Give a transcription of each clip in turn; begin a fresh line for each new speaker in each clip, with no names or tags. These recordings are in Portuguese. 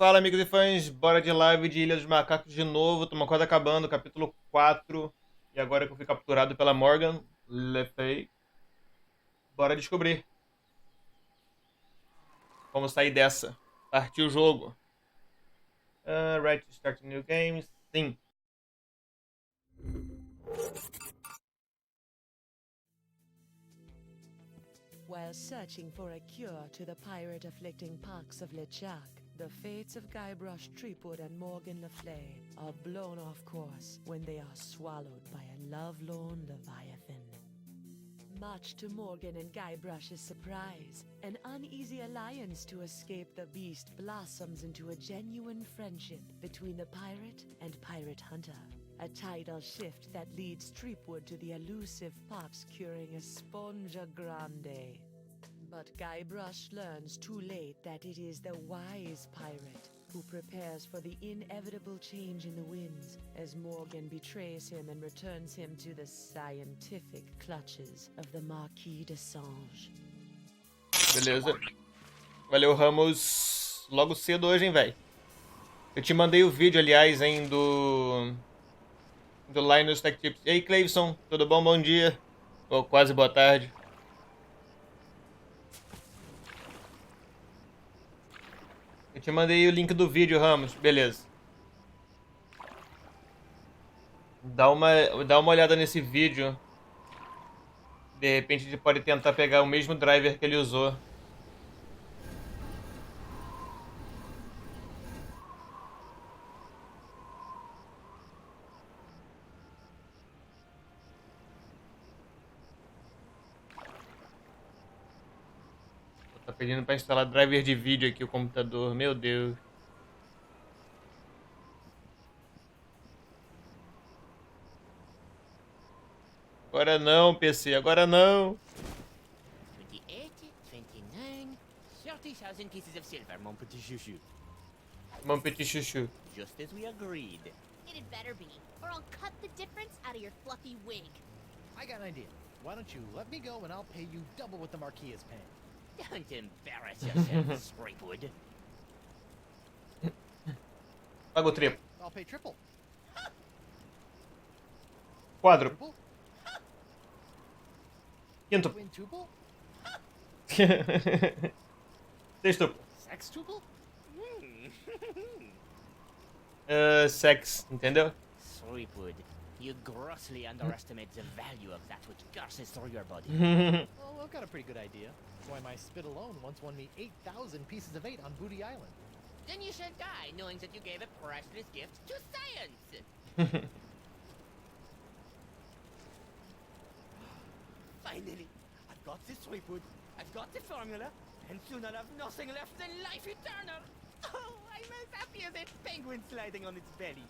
Fala, amigos e fãs, bora de live de Ilha dos Macacos de novo. Estamos quase acabando, capítulo 4. E agora que eu fui capturado pela Morgan Le Fay, bora descobrir como sair dessa. Partiu o jogo. Right to start a new game. Sim.
While searching for a cure to the pirate-afflicting pox of LeChuck, the fates of Guybrush Threepwood and Morgan Le Fay are blown off course when they are swallowed by a lovelorn leviathan. Much to Morgan and Guybrush's surprise, an uneasy alliance to escape the beast blossoms into a genuine friendship between the pirate and pirate hunter. A tidal shift that leads Threepwood to the elusive pox curing Esponja Grande. But Guybrush learns too late that it is the wise pirate who prepares for the inevitable change in the winds as Morgan betrays him and returns him to the scientific clutches of the Marquis de Sange.
Beleza. Valeu, Ramos. Logo cedo hoje, hein, velho. Eu te mandei o vídeo, aliás, hein, do Linus Tech Tips. E aí, Cleivson, tudo bom? Bom dia. Ou quase boa tarde. Eu te mandei o link do vídeo, Ramos. Beleza. Dá uma olhada nesse vídeo. De repente a gente pode tentar pegar o mesmo driver que ele usou. Tá pedindo pra instalar driver de vídeo aqui o computador. Meu Deus. Agora não, PC. Agora não.
28, 29, 30,000 pieces of silver, mon petit chouchou.
Mon petit chuchu.
Just as we agreed.
It better be, or I'll cut the difference out of your fluffy wig.
I got an idea. Why don't you let me go and I'll pay you double what the Marquis is paying.
Don't embarrass yourself, Scrapewood.
Paga o triplo.
I'll pay triple.
Quádruplo.
Triple?
Quinto.
Quintuple?
Sextuplo.
Sextuple?
Sex, entendeu?
Scrapewood, you grossly underestimate the value of that which gushes through your body.
Well, I've got a pretty good idea. That's why my spit alone once won me 8,000 pieces of 8 on Booty Island.
Then you should die knowing that you gave a priceless gift to science. Finally, I've got this Scrapewood, I've got the formula, and soon I'll have nothing left than life eternal. Oh, I'm as happy as a penguin sliding on its belly.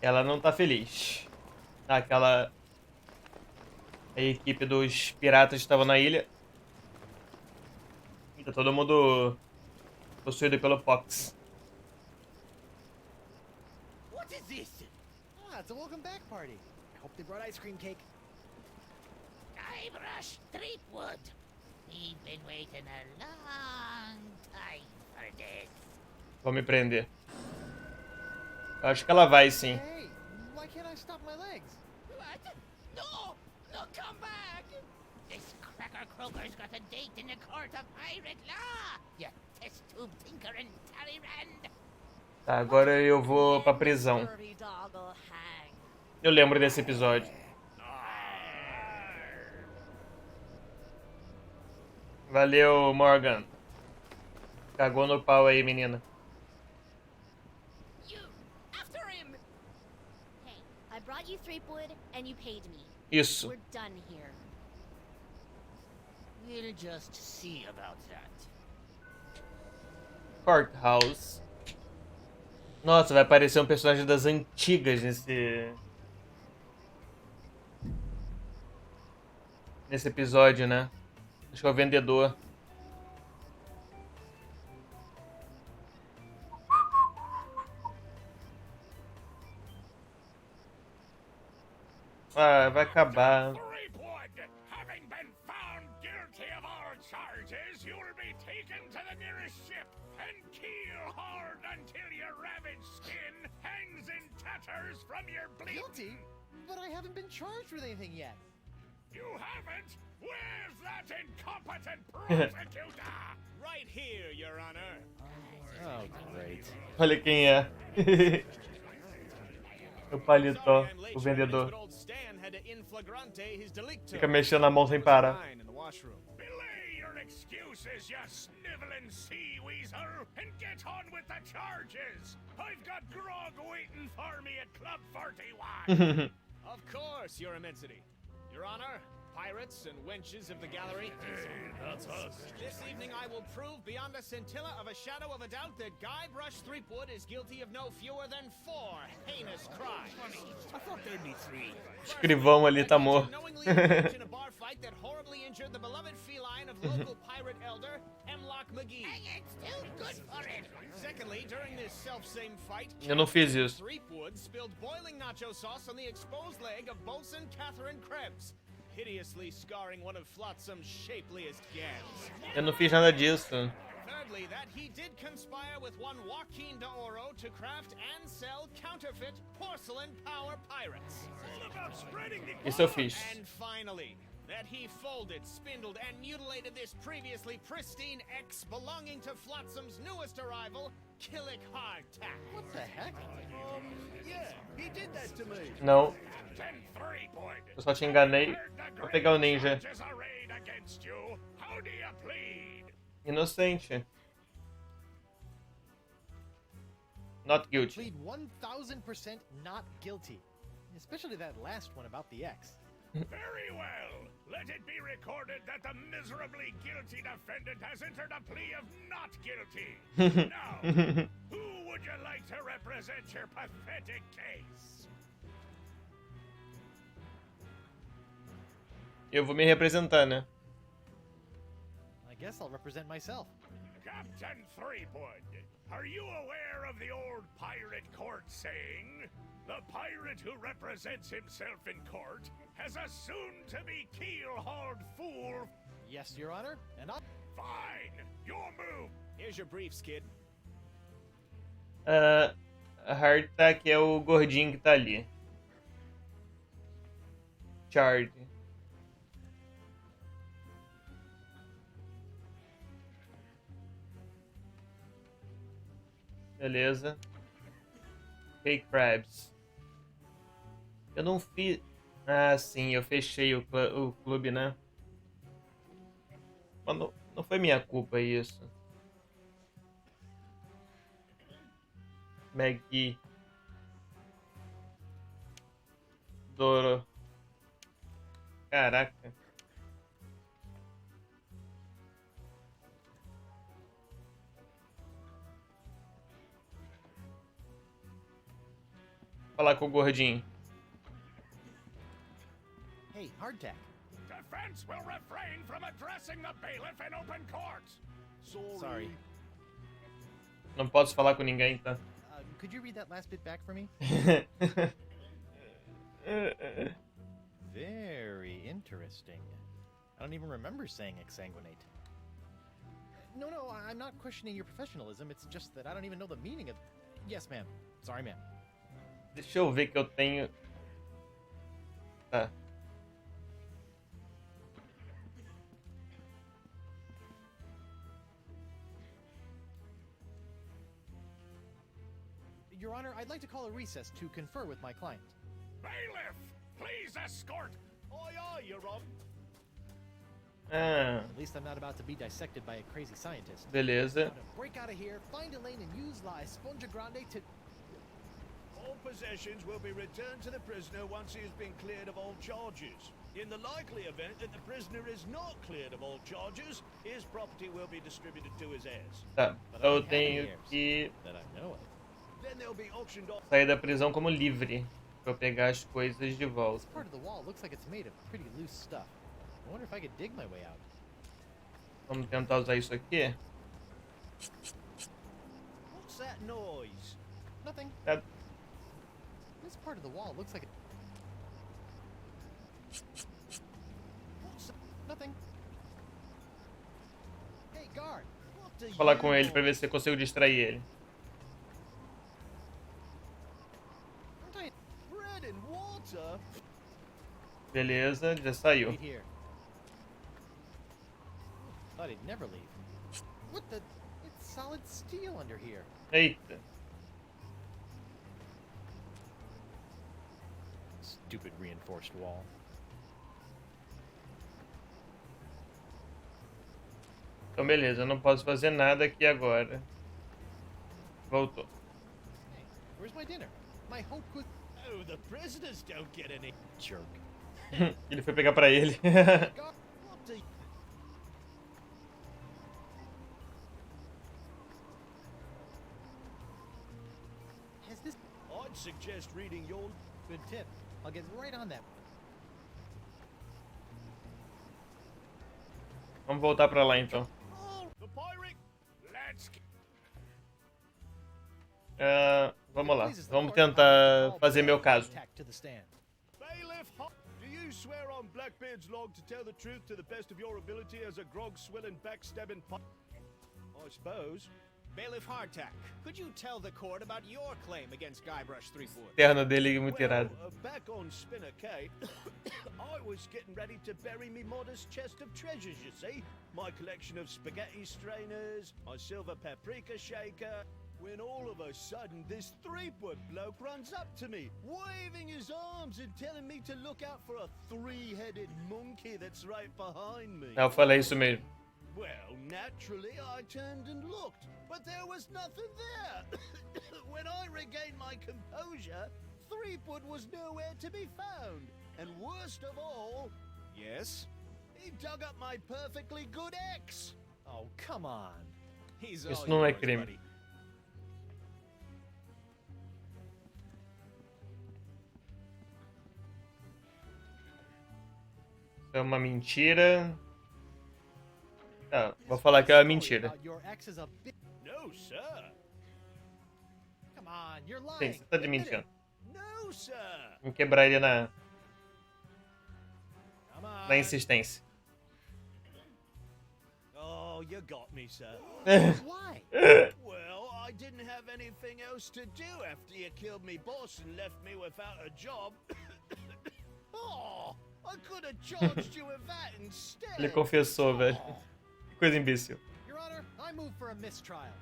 Ela não tá feliz. A equipe dos piratas estava na ilha. E tá todo mundo possuído pelo Pox.
What is this?
Ah, it's a welcome back party. I hope they brought ice cream cake.
Guybrush Threepwood. We've been waiting a long time for this.
Vou me prender. Acho que ela vai sim.
Hey, why can't I stop my legs?
What? No! No, come back! This cracker croaker's got a date in the court of pirate law! You test tube tinker and Talleyrand!
Tá, agora eu vou pra prisão.
Dirty dog'll hang.
Eu lembro desse episódio. Valeu, Morgan. Cagou no pau aí, menina.
You! After him!
Hey, I brought you Threepwood, and you paid me.
Isso.
We're done here.
We'll just see about that.
Courthouse. Nossa, vai aparecer um personagem das antigas nesse episódio, né? Acho que é o vendedor. Ah, vai acabar.
Threepwood, having been found guilty until your ravaged skin hangs in tatters from your bleeding.
Guilty? But I haven't been charged with anything yet.
You haven't? Where's that incompetent prosecutor?
Right here, Your Honor.
Oh, great.
Olha quem é. O paletó,
Sorry I'm late,
o
Your Eminence,
vendedor.
but old Stan had to in flagrante his delicto.
Fica mexendo a mão sem parar.
In the washroom.
Belay your excuses, you sniveling sea weasel, and get on with the charges. I've got grog waiting for me at Club 41.
Of course, Your Immensity. Your Honor, pirates and wenches of the gallery.
That's us.
This evening I will prove beyond a scintilla of a shadow of a doubt that Guybrush Threepwood is guilty of no fewer than 4 heinous crimes.
I thought there'd be 3.
Escrivão ali tá morto.
Knowingly engaged in a bar fight that horribly injured the beloved feline of local pirate elder Hemlock McGee.
It's too good for it.
Secondly, during this self-same fight,
Eu não fiz isso.
Threepwood spilled boiling nacho sauce on the exposed leg of Bosun Catherine Krebs, hideously scarring one of Flotsam's shapeliest gams.
Eu não fiz nada disso.
Thirdly, that he did conspire with one Joaquin de Oro to craft and sell counterfeit porcelain power pirates.
All about spreading the
Isso eu fiz.
And finally, that he folded, spindled, and mutilated this previously pristine ex belonging to Flotsam's newest arrival, Killick Hardtack.
What the heck?
Yeah, he did that to me.
Não,
Captain Threepwood.
eu só te enganei. Vou pegar o ninja.
Charges arrayed against you. How do you plead?
Inocente. Not guilty.
Plead 1000% not guilty. Especially that last one about the ex.
Very well. Let it be recorded that the miserably guilty defendant has entered a plea of not guilty. Now, who would you like to represent your pathetic case?
Eu vou me representar, né?
I guess I'll represent myself.
Captain Threepwood, are you aware of the old pirate court saying? The pirate who represents himself in court has a soon-to-be keel-hauled fool.
Yes, Your Honor, and I'll...
Fine, your move.
Here's your briefs, kid.
Hardtack é o gordinho que tá ali. Chard. Beleza. Hey Crabs. Eu não fiz... Ah, sim, eu fechei o clube, né? Mas não foi minha culpa isso. Maggie. Doro. Caraca. Falar com o gordinho.
Hey, Hardtack.
Defense will refrain from addressing the bailiff in open court.
Sorry.
Não posso falar com ninguém, tá?
Could you read that last bit back for me? Very interesting. I don't even remember saying exsanguinate. No, I'm not questioning your professionalism. It's just that I don't even know the meaning of... Yes, ma'am. Sorry, ma'am.
Deixa eu ver que eu tenho... Tá.
Your Honor, I'd like to call a recess to confer with my client.
Bailiff, please escort. Aye, aye, Your Honor.
Ah,
At least I'm not about to be dissected by a crazy scientist.
beleza.
Now to break out of here, find Elaine and use La Esponja Grande to...
All possessions will be returned to the prisoner once he has been cleared of all charges. In the likely event that the prisoner is not cleared of all charges, his property will be distributed to his heirs.
Tá,
But
eu
I have
tenho
heirs
que
that I know of.
Then they'll be auctioned off.
sair da prisão como livre. Pra eu pegar as coisas de
This
volta.
part of the wall looks like it's made of pretty loose stuff. I wonder if I could dig my way out.
Vamos tentar usar isso aqui.
What's that noise?
Nothing.
Tá.
This part of the wall looks like it...
What's
Nothing. Hey, guard.
what do
Vou falar
you
com ele pra
want?
ver se eu consigo distrair ele.
what, sir?
Beleza, já saiu.
Wait here. Thought he'd never leave. What the? It's solid steel under here.
Eita.
Stupid reinforced wall.
Então beleza, eu não posso fazer nada aqui agora. Voltou.
Hey, where's my dinner? My hope could.
Oh, the prisoners don't get any.
Jerk.
Ele foi pegar pra ele.
God, what do you...
Has this
I'd suggest reading your...
good tip? I'll get right on that.
Vamos voltar pra lá então.
Oh, the pirate...
Let's
Vamos lá.
Pleases the
Vamos
court, I'll
tentar
call
fazer meu caso.
Tack to the stand.
Bailiff, do you swear on Blackbeard's log to tell the truth to the best of your ability as a grog-swilling, backstabbing I suppose.
Bailiff Hardtack, could you tell the court about your claim against Guybrush Threepwood?
Terno dele é muito irado.
Back on Spinner Cape, I was getting ready to bury me modest chest of treasures, you see. My collection of spaghetti strainers, my silver paprika shaker, when all of a sudden this Threepwood bloke runs up to me, waving his arms and telling me to look out for a three-headed monkey that's right behind me.
Eu falei isso mesmo.
Well, naturally, I turned and looked, but there was nothing there. When I regained my composure, Threepwood was nowhere to be found. And worst of all,
Yes?
he dug up my perfectly good ex.
Oh, come on.
He's
Isso
all
não é
yours,
crime.
buddy.
É uma mentira. Tá, vou falar que é uma mentira.
About your ex is a bit.
No, sir.
Come on, you're
Sim,
lying.
você tá
Admit it.
mentindo.
No, sir.
Vamos quebrar ele na
Come on.
insistência.
Oh, you got me, sir.
Why?
Well, I didn't have anything else to do after you killed me boss and left me without a job. Oh, I could have charged you with that instead.
Ele confessou, velho. Que coisa imbecil.
Your Honor, I move for a mistrial.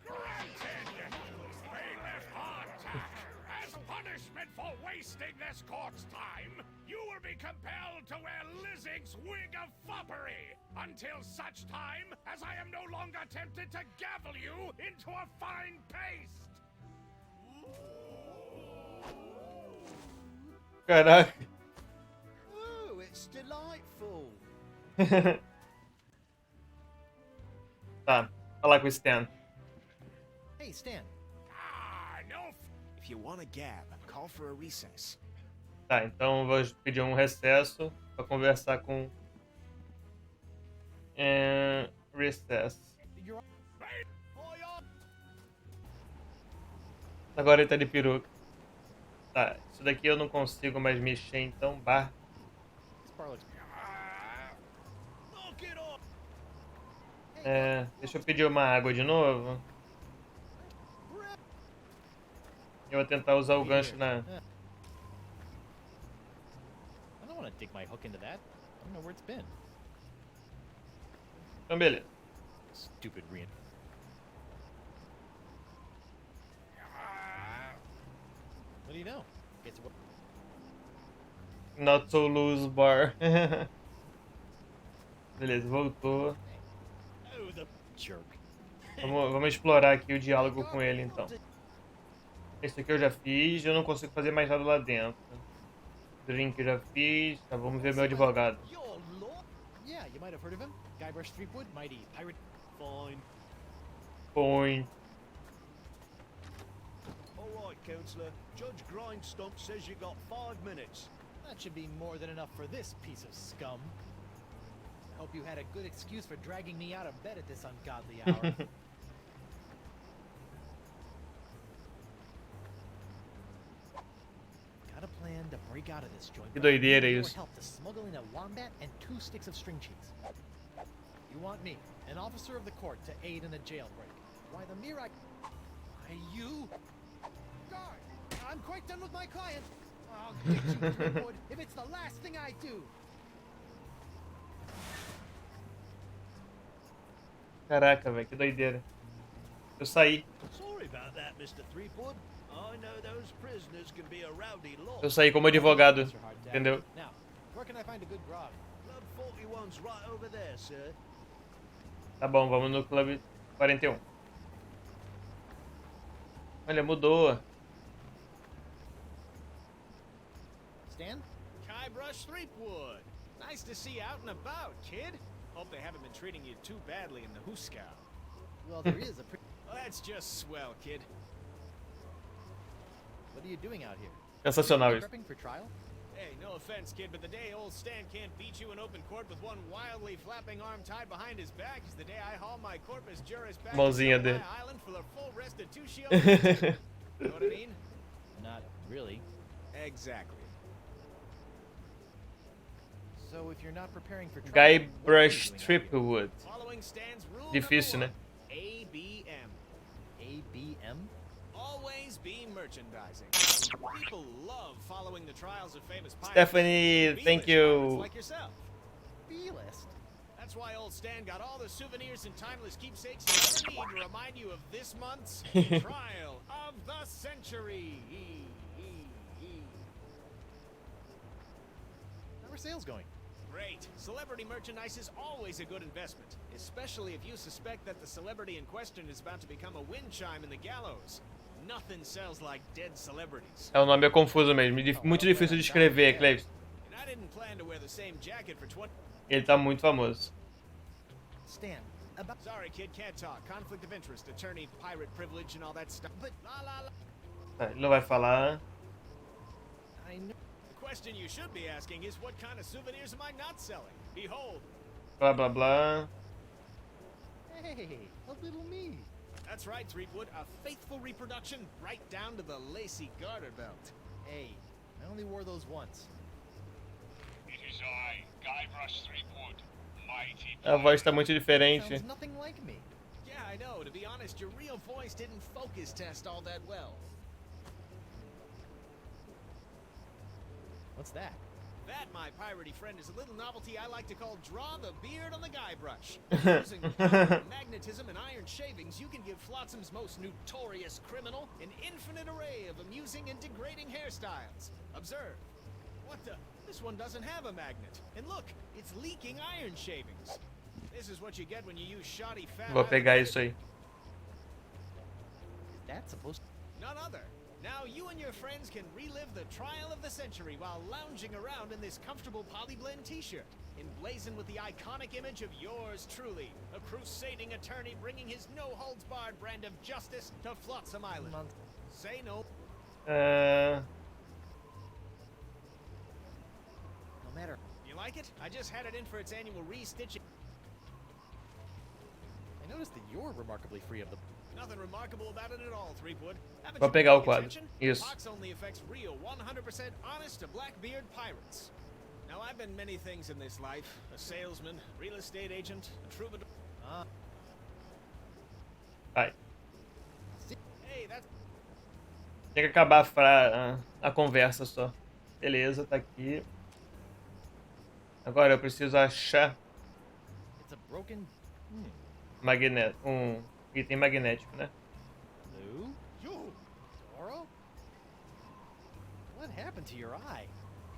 Granted, Bailiff Hardtack, as punishment for wasting this court's time, you will be compelled to wear Lizzing's wig of foppery until such time as I am no longer tempted to gavel you into a fine paste.
Caraca.
Oh, it's delightful.
Tá, falar com o Stan.
Hey, Stan.
Ah, no
If you want to gab, call for a recess.
Tá, então vou pedir um recesso pra conversar com... Recess.
Your
Agora ele tá de peruca. Tá, isso daqui eu não consigo mais mexer, então... Bah.
This bar looks.
Knock it off.
Deixa eu pedir uma água de novo. Eu vou tentar usar o gancho na...
I don't want to dig my hook into that. I don't know where it's been.
Então, beleza.
Stupid rein. What do you know? It's what.
Not so loose bar. Beleza, voltou.
Oh, the
Jerk.
Vamos explorar aqui o diálogo com ele, então. Esse aqui eu já fiz, eu não consigo fazer mais nada lá dentro. Drink eu já fiz, tá, vamos ver meu advogado.
your law.
Yeah, you might have heard of him. Guybrush Threepwood, mighty pirate.
Fine.
Põe.
All right, councillor. Judge Grindstomp says you got 5 minutes.
That should be more than enough for this piece of scum. I hope you had a good excuse for dragging me out of bed at this ungodly hour. Got a plan to break out of this joint.
Que
but I
doideira
need your
isso.
help to smuggle in a wombat and 2 sticks of string cheese. You want me, an officer of the court, to aid in a jailbreak? Why the mere I... Why you? Guard! I'm quite done with my client. I'll get you, Threepwood, if it's the last thing I do.
Caraca, velho, que doideira. Eu saí.
Sorry about that, Mr. Threepwood. I know those prisoners can be a rowdy lot.
Eu saí como advogado,
Mr. Hardtack.
entendeu?
Now, where can I find a good grog?
Club 41's right over there, sir.
Tá bom, vamos no Clube 41. Olha, mudou.
Stan?
Guybrush Threepwood. Nice to see you out and about, kid. Hope they haven't been treating you too badly in the Hooskow.
Well, there is a
Well, that's just swell, kid.
What are you doing out here?
Sensacional isso.
Prepping for trial?
Hey, no offense, kid, but the day old Stan can't beat you in open court with one wildly flapping arm tied behind his back is the day I haul my corpus juris back
Mãozinha
to
dele.
my island for the full restitution. You know what I mean?
Not really.
Exactly.
So if you're not preparing for trial, what are you
Guybrush
doing out
Threepwood.
Following Stan's rule
Difícil,
number
né?
one, ABM.
here? ABM?
Always be merchandising. People love following the trials of famous pirates.
Stephanie, thank
B-list pirates
you.
Like yourself.
B-list?
That's why old Stan got all the souvenirs and timeless keepsakes you ever need to remind you of this month's Trial of the Century.
How are sales going?
Great. Celebrity merchandise is always a good investment, especially if you suspect that the celebrity in question is about to become a wind chime in the gallows. Nothing sells like dead celebrities.
É, o nome é confuso mesmo. Muito difícil de escrever, Cleves.
And I didn't plan to wear the same jacket for 20...
Ele tá muito famoso.
Stan, about...
Sorry, kid, can't talk. Conflict of interest, attorney, pirate privilege, and all that stuff. But la la la.
Tá, ele não vai falar.
I know...
The question you should be asking is what kind of souvenirs am I not selling? Behold.
Blá, blá, blá.
Hey, a little me.
That's right, Threepwood. A faithful reproduction right down to the lacy garter belt.
Hey, I only wore those once.
It is I, Guybrush Threepwood, mighty.
A voz tá muito diferente.
Sounds nothing like me.
Yeah, I know. To be honest, your real voice didn't focus test all that well.
What's that?
That, my piratey friend, is a little novelty I like to call Draw the Beard on the Guybrush. Using magnetism and iron shavings, you can give Flotsam's most notorious criminal an infinite array of amusing and degrading hairstyles. Observe. What the? This one doesn't have a magnet. And look, it's leaking iron shavings. This is what you get when you use shoddy fat.
Vou pegar isso aí.
Is that supposed to...
None other. Now you and your friends can relive the trial of the century while lounging around in this comfortable polyblend t-shirt, emblazoned with the iconic image of yours truly, a crusading attorney bringing his no-holds-barred brand of justice to Flotsam Island. Say no.
Ah,
No matter...
You like it? I just had it in for its annual re-stitching.
I noticed that you're remarkably free of the...
Nothing remarkable about it at all, Threepwood. Haven't
Vou
you
pegar o
paid
quadro.
attention?
Isso.
Fox only affects real, 100% honest to Blackbeard pirates. Now, I've been many things in this life. A salesman, real estate agent, a troubadour.
vai.
Hey, that's...
Tem que acabar a conversa só. Beleza, tá aqui. Agora eu preciso achar
It's a broken...
um item magnético, né?
Lou? You? Zoro? What happened to your eye?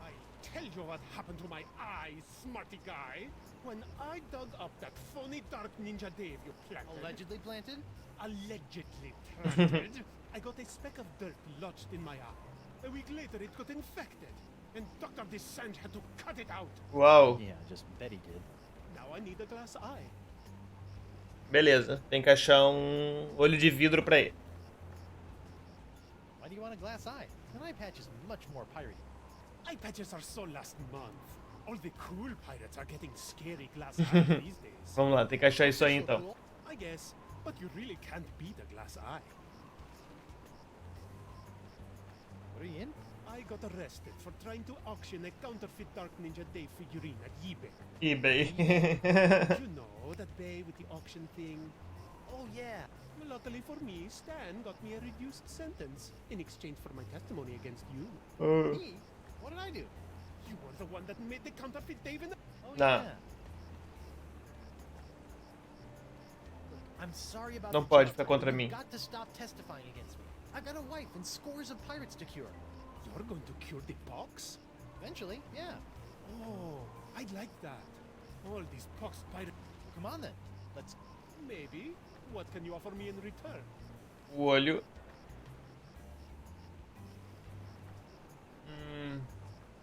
I tell you what happened to my eye, smarty guy. When I dug up that phony dark ninja Dave you planted,
Allegedly planted?
allegedly planted, I got a speck of dirt lodged in my eye. A week later, it got infected, and Dr. Descent had to cut it out.
Uau,
Yeah, just Betty did.
Now I need a glass eye.
beleza. Tem que achar um olho de vidro pra ele.
Why do you want a glass eye? An eye patch is much more piratey.
Eye patches are so last month. All the cool pirates are getting scary glass eyes these days.
Vamos lá, tem que achar isso aí então.
I guess, but you really can't beat a glass eye.
What are you in?
I got arrested for trying to auction a counterfeit Dark Ninja Dave figurine at eBay.
eBay.
You know, that bay with the auction thing?
Oh, yeah.
Well, luckily for me, Stan got me a reduced sentence in exchange for my testimony against you.
Me? What did I do?
You were the one that made the counterfeit Dave in the...
Oh,
Nah.
yeah. Look, I'm sorry about
Não
the
pode
job,
ficar
but
contra
you've
mim.
got to stop testifying against me. I've got a wife and scores of pirates to cure.
You're going to cure the pox?
Eventually, yeah.
Oh, I'd like that. All these pox pirates...
Come on then. Let's...
Maybe. What can you offer me in return?
O olho.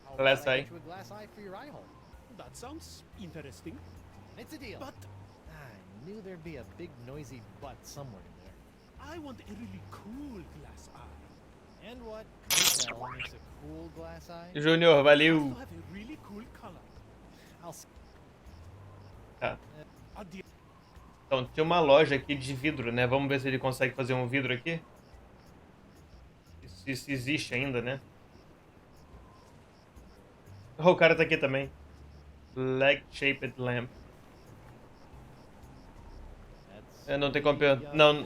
How
Glass
about I
eye.
get you a glass eye for your eye hole?
That sounds interesting.
It's a deal.
But
I knew there'd be a big noisy butt somewhere in there.
I want a really cool glass eye.
And what? Well, makes a cool glass eye.
Júnior,
It
valeu.
has to have a really cool color.
I'll... s-
Tá.
Adieu.
Então, tem uma loja aqui de vidro, né? Vamos ver se ele consegue fazer um vidro aqui. Se isso existe ainda, né? Oh, o cara tá aqui também. Leg-shaped lamp.
That's...
Não tem como...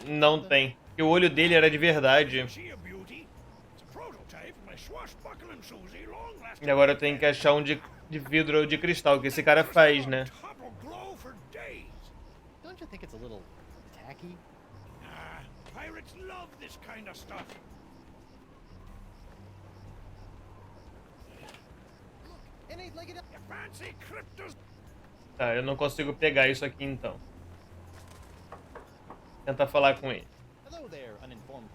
Não tem. Porque o olho dele era de verdade.
See a beauty? It's a prototype of my swashbuckling Susie, long-lasting.
E agora eu tenho que achar um de vidro ou de cristal, que esse cara faz, né?
Top will glow for days.
Don't you think it's a little tacky?
Ah, pirates love this kind of stuff.
It ain't like it...
You fancy cryptos?
Tá, eu não consigo pegar isso aqui então. Tentar falar com ele.
Hello there, uninformed.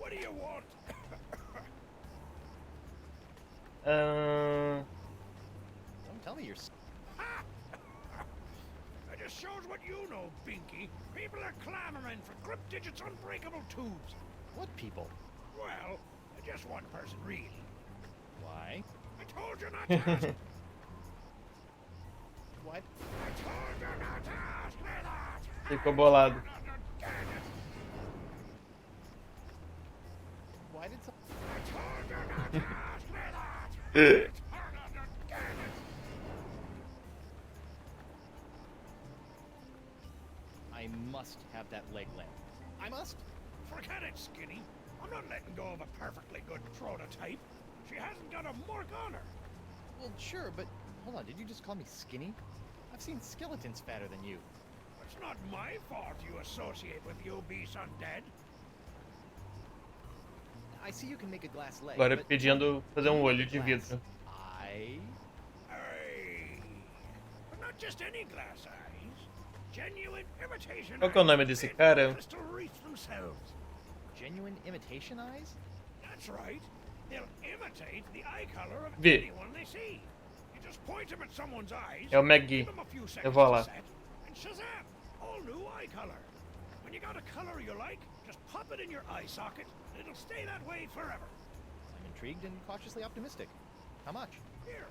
What do you want?
Don't tell me you're...
That just shows what you know, Binky. People are clamoring for Crypt Digits unbreakable tubes.
What people?
Well, just one person, really.
Why?
I told you not to ask.
What?
I told you not to ask me that.
Ficou bolado.
Why did some...
I told you not to ask me that.
I must have that leg lamp. I must?
Forget it, Skinny. I'm not letting go of a perfectly good prototype. She hasn't got a mark on her.
Well, sure, but... Hold on, did you just call me skinny? I've seen skeletons fatter than you.
It's not my fault you associate with you beast undead.
I see you can make a glass leg,
Agora
but...
pedindo fazer um olho de vidro.
I...
Aye. But not just any glass eyes. Genuine imitation
Qual que é o nome desse cara?
crystal wreaths themselves.
Genuine imitation eyes?
That's right. They'll imitate the eye color of
Vi.
anyone they see. You just point them at someone's eyes,
É o McGee.
give them a few
Eu
seconds
vou
to
lá.
set, and shazam! All new eye color. When you got a color you like, just pop it in your eye socket, and it'll stay that way forever.
I'm intrigued and cautiously optimistic. How much?
Here,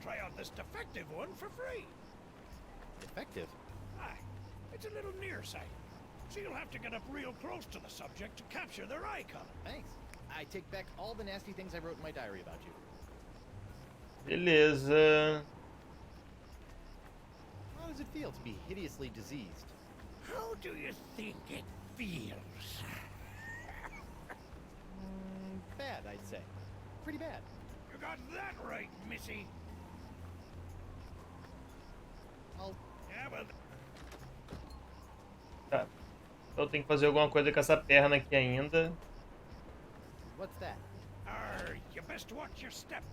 try out this defective one for free.
Effective.
Aye, it's a little nearsighted, so you'll have to get up real close to the subject to capture their eye color.
Thanks. I take back all the nasty things I wrote in my diary about you.
Beleza.
How does it feel to be hideously diseased?
How do you think it feels?
Bad, I'd say. Pretty bad.
You got that right, Missy.
I'll...
Yeah, well,
Tá. Então eu tenho que fazer alguma coisa com essa perna aqui ainda.
What's that?
You best watch your step.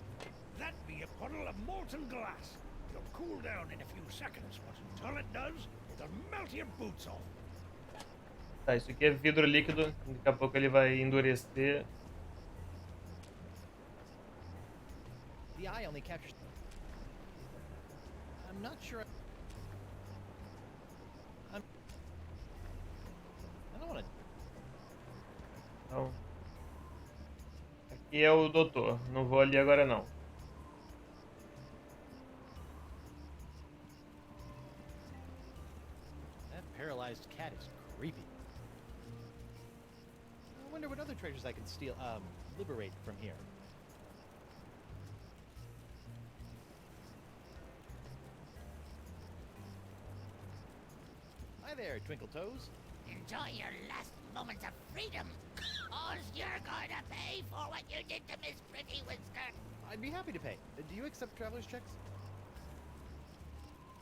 That be a puddle of molten glass. It'll cool down in a few seconds, but until it does, it'll melt your boots off.
Tá, isso aqui é vidro líquido. Daqui a pouco ele vai endurecer.
The eye only captures... I'm not sure... I don't want to...
Então, aqui é o doutor. Não vou ali agora não.
That paralyzed cat is creepy. I wonder what other treasures I can steal, liberate from here. Hi there, Twinkle Toes.
Enjoy your last moments of freedom. All's you're going to pay for what you did to Miss Pretty Whisker.
I'd be happy to pay. Do you accept traveler's checks?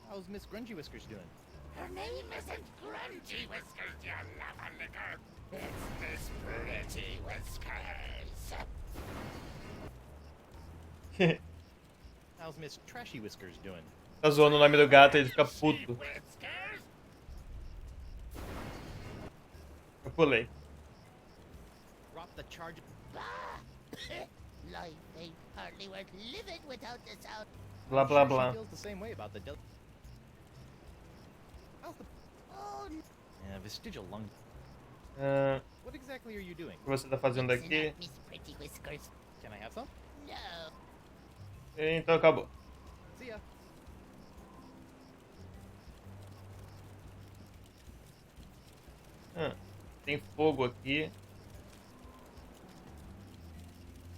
How's Miss Grungy Whiskers doing?
Her name isn't Grungy Whiskers, you love a liquor. It's this pretty Whiskers.
How's Miss Trashy Whiskers doing?
Tá zoando o nome do gato e ele fica puto.
Whiskers?
Eu pulei.
Drop the charge.
Bah! Life ain't hardly worth living without the sound.
Blá blá
She
blá.
feels the same way about the How's the...
Oh,
Yeah, vestigial lung.
Ah,
What exactly are you doing?
o que você tá fazendo
it's
aqui?
not Miss Pretty Whiskers.
Can I have some?
No.
Então acabou.
See ya.
Ah, tem fogo aqui.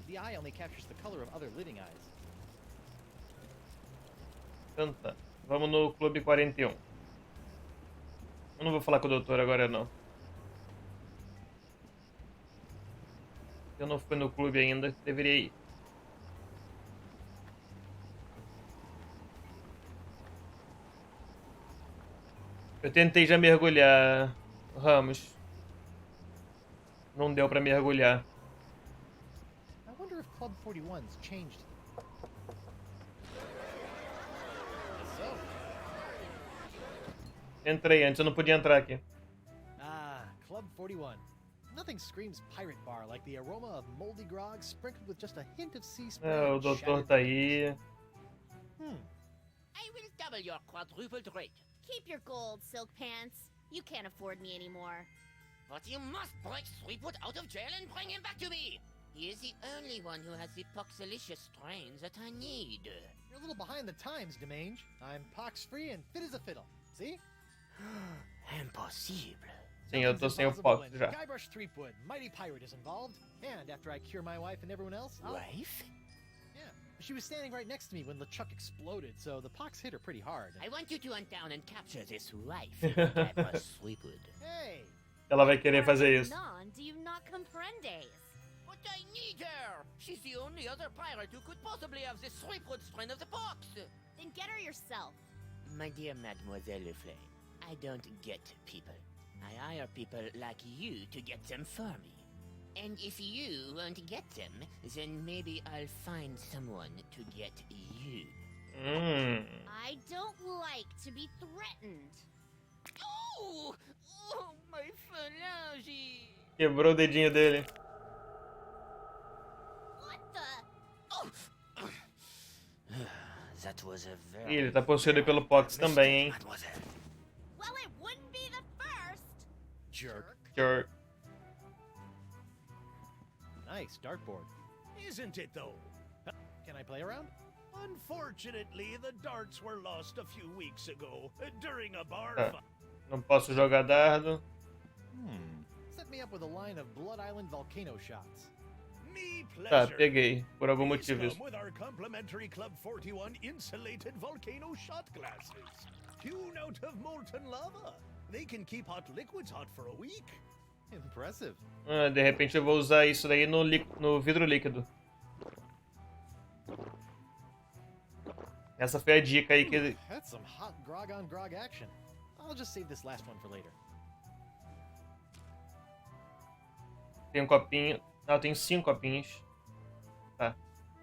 The eye only captures the color of other living eyes.
Então tá. Vamos no Clube 41. Eu não vou falar com o doutor agora, não. Eu não fui no clube ainda, deveria ir. Eu tentei já mergulhar, Ramos. Não deu pra mergulhar.
I wonder if Club 41's changed. So,
Entrei antes, eu não podia entrar aqui.
Club 41. Nothing screams pirate bar like the aroma of moldy grog sprinkled with just a hint of sea spray.
É, o
and
doutor
shattered
tá aí.
I will double your quadrupled rate.
Keep your gold, Silk Pants. You can't afford me anymore.
But you must break Sweetwood out of jail and bring him back to me. He is the only one who has the poxilicious strains that I need.
You're a little behind the times, Demange. I'm pox-free and fit as a fiddle. See?
Impossible.
Sim, eu tô sem o
Impossible
Fox
when
já.
Guybrush Threepwood, mighty pirate, is involved. And after I cure my wife and everyone else,
Wife?
Yeah. She was standing right next to me when LeChuck exploded, so the pox hit her pretty hard.
I want you to hunt down and capture this wife, Guybrush Sweetwood.
Hey!
Ela vai querer fazer isso.
Non, do you not comprendes?
But I need her! She's the only other pirate who could possibly have the Sweetwood strain of the pox!
Then get her yourself.
My dear Mademoiselle Leflay, I don't get people. I hire people like you to get them for me. And if you won't get them, then maybe I'll find someone to get you.
I don't like to be threatened.
Oh! Oh, my phalange!
Quebrou o dedinho dele.
What the?
Oh! That was a
Ih,
very...
ele tá possuído pelo Pox também, hein?
Mademoiselle.
Well, it wouldn't be the first.
Jerk.
Sure.
Nice dartboard.
Isn't it, though?
Can I play around?
Unfortunately, the darts were lost a few weeks ago during a bar
Tá.
fight.
Não posso jogar dardo.
Set me up with a line of Blood Island volcano shots.
Me
Tá,
pleasure.
peguei. Por algum
These
motivo isso.
come with our complimentary Club 41 insulated volcano shot glasses. Hewn out of molten lava. They can keep hot liquids hot for a week.
Impressive.
Ah, de repente eu vou usar isso daí no vidro líquido. Essa foi a dica aí que...
That's some hot grog on grog action. I'll just save this last one for later.
Tem um copinho. Não, eu tenho 5 copinhos. Tá.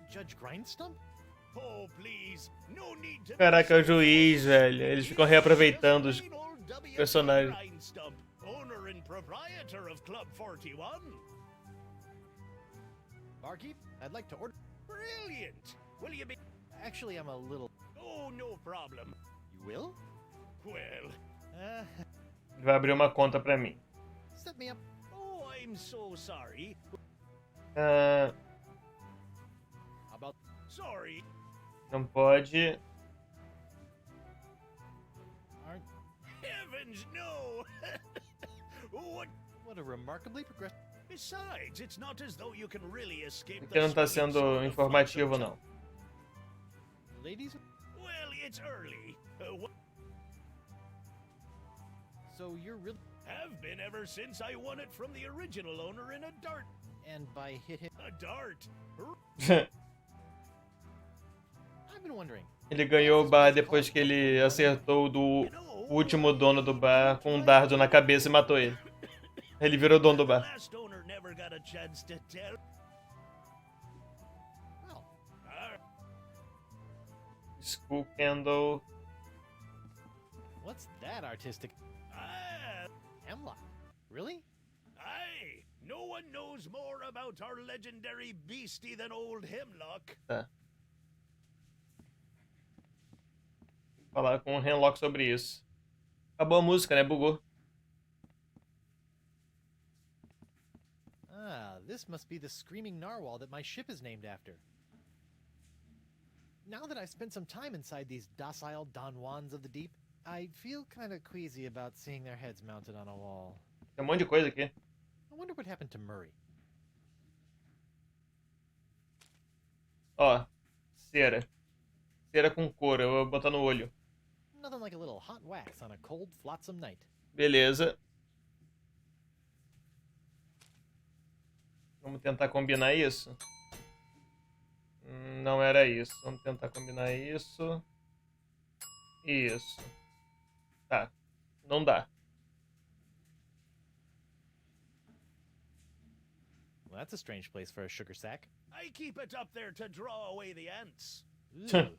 Judge Grindstump?
Oh, please. No need to
Caraca, é o juiz, velho. Eles ficam reaproveitando os
Just plain old W.
personagens.
Grindstump, owner and proprietor of Club 41.
Barkeep, I'd like to order...
Brilliant. Will you be...
Actually, I'm a little...
Oh, no problem.
You will?
Well,
Ele vai abrir uma conta pra mim.
set me up.
oh, I'm so sorry.
Ah,
How about...
Sorry.
não pode.
Aren't...
Heavens, no.
What a remarkably progressive...
Besides, it's not as though you can really escape
Aqui não tá
swinging
sendo
sword of
informativo,
Flash
não.
Ladies?
Well, it's early.
So you're really...
Have been ever since I won it from the original owner in a dart.
And by hit...
A dart.
Ele ganhou o bar depois que ele acertou o último dono do bar com um dardo na cabeça e matou ele. Ele virou dono do bar.
Last owner never got a chance to tell.
School candle.
What's that artistic? Hemlock. Really?
Aye, no one knows more about our legendary beastie than old Hemlock.
Tá. Falar com o Henlock sobre isso. Acabou a música, né? Bugou.
Ah, this must be the screaming narwhal that my ship is named after. Now that I've spent some time inside these docile Don Juans of the deep, I feel kind of queasy about seeing their heads mounted on a wall.
Tem um monte de coisa aqui.
I wonder what happened to Murray.
Ó, cera. Cera com couro, eu vou botar no olho.
Nothing like a little hot wax on a cold, flotsam night.
Beleza. Vamos tentar combinar isso. Não era isso. Vamos tentar combinar isso. E isso. Tá. Não dá.
Well, that's a strange place for a sugar sack.
I keep it up there to draw away the ants.
Ooh.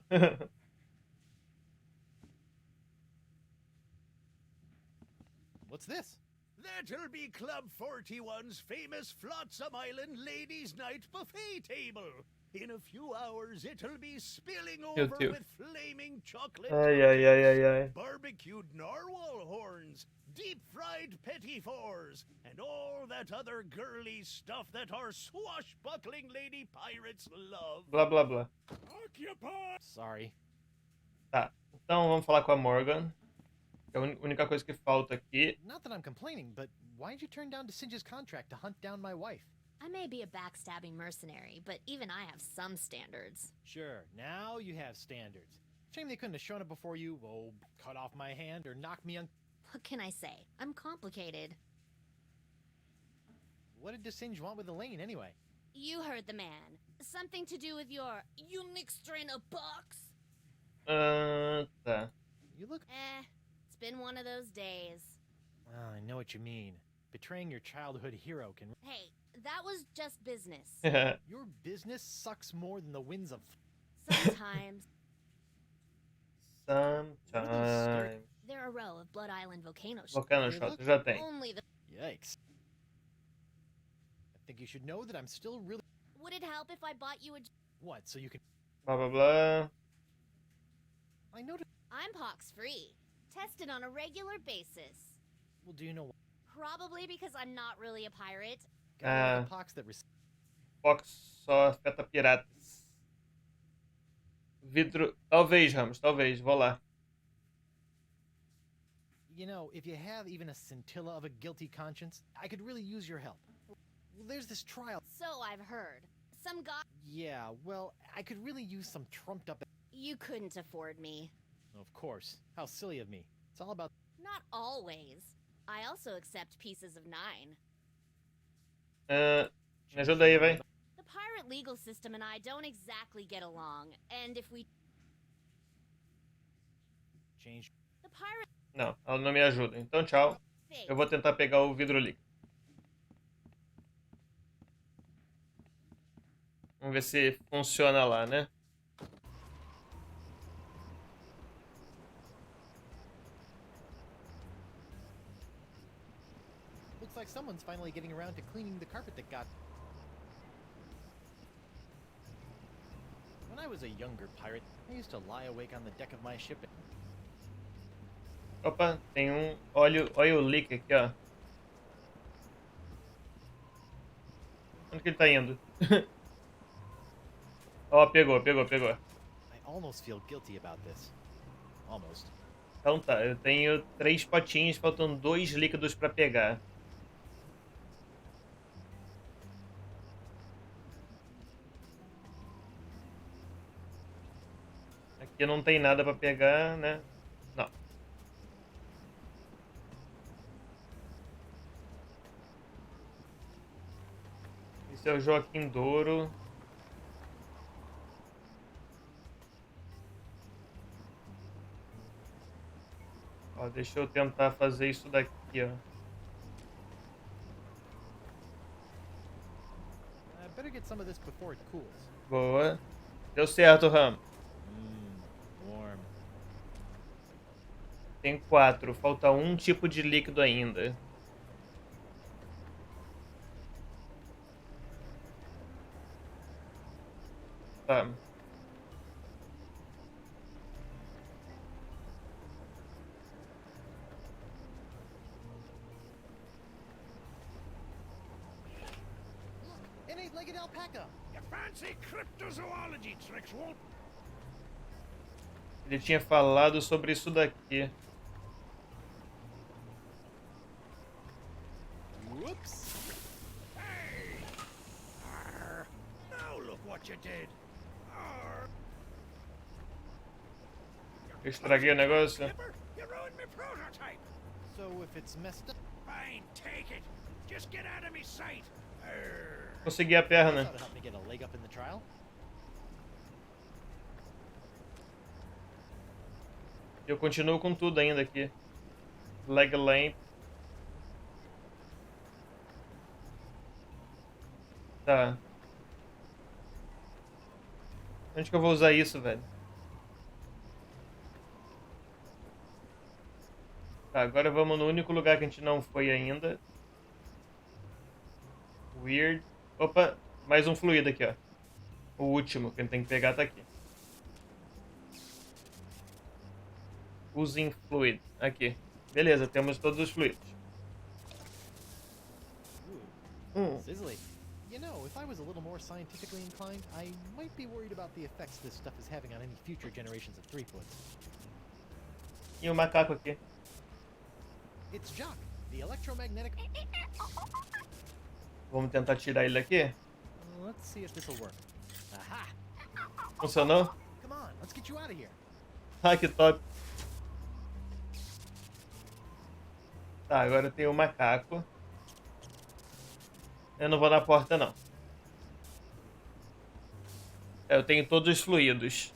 What's this?
That'll be Club 41's famous Flotsam Island Ladies' Night buffet table. In a few hours, it'll be spilling over with flaming chocolate, barbecued narwhal horns, deep-fried pt4s, and all that other girly stuff that our swashbuckling lady pirates love.
Blá, blá, blá.
Occupy!
Sorry.
Tá. Então vamos falar com a Morgan. É a única coisa que falta aqui.
Not that I'm complaining, but why'd you turn down Singe's contract to hunt down my wife?
I may be a backstabbing mercenary, but even I have some standards.
Sure, now you have standards. Shame they couldn't have shown up before you, cut off my hand or knock me on...
What can I say? I'm complicated.
What did Singe want with Elaine, anyway?
You heard the man. Something to do with your unique strain of box?
Tá.
You look...
It's been one of those days.
I know what you mean. Betraying your childhood hero can...
Hey, that was just business.
Your business sucks more than the winds of...
Sometimes.
Sometimes.
They're a row of Blood Island volcanoes.
Volcano shot, já tem.
Only the...
Yikes. I think you should know that I'm still really...
Would it help if I bought you a...
What, so you can...
Blá, blá, blá.
I noticed...
I'm pox-free. Tested on a regular basis.
Well, do you know...
Probably because I'm not really a pirate.
Got pox that...
Pox só afeta piratas. Vidro... Talvez, Ramos, talvez. Vou lá.
You know, if you have even a scintilla of a guilty conscience, I could really use your help. Well, there's this trial...
So I've heard. Some guy...
Yeah, well, I could really use some trumped up...
You couldn't afford me.
Of course. How silly of me. It's all about...
Not always. I also accept pieces of 9.
Me ajuda aí, véi.
The pirate legal system and I don't exactly get along, and if we...
Change...
The pirate...
Não, ela não me ajuda. Então, tchau. Eu vou tentar pegar o vidro líquido. Vamos ver se funciona lá, né?
Looks like someone's finally getting around to cleaning the carpet that got... When I was a younger pirate, I used to lie awake on the deck of my ship.
Opa, tem um... Olha o leak aqui, ó. Onde que ele tá indo? Ó, pegou.
I almost feel guilty about this. Almost.
Então tá, eu tenho 3 potinhos, faltam 2 líquidos pra pegar. Aqui não tem nada pra pegar, né? Não. Esse é o Joaquim Douro. Ó, deixa eu tentar fazer isso daqui, ó.
Better get some of this before it cools.
Boa. Deu certo, Ram.
Warm.
Tem 4. Falta um tipo de líquido ainda. Tá.
An eight-legged alpaca.
Your fancy cryptozoology tricks won't.
Ele tinha falado sobre isso daqui.
Whoops.
Hey! Arr. Now look what you did. Arr.
Eu estraguei o negócio.
Clipper, you ruined my prototype.
So if it's messed up,
Fine, take it. Just get out of me sight. Arr.
Consegui a perna.
that'll help me get a leg up in the trial.
Eu continuo com tudo ainda aqui. Leg length. Tá. Onde que eu vou usar isso, velho? Tá, agora vamos no único lugar que a gente não foi ainda. Weird. Opa, mais um fluido aqui, ó. O último que a gente tem que pegar tá aqui. Using fluid. Aqui. Beleza, temos todos os fluidos.
Sizzly. You know, if I was a little more scientifically inclined, I might be worried about the effects this stuff is having on any future generations of three-foots.
E o macaco aqui.
It's Jock, the electromagnetic...
Vamos tentar tirar ele daqui.
Let's see if this'll work. Aha!
Funcionou?
Come on, let's get you out of here.
Ah, que top. Tá, agora tem o macaco. Eu não vou na porta, não. Eu tenho todos os fluidos.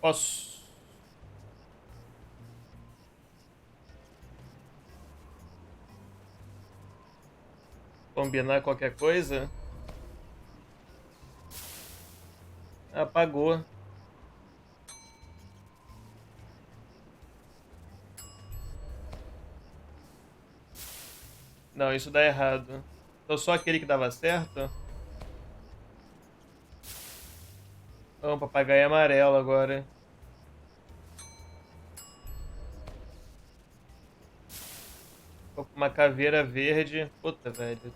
Posso. Combinar qualquer coisa? Apagou. Não, isso dá errado. Então só aquele que dava certo? Vamos, papagaio amarelo agora. Uma caveira verde. Puta, velho.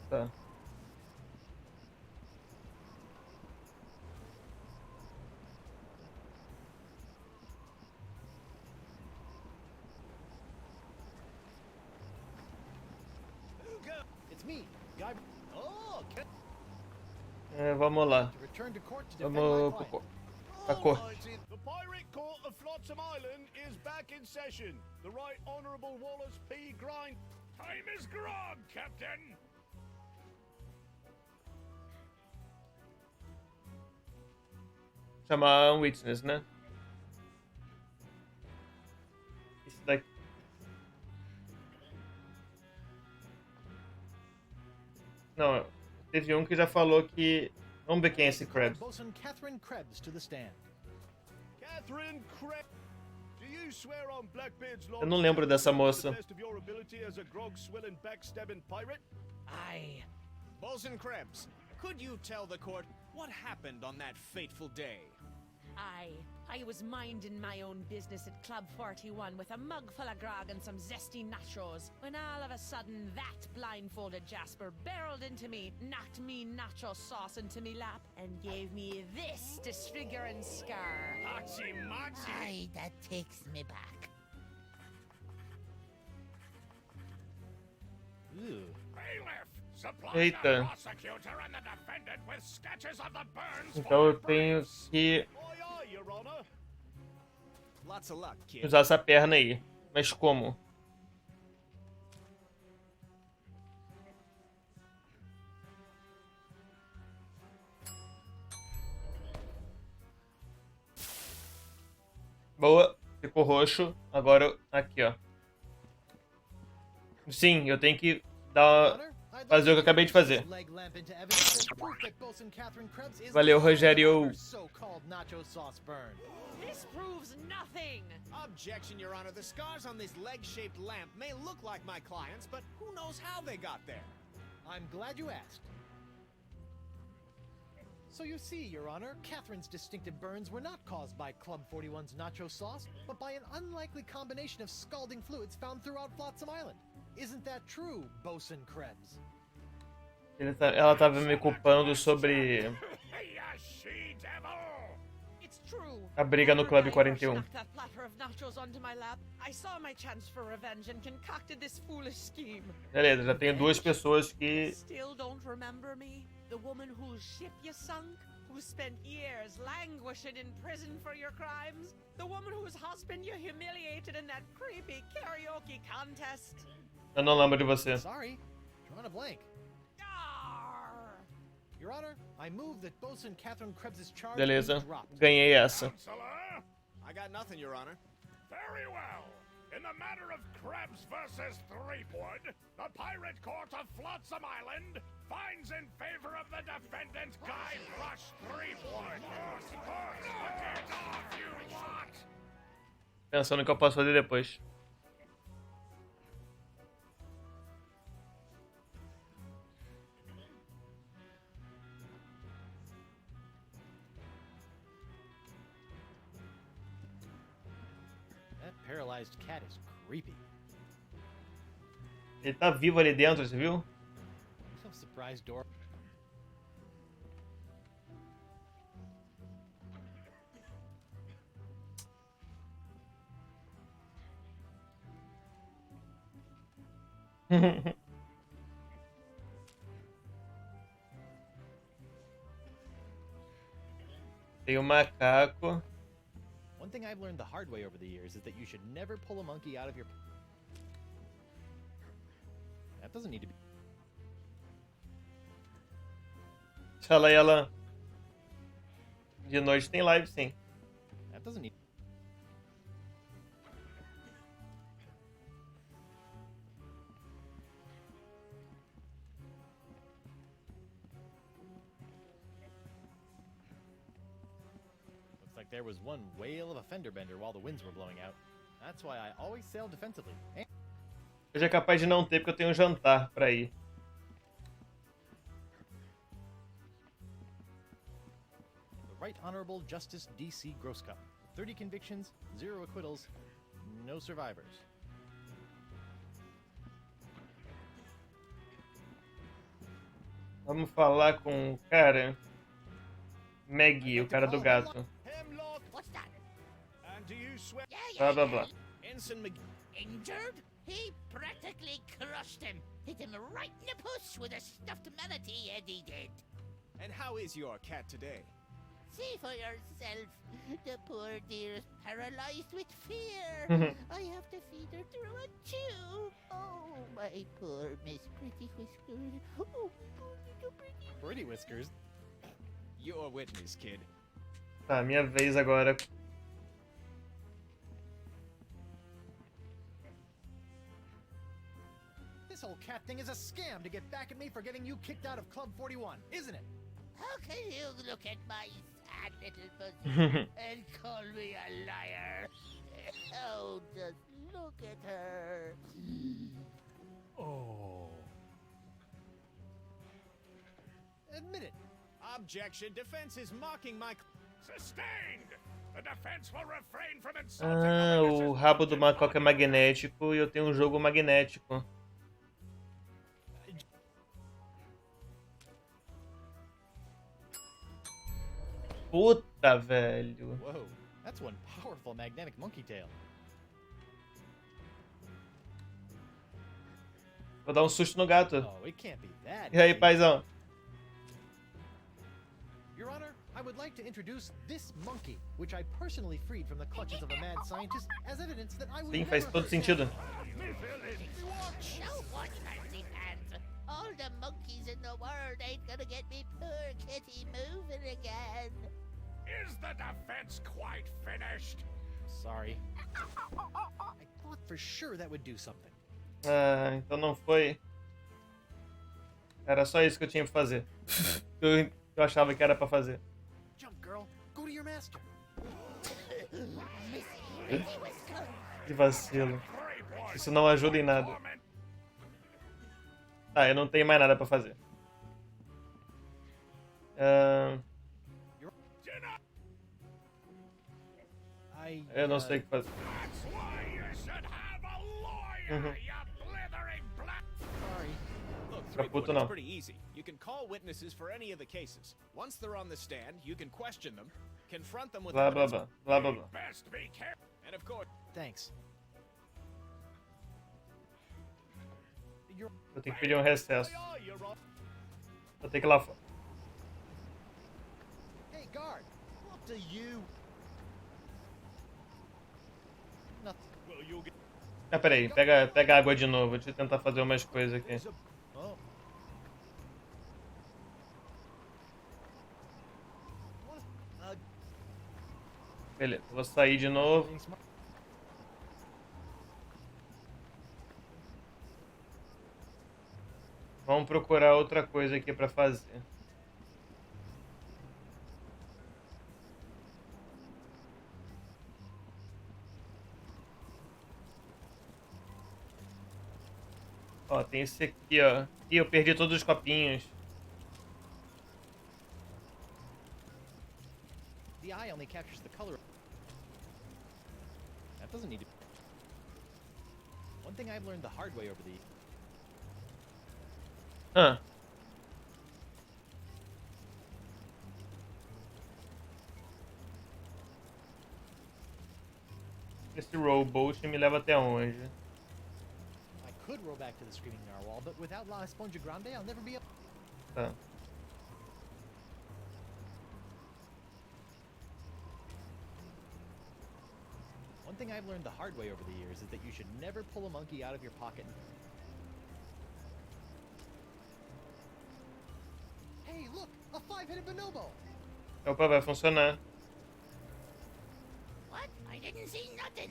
Tá.
It's me, Guy...
Oh,
Vamos lá.
To return to court to defend
Vamos
my
pro
client.
pra corte.
Alrighty. The Pirate Court of Flotsam Island is back in session. The Right Honourable Wallace P. Grind.
Time is grog, Captain.
Chamar um witness, né? Esse daqui. Não, teve um que já falou que... Vamos ver quem é esse Krabs.
Bosun Catherine Krebs to the stand.
Catherine Craig. Do you swear on Blackbeard's law?
Eu não lembro dessa moça.
To the best of your ability as a grog-swilling, backstabbing pirate?
I... Bosun Krebs, could you tell the court what happened on that fateful day?
I was minding my own business at Club 41 with a mug full of grog and some zesty nachos, when all of a sudden that blindfolded Jasper barreled into me, knocked me nacho sauce into me lap, and gave me this disfiguring scar.
Hachi machi.
Aye, that takes me back.
Ooh.
Bailiff, supply
Eita.
the prosecutor and the defendant with sketches of the burns
Então eu
for
tenho
briefs.
que
Aye, aye, Your Honor.
Lots of luck, kid.
usar essa perna aí. Mas como? Boa. Ficou roxo. Agora aqui, ó. Sim, eu tenho que dar... fazer o que eu acabei de fazer. Valeu, Rogério.
This proves nothing!
Objection, Your Honor. The scars on this leg-shaped lamp may look like my client's, but who knows how they got there?
I'm glad you asked. So you see, Your Honor, Catherine's distinctive burns were not caused by Club 41's nacho sauce, but by an unlikely combination of scalding fluids found throughout Flotsam Island. Isn't that true, Bosun Krebs?
Ela tava me culpando sobre
You she-devil!
It's true.
a briga no Clube
After I
41.
snuck that platter of nachos onto my lap, I saw my chance for revenge and concocted this foolish scheme.
Beleza, já tenho duas pessoas que...
Still don't remember me? The woman whose ship you sunk? Who spent years languishing in prison for your crimes? The woman whose husband you humiliated in that creepy karaoke contest?
Eu não lembro de você.
Sorry, drawing a blank.
Arr!
Your Honor, I move that Bosun Catherine Krebs' charge
Beleza,
be dropped.
ganhei essa.
Counselor?
I got nothing, Your Honor.
Very well. In the matter of Krebs versus Threepwood, the Pirate Court of Flotsam Island finds in favor of the defendant Guybrush Threepwood. Get off, you lot!
Pensando que eu posso fazer depois.
That paralyzed cat is creepy.
Ele tá vivo ali dentro, você viu?
Some surprise door.
Tem o macaco.
One thing I've learned the hard way over the years is that you should never pull a monkey out of your... That doesn't need to be...
Fala aí, ela. De noite tem live, sim.
That doesn't need... Looks like there was one whale of a fender bender while the winds were blowing out. That's why I always sail defensively. And
Hoje é capaz de não ter, porque eu tenho um jantar pra ir.
the Right Honorable Justice D.C. Grosskopf. 30 convictions, 0 acquittals, no survivors.
Vamos falar com o cara. Maggie, o cara do gato.
Hemlock.
What's that?
And do you swear?
Blá, blá, blá.
Ensign McGee.
Injured? He practically crushed him. Hit him right in the puss with a stuffed manatee, Eddie did.
And how is your cat today?
See for yourself. The poor dear's paralyzed with fear. I have to feed her through a tube. Oh, my poor Miss Pretty Whiskers. Oh, little pretty.
Pretty whiskers.
Your witness, kid.
Tá, minha vez agora.
This whole cat thing is a scam to get back at me for getting you kicked out of Club 41, isn't it?
How can you look at my sad little pussy and call me a liar? Oh, just look at her.
Oh. Admit it.
Objection. Defense is mocking my...
Sustained. The defense will refrain from insulting
Ah,
the
o
witnesses.
rabo do macaco é magnético e eu tenho um jogo magnético. Puta, velho.
Whoa, that's one powerful magnetic monkey tail.
Vou dar um susto no gato.
Oh, it can't be that.
E aí,
easy.
paizão?
Your Honor, I would like to introduce this monkey, which I personally freed from the clutches of a mad scientist as evidence that I would
Sim, faz
never
todo
hurt
sentido.
No watch, fancy pants. All the monkeys in the world ain't gonna get me poor kitty moving again.
Is the defense quite finished?
Sorry.
I thought for sure that would do something.
Ah, então não foi. Era só isso que eu tinha pra fazer. Eu achava que era pra fazer.
Jump, girl. Go to your master.
Que vacilo. Isso não ajuda em nada. Tá, eu não tenho mais nada pra fazer. Eu não sei o que fazer.
That's why you should have a lawyer, you blithering black.
Sorry.
Look,
Pra puto
Threepwood,
não.
it's pretty easy. You can call witnesses for any of the cases. Once they're on the stand, you can question them, confront them with
Blá, blá,
evidence,
blá. Blá, blá, blá.
Best be careful.
and of course,
Thanks.
Eu tenho que pedir um recesso.
Aye, aye, Your Honor.
Vou ter que ir lá fora.
Hey, guard. What do you... Nothing.
Well, you'll get.
Ah, peraí. Pega água de novo. Deixa eu tentar fazer umas coisas aqui.
There's a
Oh. What?
Beleza. Vou sair de novo.
Being smart.
Vamos procurar outra coisa aqui pra fazer. Ó, tem esse aqui, ó. Ih, eu perdi todos os copinhos.
The eye only captures the color. That doesn't need to. One thing I've learned the hard way over the.
Ah. Esse rowboat me leva até onde?
I could roll back to the Screaming Narwhal, but without La Esponja Grande, I'll never be able...
Tá.
One thing I've learned the hard way over the years is that you should never pull a monkey out of your pocket.
Hey, look! A five-headed bonobo!
Opa, vai funcionar.
What? I didn't see nothing.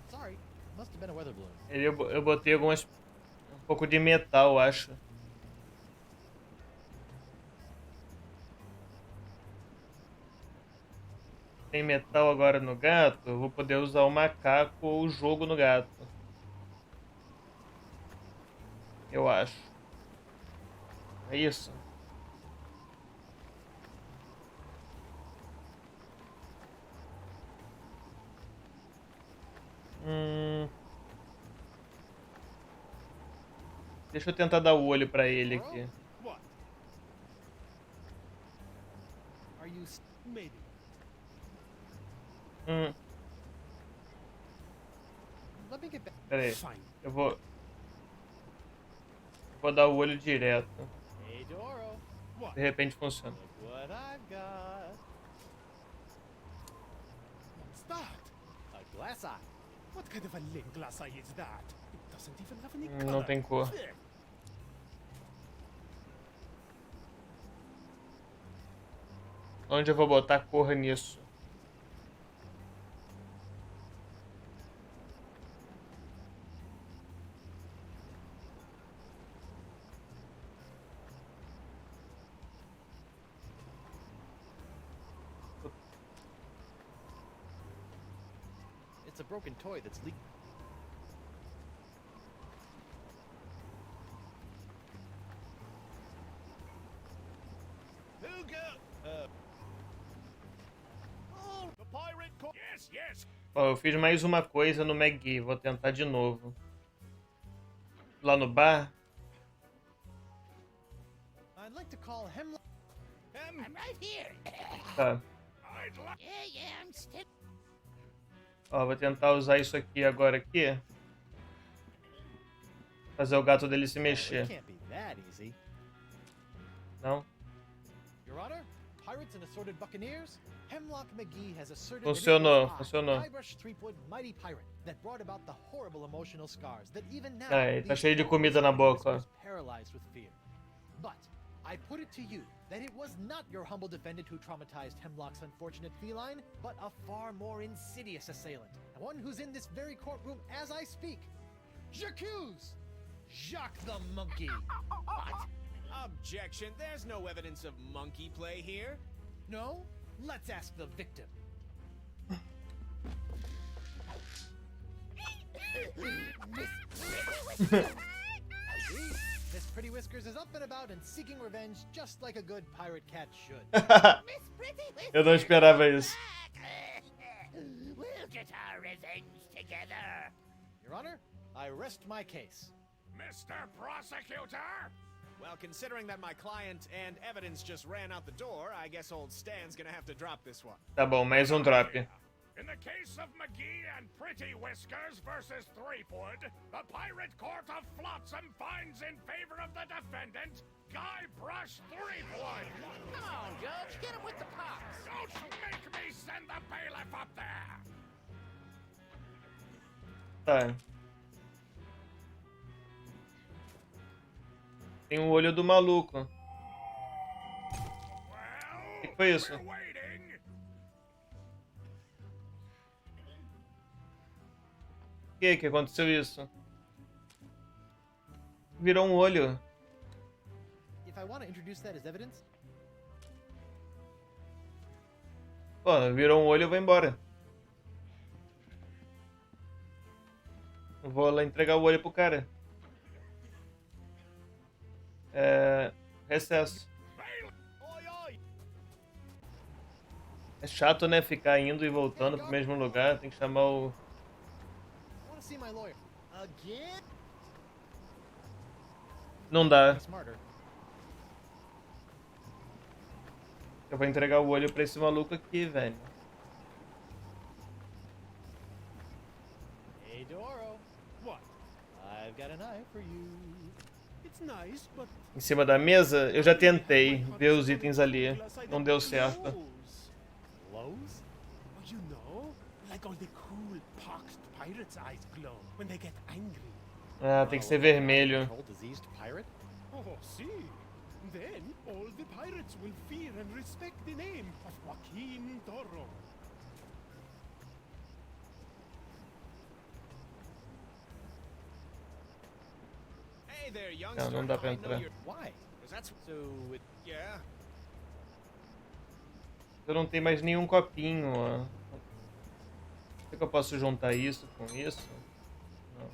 Sorry, must have been a weather balloon.
Eu botei algumas... Um pouco de metal, acho. Tem metal agora no gato, eu vou poder usar o macaco ou o jogo no gato. Eu acho. É isso. Deixa eu tentar dar o olho pra ele aqui.
What?
Are you...
Maybe.
Let me get back...
Pera aí.
Fine.
Eu vou dar o olho direto.
Hey, Doro.
What?
De repente funciona.
Look what I've got.
What's that?
A glass eye.
What kind of a lame glass eye is that? It doesn't even have any
Não
color.
tem cor.
There.
Onde eu vou botar cor nisso?
It's a broken toy that's leaked.
Who go?
Yes, yes.
Ó, eu fiz mais uma coisa no McGee. Vou tentar de novo. Lá no bar.
I'd like to call Hemlock.
I'm right here.
Tá.
I'd like...
Yeah, I'm still...
Ó, vou tentar usar isso aqui agora aqui. Fazer o gato dele se
It
mexer.
can't be that easy.
Não?
Your Honor, pirates and assorted buccaneers, Hemlock McGee has asserted
Funcionou,
that it was
funcionou.
Guybrush Threepwood, mighty pirate, that brought about the horrible emotional scars that even now
Aí, tá
leave
cheio de
poor
comida na
Whiskers
boca, ó.
paralyzed with fear. But I put it to you that it was not your humble defendant who traumatized Hemlock's unfortunate feline, but a far more insidious assailant, one who's in this very courtroom as I speak. J'accuse Jacques the Monkey.
What? Objection. There's no evidence of monkey play here.
No? Let's ask the victim. See? Miss Pretty Whiskers is up and about and seeking revenge just like a good pirate cat should.
Miss Pretty Whiskers
Eu não esperava isso.
back. We'll get our revenge together.
Your Honor, I rest my case.
Mr. Prosecutor?
Well, considering that my client and evidence just ran out the door, I guess old Stan's gonna have to drop this one.
Tá bom, mais um drop.
In the case of McGee and Pretty Whiskers versus Threepwood, the Pirate Court of Flotsam finds in favor of the defendant, Guybrush Threepwood.
Come on, Judge, get him with the pops.
Don't make me send the bailiff up there.
Tá. Tem o olho do maluco.
Well,
Que foi isso?
we're waiting.
Que aconteceu isso? Virou um olho.
If I want to introduce that as evidence,
Pô, virou um olho, eu vou embora. Eu vou lá entregar o olho pro cara. Recesso.
Oi, oi!
É chato, né? Ficar indo e voltando pro mesmo lugar. Tem que chamar o...
I want to see my lawyer. Again?
Não dá.
Smarter.
Eu vou entregar o olho pra esse maluco aqui, velho.
Hey, Doro.
What?
I've got an eye for you.
It's nice, but
Em cima da mesa, eu já tentei ver os itens ali. Não deu certo.
Lowe's?
Oh, you know, like all the cool poxed pirates' eyes glow when they get angry.
Ah, tem que ser vermelho.
Control diseased pirate?
Oh, see. Then all the pirates will fear and respect the name of Joaquin Toro.
Hey there, youngster.
não dá pra
I know
entrar.
you're-
Why?
'Cause that's so. Yeah.
Eu não tenho mais nenhum copinho, ó. Será que eu posso juntar isso com isso? Não.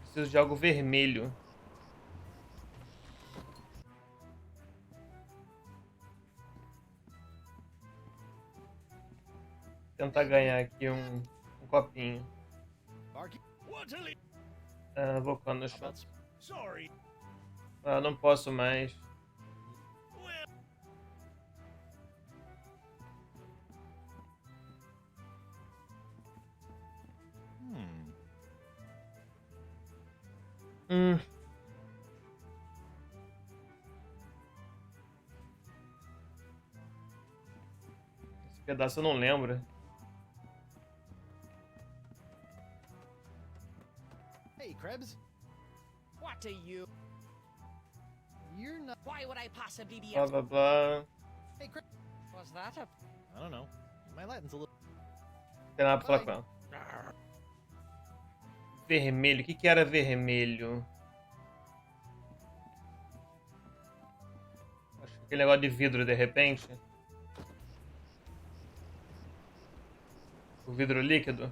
Preciso de algo vermelho. Tentar ganhar aqui um copinho.
Barkeep?
What a li-
Ah, vou pôr no
How
chão.
about
Sorry.
Ah, não posso mais.
Well,
Hum. Esse pedaço eu não lembro.
Hey, Krebs.
What are you?
You're not.
Why would I possibly be
Blá blá blá.
Hey, Krebs.
Was that a...
I don't know. My Latin's a little...
Não tem nada pra falar com ela. Vermelho. O que que era vermelho? Acho que aquele negócio de vidro de repente. O vidro líquido.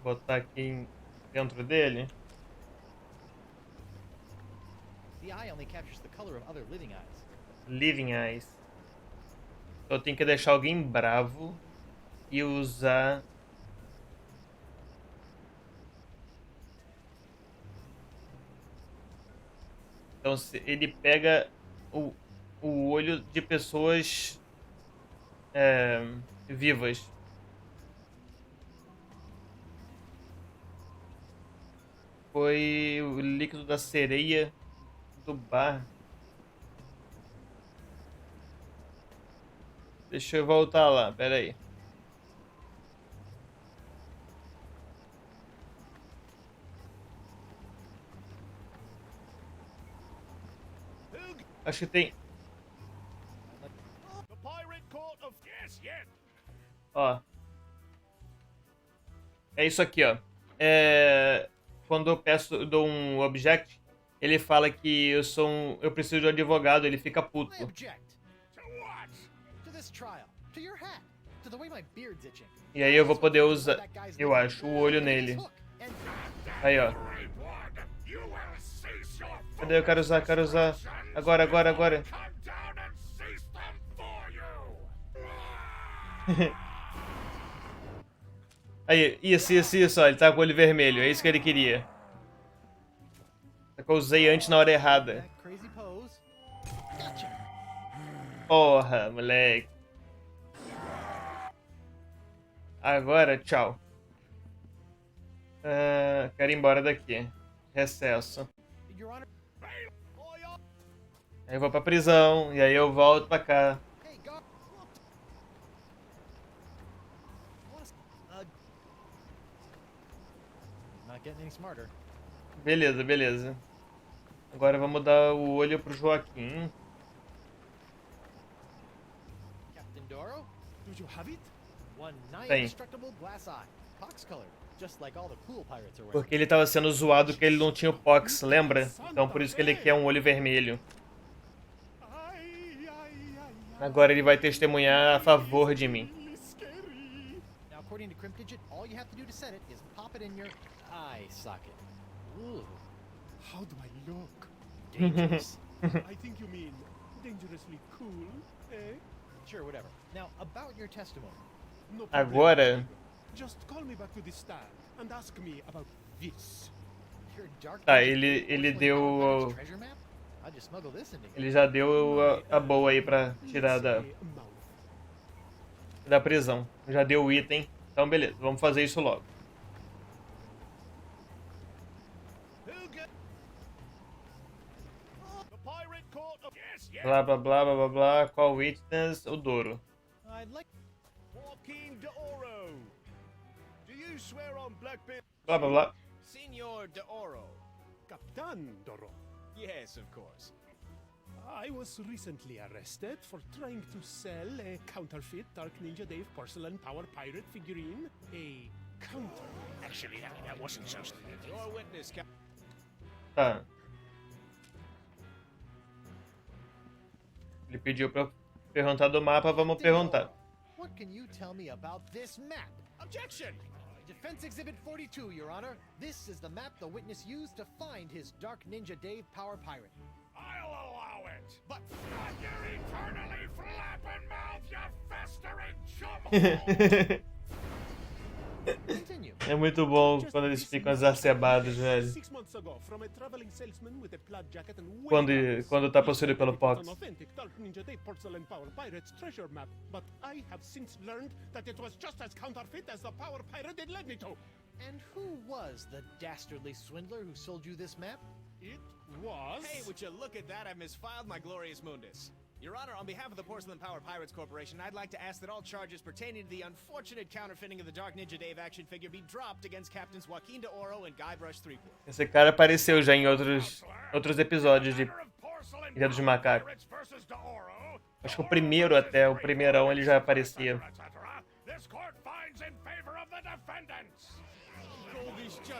Botar aqui dentro dele.
only captures the color of other living eyes.
Living Eyes. Então eu tenho que deixar alguém bravo e usar... Então ele pega o olho de pessoas vivas. Foi o líquido da sereia do bar. Deixa eu voltar lá, pera aí. Acho que tem...
The pirate court of
Ó. É isso aqui, ó. Quando eu dou um object, ele fala que eu preciso de um advogado, ele fica puto.
I object. To what? To this trial. To your hat. To the way my beard's itching.
E aí eu vou poder usar, eu acho, o olho nele. Aí, ó. Cadê? Eu quero usar, Agora. Aí, isso, ó. Ele tá com o olho vermelho, é isso que ele queria. Só que eu usei antes na hora errada. Porra, moleque. Agora, tchau. Quero ir embora daqui. Recesso. Aí eu vou pra prisão, e aí eu volto pra cá. Beleza. Agora vamos dar o olho pro Joaquim. Tem. Porque ele tava sendo zoado que ele não tinha o Pox, lembra? Então por isso que ele quer um olho vermelho. Agora ele vai testemunhar a favor de mim.
Now, according to Cryptdigit, all you have to do to set it is pop it in your eye socket. Ooh.
How do I look?
Dangerous.
I think you mean dangerously cool, eh?
Sure, whatever. Now, about your testimony.
No problem.
Agora...
Just call me back to the stand and ask me about this.
Your dark
Tá, ele deu...
treasure map? I just smuggle this in together.
Ele já deu a boa aí pra tirar da prisão. Já deu o item. Então beleza, vamos fazer isso logo. Blá blá blá blá blá blá. Qual witness? O Douro. Blá blá blá.
Senor de Oro.
Captain Doro.
Yes, of course.
I was recently arrested for trying to sell a counterfeit Dark Ninja Dave porcelain power pirate figurine. A counter.
Actually, that wasn't so.
Your witness,
Tá. Ele pediu pra eu perguntar do mapa, vamos perguntar.
What can you tell me about this map?
Objection!
Defense Exhibit 42, Your Honor. This is the map the witness used to find his Dark Ninja Dave power pirate.
I'll allow it, but you're eternally flapping mouth, you festering chumble.
É muito bom quando eles ficam exacerbados, velho. Quando tá possuído pelo Pox.
And who was the dastardly swindler who sold you this map?
It was...
Hey, would you look at that? I've misfiled my glorious mundus. Your Honor, on behalf of the Porcelain Power Pirates Corporation, I'd like to ask that all charges pertaining to the unfortunate counterfeiting of the Dark Ninja Dave action figure be dropped against Captains Joaquin de Oro and Guybrush Threepwood.
Esse cara apareceu já em outros episódios de Ilha dos Macacos. Acho que o primeiro até, o primeirão, ele já aparecia.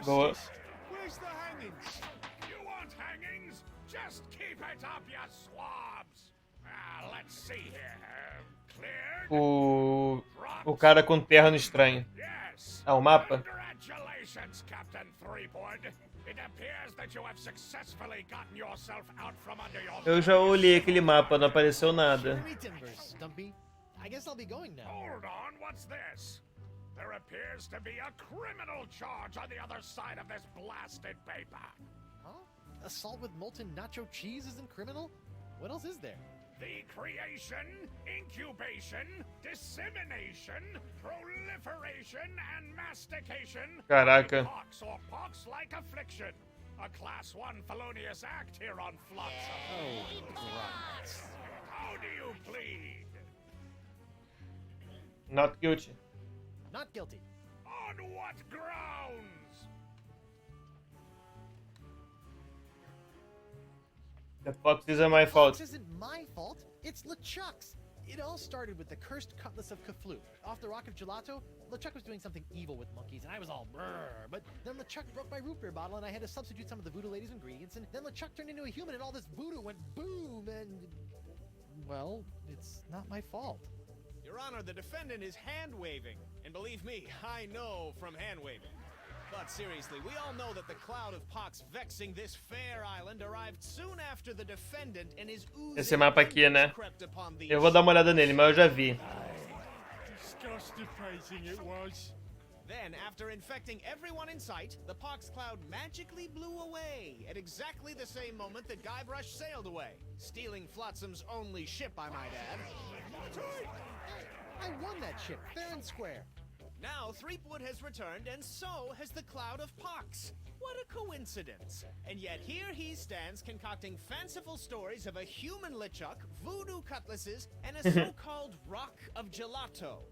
Boa.
Where's the hangings?
You want hangings? Just keep it up, you swabs. Let's see here. Cleared.
O cara com terno estranho. Ah, o mapa?
Congratulations, Captain Threepwood. It appears that you have successfully gotten yourself out from under your...
Eu já olhei aquele mapa, não apareceu nada.
Stumpy. I guess I'll be going now.
Hold on, what's this? There appears to be a criminal charge on the other side of this blasted paper.
Huh? Assault with molten nacho cheese isn't criminal? What else is there?
The creation, incubation, dissemination, proliferation, and mastication
Caraca.
of pox or pox-like affliction. A Class 1 felonious act here on Flotsam.
Oh, gross.
How do you plead?
Not guilty.
Not guilty.
On what grounds?
The fox isn't my fault.
This isn't my fault. It's LeChuck's. It all started with the cursed cutlass of Kaflu. Off the Rock of Gelato, LeChuck was doing something evil with monkeys, and I was all brrr. But then LeChuck broke my root beer bottle, and I had to substitute some of the voodoo lady's ingredients, and then LeChuck turned into a human, and all this voodoo went boom, and... Well, it's not my fault.
Your Honor, the defendant is hand-waving. And believe me, I know from hand-waving. But seriously, we all know that the cloud of pox vexing this fair island arrived soon after the defendant and his oozing
Esse mapa aqui, né?
crept upon these.
Eu vou dar uma olhada nele, mas eu já vi.
Disgusting it was.
Then, after infecting everyone in sight, the pox cloud magically blew away at exactly the same moment that Guybrush sailed away, stealing Flotsam's only ship, I might add.
I won that ship, fair and square.
Now, Threepwood has returned, and so has the Cloud of Pox. What a coincidence. And yet here he stands concocting fanciful stories of a human LeChuck, voodoo cutlasses, and a so-called Rock of Gelato.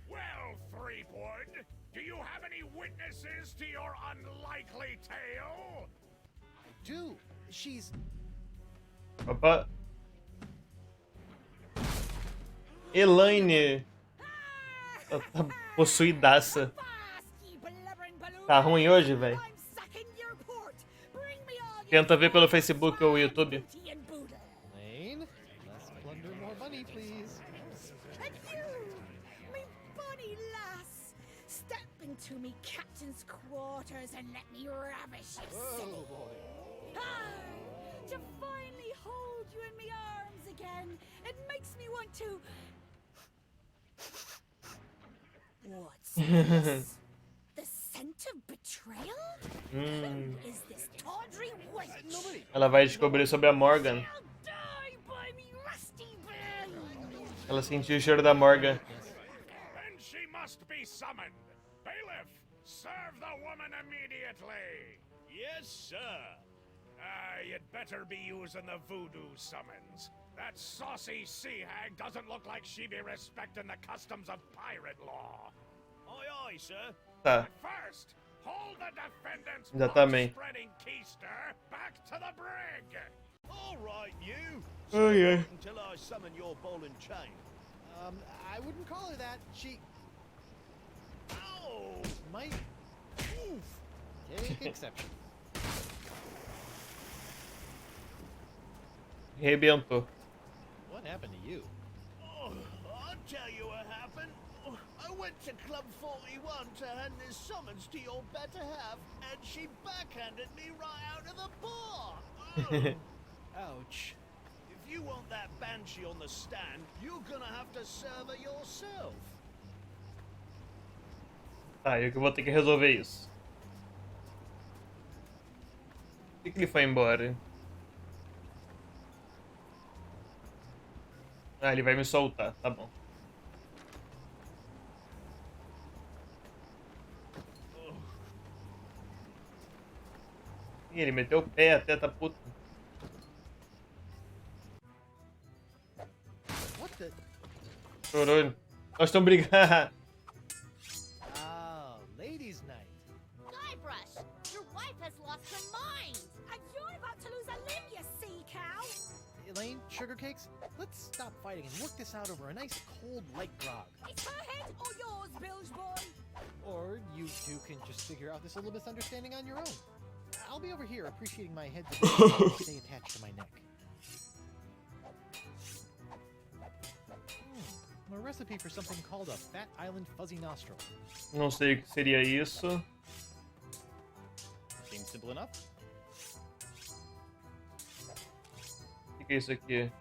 Well, Threepwood, do you have any witnesses to your unlikely tale?
I do. She's...
Opa. Elaine. Ela tá possuidaça. Tá ruim hoje, velho. Tenta ver pelo Facebook ou YouTube.
Lane, less plunder, more money, please.
And you, me bonny lass, step into me captain's quarters and let me ravish you, silly. Ah, to finally hold you in me arms again, it makes me want to... What's this? The scent of betrayal? Who is this tawdry wench?
Nobody.
Ela vai descobrir sobre a Morgan.
I'll die by me rusty bill.
Ela sentiu o cheiro da Morgan.
Then she must be summoned. Bailiff, serve the woman immediately.
Yes, sir.
You'd better be using the voodoo summons. That saucy sea hag doesn't look like she be respecting the customs of pirate law.
Aye, aye, sir.
Tá.
But first, hold the defendant's
Exatamente.
spreading keister back to the brig.
All right, you.
Oh, yeah.
Until I summon your ball and chain.
I wouldn't call her that. She
Ow!
might... Oof. Take exception.
Rebentou.
What happened to you?
Oh, I'll tell you what happened. I went to Club 41 to hand this summons to your better half, and she backhanded me right out of the bar. Oh.
Ouch.
If you want that banshee on the stand, you're gonna have to serve her yourself.
Tá, eu que vou ter que resolver isso. Por que ele foi embora? Ah, ele vai me soltar, tá bom. Ih, ele meteu o pé até, tá puto.
What the...
Chorou. Nós estamos brigando.
Ah, ladies' night.
Guybrush, your wife has lost her mind.
And you're about to lose a limb, you sea cow.
Elaine, sugar cakes, let's stop fighting and work this out over a nice cold light grog.
It's her head or yours, bilge boy.
Or you two can just figure out this little misunderstanding on your own. I'll be over here appreciating my head to stay attached to my neck. A recipe for something called a Fat Island Fuzzy Nostril.
Não sei o que seria isso.
Simple enough.
O que é isso aqui?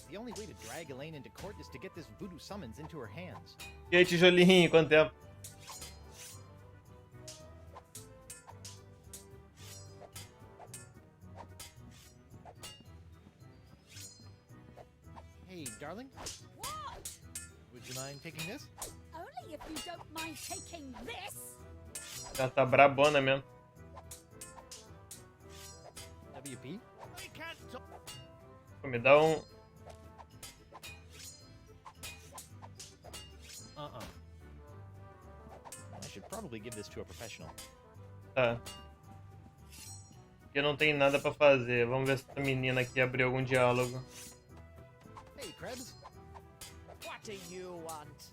The only way to drag Elaine into court is to get this voodoo summons into her hands.
E aí, tijolinho, quanto tempo?
Hey, darling,
What?
would you mind taking this?
Only if you don't mind taking this.
Ela tá brabona mesmo.
WP?
I can't talk.
Pô, me dá um...
I should probably give this to a professional.
Tá. Porque não tem nada pra fazer. Vamos ver se essa menina aqui abriu algum diálogo.
Hey, Krebs.
What do you want?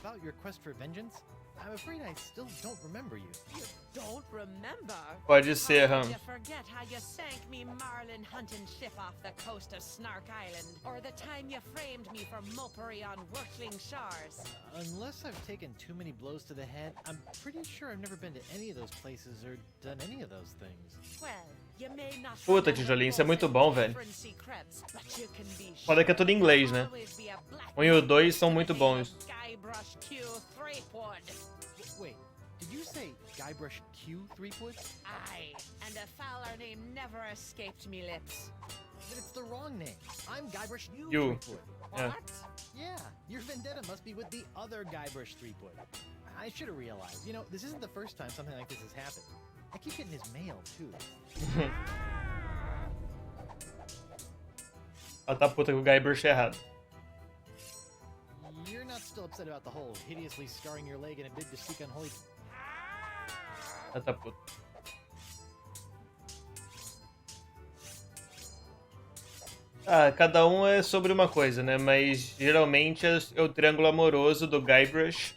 About your quest for vengeance? I'm afraid I still don't remember you.
You don't remember?
Pode ser,
How
Ram.
could you forget how you sank me marlin hunting ship off the coast of Snark Island? Or the time you framed me for mopery on Wurtling Shores?
Unless I've taken too many blows to the head, I'm pretty sure I've never been to any of those places or done any of those things.
Well, you may not
Puta,
remember
tijolinho, isso é muito bom, velho.
Frenzy Krebs, but you can be
Foda que é tudo em inglês, né?
always be a black
1 e o 2 são muito bons.
Guybrush Q Threepwood.
Wait, did you say Guybrush Q Threepwood?
Aye, and a fouler name never escaped me lips.
But it's the wrong name. I'm Guybrush
You.
Threepwood.
Yeah.
What? Yeah, your vendetta must be with the other Guybrush Threepwood. I should have realized. You know, this isn't the first time something like this has happened. I keep getting his mail, too.
Ela tá puta com o Guybrush errado.
You're not still upset about the whole hideously scarring your leg in a bid to seek unholy...
Ela tá puta. Ah, cada um é sobre uma coisa, né? Mas geralmente é o triângulo amoroso do Guybrush,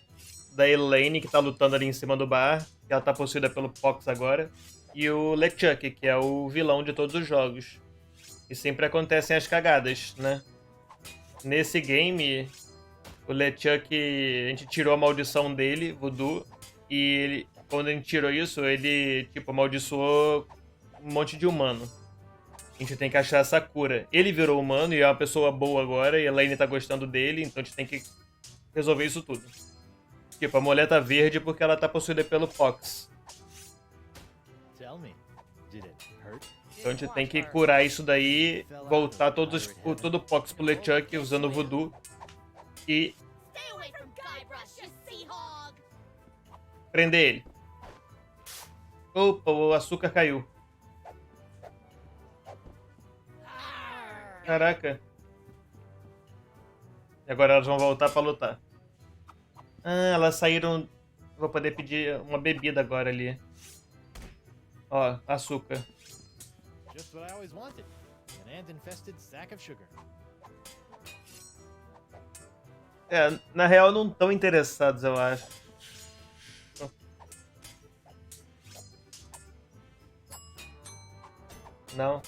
da Elaine, que tá lutando ali em cima do bar, que ela tá possuída pelo Pox agora, e o LeChuck, que é o vilão de todos os jogos. E sempre acontecem as cagadas, né? Nesse game, o LeChuck, a gente tirou a maldição dele, Voodoo, e ele, quando a gente tirou isso, ele, tipo, amaldiçoou um monte de humano. A gente tem que achar essa cura. Ele virou humano e é uma pessoa boa agora, e a Elaine tá gostando dele, então a gente tem que resolver isso tudo. Tipo, a mulher tá verde porque ela tá possuída pelo Pox.
Tell me, did it hurt?
Então a gente tem que curar isso daí, voltar todo o Pox pro LeChuck usando o Voodoo e
Stay away from Guybrush, you sea hog!
prender ele. Opa, o açúcar caiu. Caraca. E agora elas vão voltar pra lutar. Ah, elas saíram... Vou poder pedir uma bebida agora ali. Ó, açúcar.
Just what I always wanted. An ant-infested sack of sugar.
É, na real não tão interessados, eu acho. Não.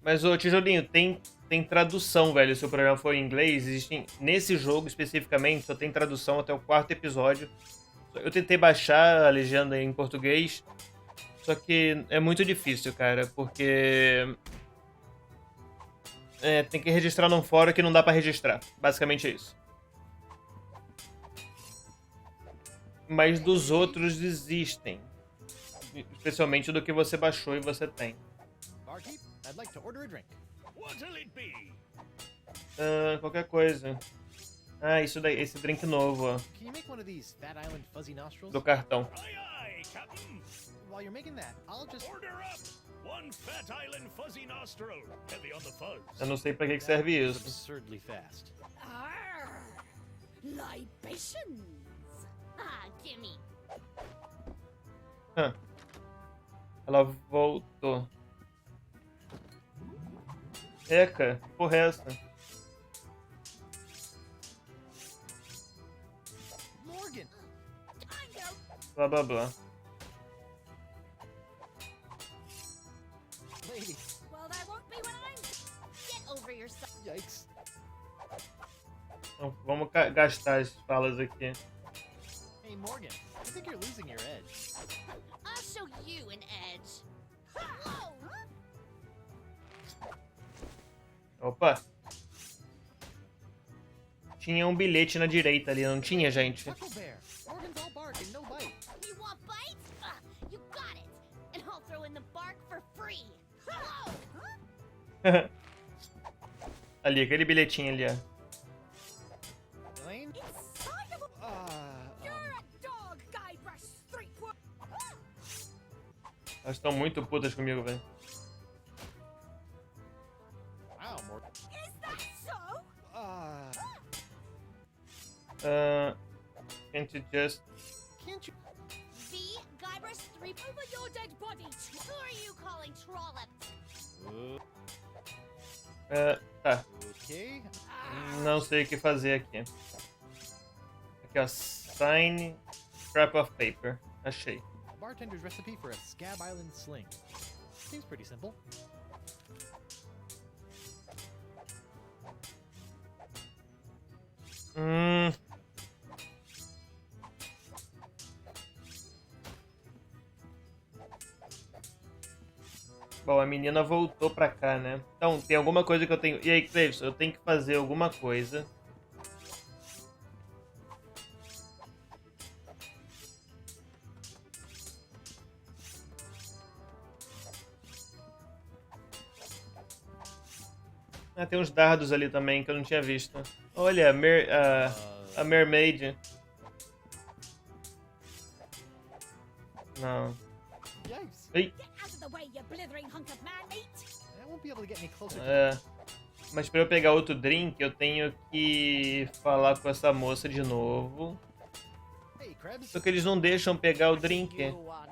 Mas, ô tijolinho, tem tradução, velho. Se o programa for em inglês, existem, nesse jogo especificamente, só tem tradução até o 4º episódio. Eu tentei baixar a legenda em português, só que é muito difícil, cara, porque tem que registrar num fórum que não dá pra registrar. Basicamente é isso. Mas dos outros existem. Especialmente do que você baixou e você tem.
Barkeep, I'd like to order a drink.
What'll it be?
Qualquer coisa. Ah, isso daí, esse drink novo, ó.
Can you make one of these Fat Island fuzzy nostrils?
Do cartão.
Aye, aye, Captain.
While you're making that, I'll just...
Order up. One Fat Island fuzzy nostril. Heavy on the fuzz.
Eu não sei pra que serve
It's
isso.
absurdly fast.
Arr! Libations!
Ah, gimme.
Ela voltou. Eca, porra é essa?
Morgan!
Blá blá blá.
Lady,
Well, there won't be when I'm...
over yourself.
Yikes.
Então, vamos gastar as falas aqui.
Hey, Morgan, I think you're losing your edge.
I'll show you an edge. Whoa!
Opa. Tinha um bilhete na direita ali, não tinha, gente?
Taco Bear. Morgan's all bark and no bite.
You want bites? You got it. And I'll throw in the bark for free. Whoa!
Ali, aquele bilhetinho ali, ó.
Elaine?
You're a dog, Guybrush Threepwood.
Elas estão muito putas comigo, velho.
Wow, Morgan.
Is that so?
Can't you just...
Can't you?
V, Guybrush Threepwood.
Over your dead body.
Who are you calling trollop?
Tá.
Okay.
Não sei o que fazer aqui. Aqui, ó. Sign scrap of paper. Achei.
A bartender's recipe for a Scab Island sling. Seems pretty simple.
Bom, a menina voltou pra cá, né? Então, tem alguma coisa que eu tenho... E aí, Cleves, eu tenho que fazer alguma coisa. Ah, tem uns dardos ali também que eu não tinha visto. Olha, a mermaid. Não.
Yikes.
Ei.
Get out of the way, you blithering hunk of man meat.
I won't be able to get any closer to
É. Mas pra eu pegar outro drink, eu tenho que falar com essa moça de novo.
Hey, Krebs.
Só que eles não deixam pegar o drink.
You want?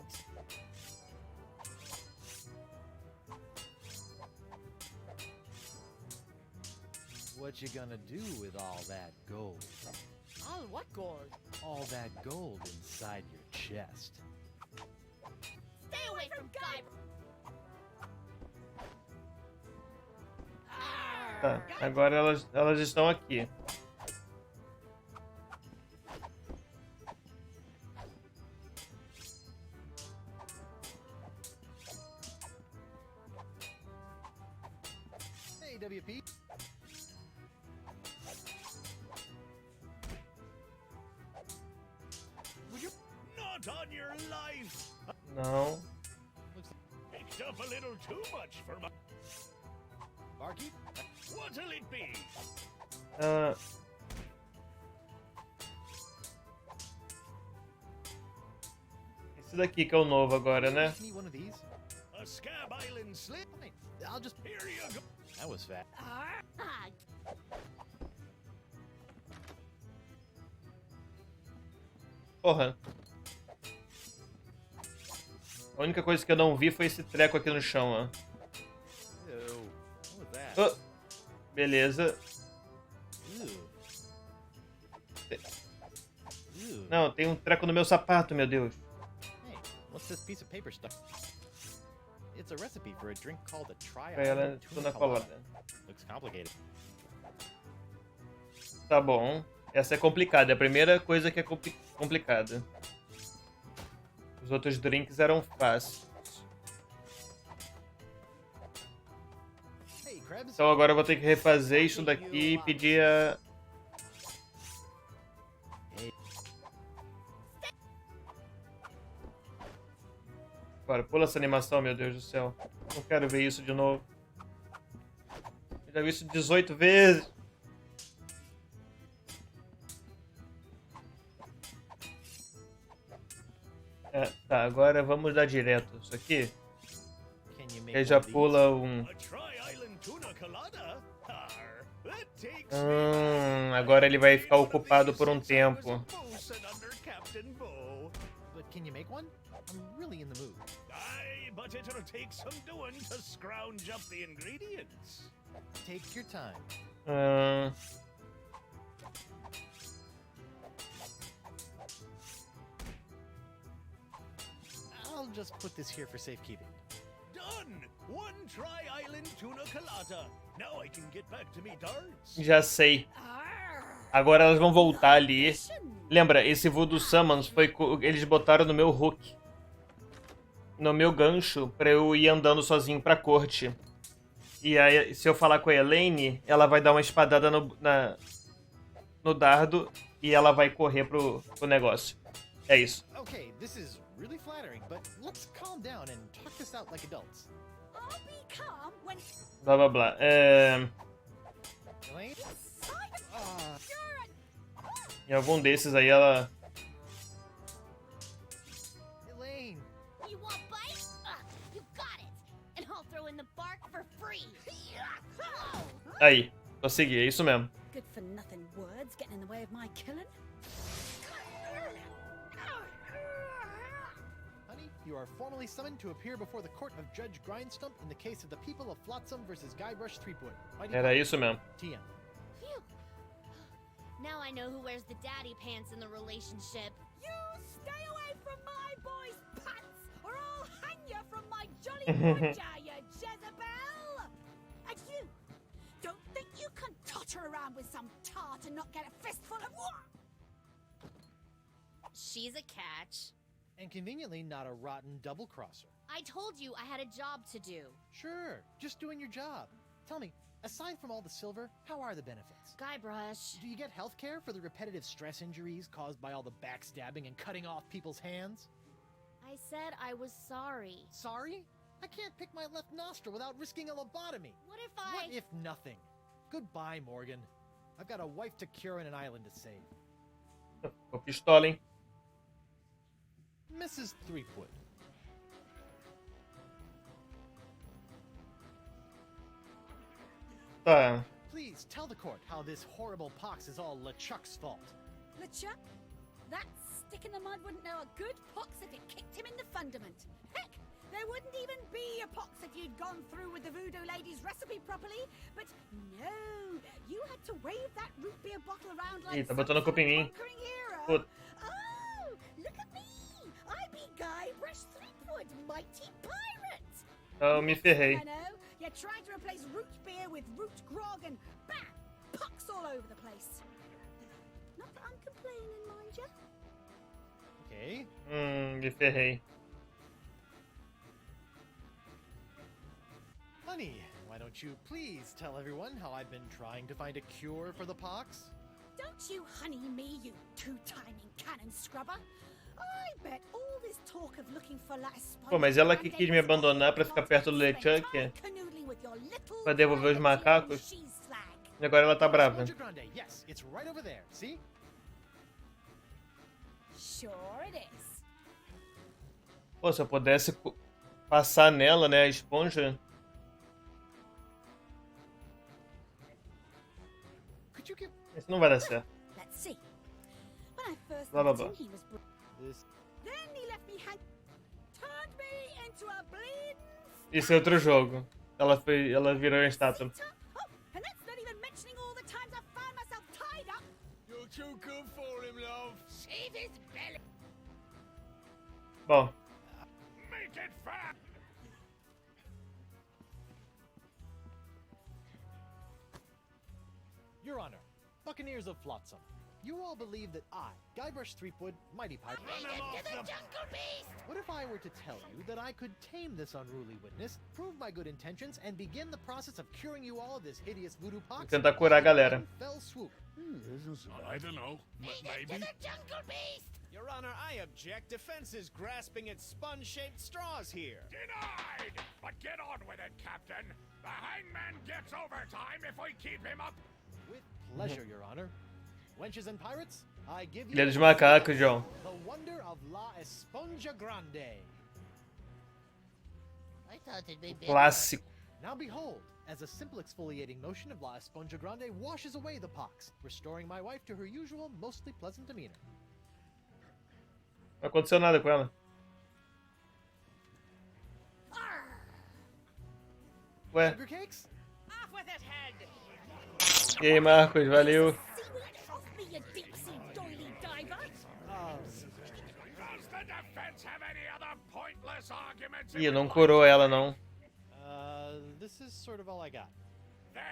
What you gonna do with all that gold?
All what gold?
All that gold inside your chest.
Stay away from Guybrush.
Tá, agora elas estão aqui.
Hey, WP.
Would you not on your life?
Não.
Picked up a little too much for my.
Barkeep?
What'll it be?
Ah, esse daqui que é o novo agora, né?
Give me one of these.
A Scab Island sling?
Fine. I'll just.
Here you go.
That was fat.
Ah,
Porra. A única coisa que eu não vi foi esse treco aqui no chão, ó.
Ew. What was that?
Oh, beleza.
Ew. Ew.
Não, tem um treco no meu sapato, meu Deus.
Hey, what's this piece of paper stuck? It's a recipe for a drink called a
Pra ela,
tri-island
tô
tuna
na
colada.
colada.
Looks complicated.
Tá bom. Essa é complicada. É a primeira coisa que é complicada. Os outros drinks eram fáceis.
Hey, Krebs.
Então agora eu vou ter que refazer isso daqui e pedir a... Agora, pula essa animação, meu Deus do céu. Não quero ver isso de novo. Eu já vi isso 18 vezes. É, tá, agora vamos dar direto. Isso aqui.
Can you make
Ele já
one of these?
pula um...
A tri-island tuna colada? Arr, that takes
agora ele vai ficar ocupado por um tempo.
But can you make one? I'm really in the mood.
Aye, but it'll take some doing to scrounge up the ingredients.
Take your time. I'll just put this here for safekeeping.
Done! One Tri-Island Tuna Colada. Now I can get back to me darts.
Já sei. Agora elas vão voltar ali. Lembra, esse Voodoo Summons foi... Eles botaram no meu hook. No meu gancho, pra eu ir andando sozinho pra corte. E aí, se eu falar com a Elaine, ela vai dar uma espadada no dardo e ela vai correr pro negócio. É isso.
Okay, this is really flattering, but let's calm down and talk this out like adults.
I'll be calm when
Blá, blá, blá.
Elaine?
Em algum desses aí ela...
Elaine!
You want bite? You got it. And I'll throw in the bark for free.
Aí, consegui, é isso mesmo.
good for nothing words getting in the way of my killing.
Honey, you are formally summoned to appear before the court of Judge Grindstump in the case of the people of Flotsam versus Guybrush Threepwood.
Era isso mesmo.
TM.
Phew. Now I know who wears the daddy pants in the relationship.
You stay away from my boy's pants, or I'll hang you from my jolly butcher, you Jezebel! And you, don't think you can totter around with some tart and not get a fistful of what?
She's a catch.
And conveniently not a rotten double-crosser.
I told you I had a job to do.
Sure, just doing your job. Tell me, aside from all the silver, how are the benefits?
Guybrush.
Do you get health care for the repetitive stress injuries caused by all the backstabbing and cutting off people's hands?
I said I was sorry.
Sorry? I can't pick my left nostril without risking a lobotomy.
What if I...
What if nothing? Goodbye, Morgan. I've got a wife to cure and an island to save.
Ficou pistola, hein?
Mrs. Threepwood.
Tá.
Please tell the court how this horrible pox is all LeChuck's fault.
LeChuck? That stick in the mud wouldn't know a good pox if it kicked him in the fundament. Heck, there wouldn't even be a pox if you'd gone through with the voodoo lady's recipe properly. But no, you had to wave that root beer bottle around like
Ih, tá botando a culpa em mim.
conquering hero.
Puta.
Oh, look at me! I be Guybrush Threepwood, mighty pirate!
Eu me ferrei.
I know. You're trying to replace root beer with root grog and bam! Pucks all over the place. Not that I'm complaining, mind ya.
Okay.
Me ferrei.
Honey, why don't you please tell everyone how I've been trying to find a cure for the pox?
Don't you honey me, you two-timing cannon scrubber. I bet all this talk of looking for
Pô, mas ela que quis me abandonar pra ficar perto do LeChuck, pra devolver os macacos. E agora ela tá brava.
Yes, it's right over there. See?
Sure it is.
Pô, se eu pudesse passar nela, né, a esponja.
Could you give
Isso não vai dar certo.
Let's see. When I first
Blah, blah,
met him,
blah.
he was
this?
then he left me hang turned me into a bleeding
Isso é outro jogo. Ela virou a estátua.
Oh, and that's not even mentioning all the times I found myself tied up.
You're too good for him, love.
Save his belly.
Bom,
Make it fast!
Your Honor, Buccaneers of Flotsam, you all believe that I, Guybrush Threepwood, mighty pirate...
Bring him to the jungle beast!
What if I were to tell you that I could tame this unruly witness, prove my good intentions, and begin the process of curing you all of this hideous voodoo pox?
tentar curar a galera.
in one fell swoop.
I don't know.
Bring him to
Maybe.
the jungle beast!
Your Honor, I object. Defense is grasping at sponge-shaped straws here.
Denied! But get on with it, Captain. The hangman gets overtime if we keep him up.
With pleasure, Your Honor. Wenches and pirates, I give you
Ilha dos Macacos, João.
the wonder of La Esponja Grande.
I thought it'd be bigger.
Clássico.
Now behold, as a simple exfoliating motion of La Esponja Grande washes away the pox, restoring my wife to her usual, mostly pleasant demeanor.
Não aconteceu nada com ela. Ué,
Sugar cakes?
Off with it, head.
e aí, Marcos, valeu.
Seaweed off me, you deep-sea doily diver.
Does the defense have any other pointless arguments?
Ih, não curou ela, não.
this is sort of all I got.
Then,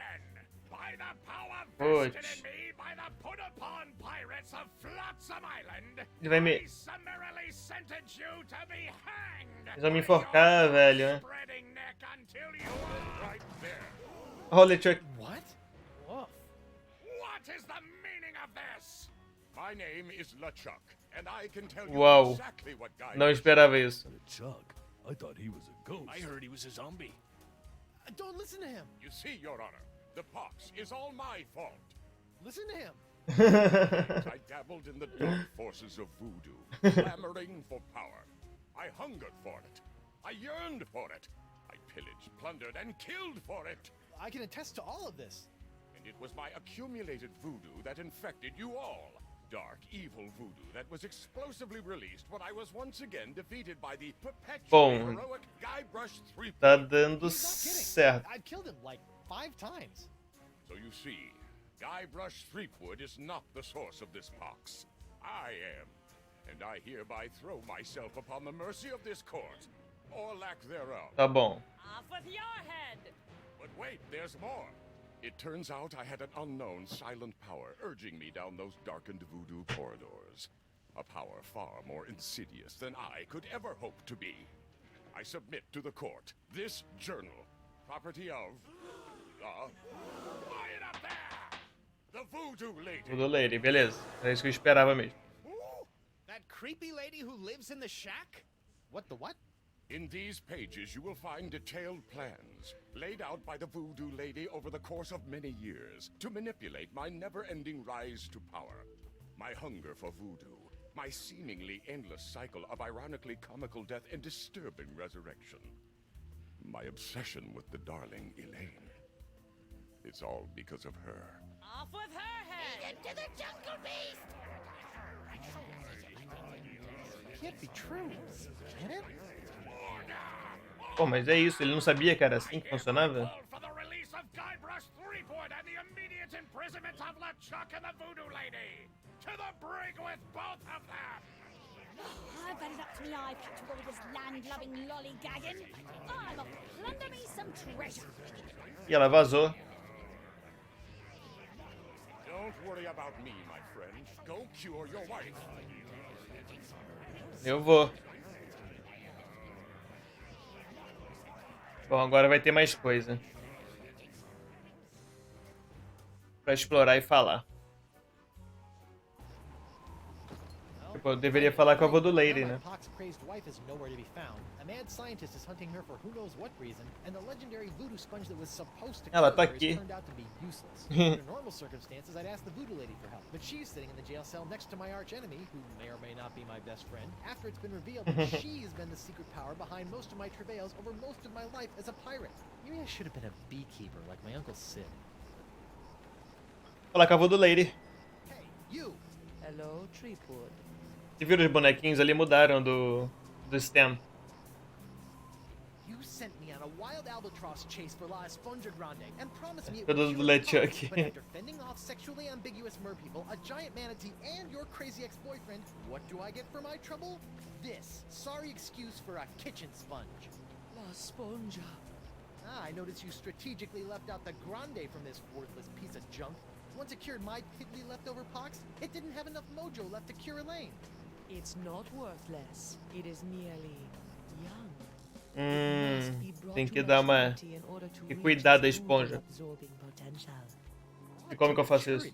by the power
Putz.
vested in me by the put-upon pirates of Flotsam Island,
Ele vai me...
I summarily sentence you to be hanged.
Eles vão me enforcar, velho, né?
Spreading neck until you are right there.
Holy truck.
What? Whoa.
What is the meaning of this? My name is LeChuck, and I can tell you
Uau.
exactly what guy.
Não esperava isso.
Chuck, I thought he was a ghost.
I heard he was a zombie.
Don't listen to him.
You see, Your Honor, the pox is all my fault.
Listen to him.
I dabbled in the dark forces of voodoo, clamoring for power. I hungered for it. I yearned for it. I pillaged, plundered, and killed for it.
I can attest to all of this.
And it was my accumulated voodoo that infected you all. Dark, evil voodoo that was explosively released when I was once again defeated by the perpetually
Bom,
heroic Guybrush Threepwood.
tá dando
He's not kidding.
certo.
I've killed him like 5 times.
So you see, Guybrush Threepwood is not the source of this pox. I am. And I hereby throw myself upon the mercy of this court, or lack thereof.
Tá bom.
Off with your head!
But wait, there's more. It turns out I had an unknown silent power urging me down those darkened voodoo corridors. A power far more insidious than I could ever hope to be. I submit to the court this journal, property of... quiet up there! The voodoo lady!
Tudo lady, beleza. Era isso que eu esperava mesmo.
That creepy lady who lives in the shack?
What the what?
In these pages, you will find detailed plans laid out by the voodoo lady over the course of many years to manipulate my never-ending rise to power, my hunger for voodoo, my seemingly endless cycle of ironically comical death and disturbing resurrection, my obsession with the darling Elaine. It's all because of her.
Off with her head!
Into the jungle beast!
Can't be true. Can it?
Pô, mas é isso, ele não sabia que era assim que funcionava?
For the release of Guybrush Threepwood and the immediate imprisonment of LeChuck and the voodoo lady. To the brig with both of them!
I've had it up to me eye patch with all this land-loving lollygagging. I'm off to plunder me some treasure.
E ela vazou.
Don't worry about me, my friend. Go cure your wife.
Eu vou. Bom, agora vai ter mais coisa. Pra explorar e falar. Tipo, eu deveria falar com a voodoo lady, né?
Pox-crazed wife is nowhere to be found. A mad scientist is hunting her for who knows what reason, and the legendary voodoo sponge that was supposed to
Ela
cure
tá
her
aqui.
has turned out to be useless. Under normal circumstances, I'd ask the voodoo lady for help, but she's sitting in the jail cell next to my arch enemy, who may or may not be my best friend, after it's been revealed that she's been the secret power behind most of my travails over most of my life as a pirate. Maybe I should have been a beekeeper like my Uncle Sid.
Falar com a voodoo lady.
Hey, you!
Hello, Treepwood.
Você viu os bonequinhos ali mudaram do stem.
You sent me on a wild albatross chase for La Esponja Grande and promised me it
Todos
would
do
cure
LeChuck.
pox, but after fending off sexually ambiguous merpeople, a giant manatee, and your crazy ex-boyfriend, what do I get for my trouble? This sorry excuse for a kitchen sponge.
La Sponja.
Ah, I noticed you strategically left out the Grande from this worthless piece of junk. Once it cured my piddly leftover pox, it didn't have enough mojo left to cure Elaine.
It's not worthless. It is merely young.
Tem que dar uma... Tem que cuidar da esponja. E como que eu faço isso?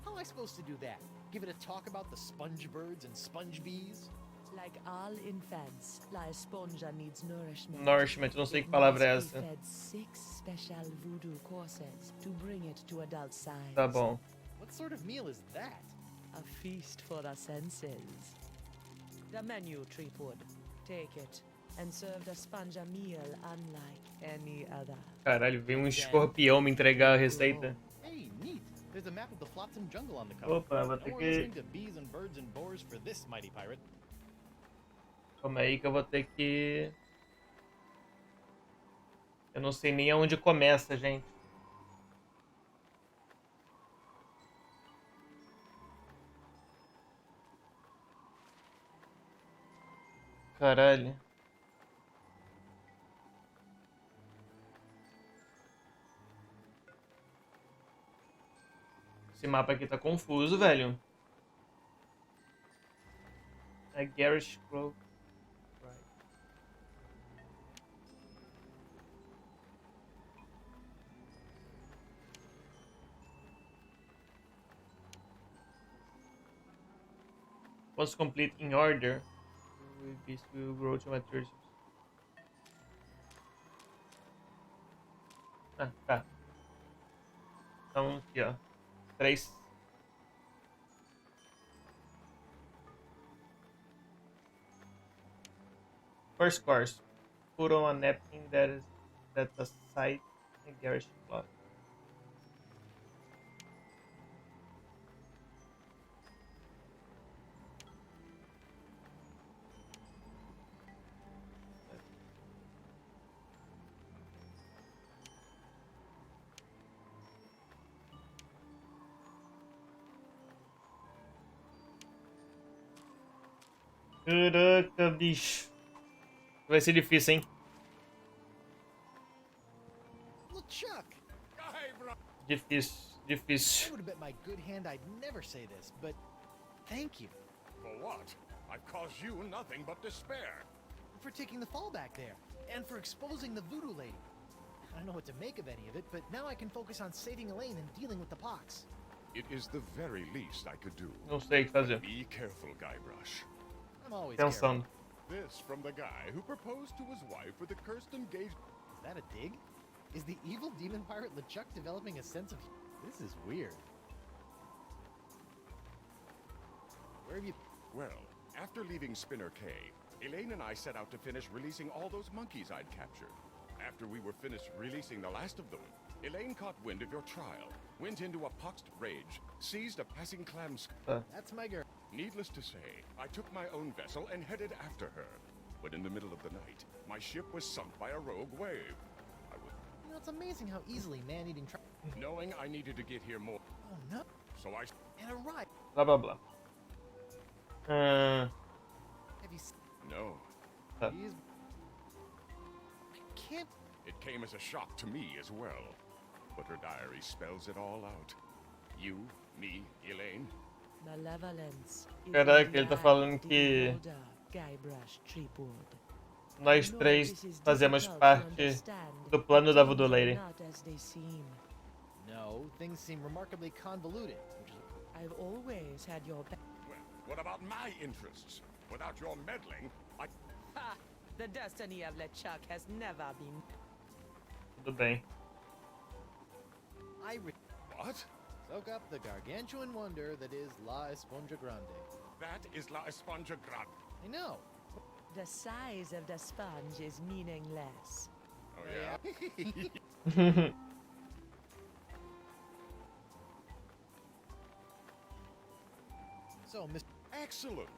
How am I supposed to do that? Give it a talk about the sponge birds and sponge bees?
Like all infants, La Esponja needs nourishment.
Nourishment, não sei que palavra é
It must be
essa.
fed 6 special voodoo courses to bring it to adult size.
Tá bom.
What sort of meal is that?
A feast for the senses. The menu, Treepwood. Take it and serve the Sponja meal unlike any other.
Caralho, veio um escorpião me entregar a receita.
Hey, neat. There's a map of the Flotsam jungle on the cover.
Opa, vou
No
ter
more
que...
listening to bees and birds and boars for this mighty pirate.
Calma aí que eu vou ter que... Eu não sei nem aonde começa, gente. Caralho. Esse mapa aqui tá confuso, velho. É Garage Grove. Once complete in order, this will grow to maturity. Ah, tá. Então, aqui, ó. 3. First course. Put on a napkin that's a side and garage cloth. Caraca, bicho. Vai ser difícil, hein?
LeChuck!
Difícil,
I
difícil.
would have bet my good hand I'd never say this, but thank you
For what? I've caused you nothing but despair.
for taking the fall back there, and for exposing the voodoo lady. I don't know what to make of any of it, but now I can focus on saving Elaine and dealing with the pox.
It is the very least I could do.
Não sei o que fazer.
Be careful, Guybrush.
I'm always careful.
Pensando.
This from the guy who proposed to his wife with a cursed engagement.
Is that a dig? Is the evil demon pirate LeChuck developing a sense of... This is weird. Where have you...
Well, after leaving Spinner Cave, Elaine and I set out to finish releasing all those monkeys I'd captured. After we were finished releasing the last of them, Elaine caught wind of your trial, went into a poxed rage, seized a passing clam...
That's my girl.
Needless to say, I took my own vessel and headed after her. But in the middle of the night, my ship was sunk by a rogue wave. I was...
You know, it's amazing how easily man-eating...
Knowing I needed to get here more...
Oh, no.
So I...
And a ride.
Blá, blá, blá.
Have you seen...
No.
He's... I can't...
It came as a shock to me as well. But her diary spells it all out. You, me, Elaine.
Malevolence.
Caraca, ele tá falando que nós três fazemos parte do plano da Voodoo Lady.
No, things seem remarkably convoluted.
I've always had your back.
Well, what about my interests? Without your meddling, I...
Ha! The destiny of LeChuck has never been.
Tudo bem.
What?
Soak up the gargantuan wonder that is La Esponja Grande.
That is La Esponja Grande.
I know.
The size of the sponge is meaningless.
Oh, yeah?
So, Mr.
Excellent.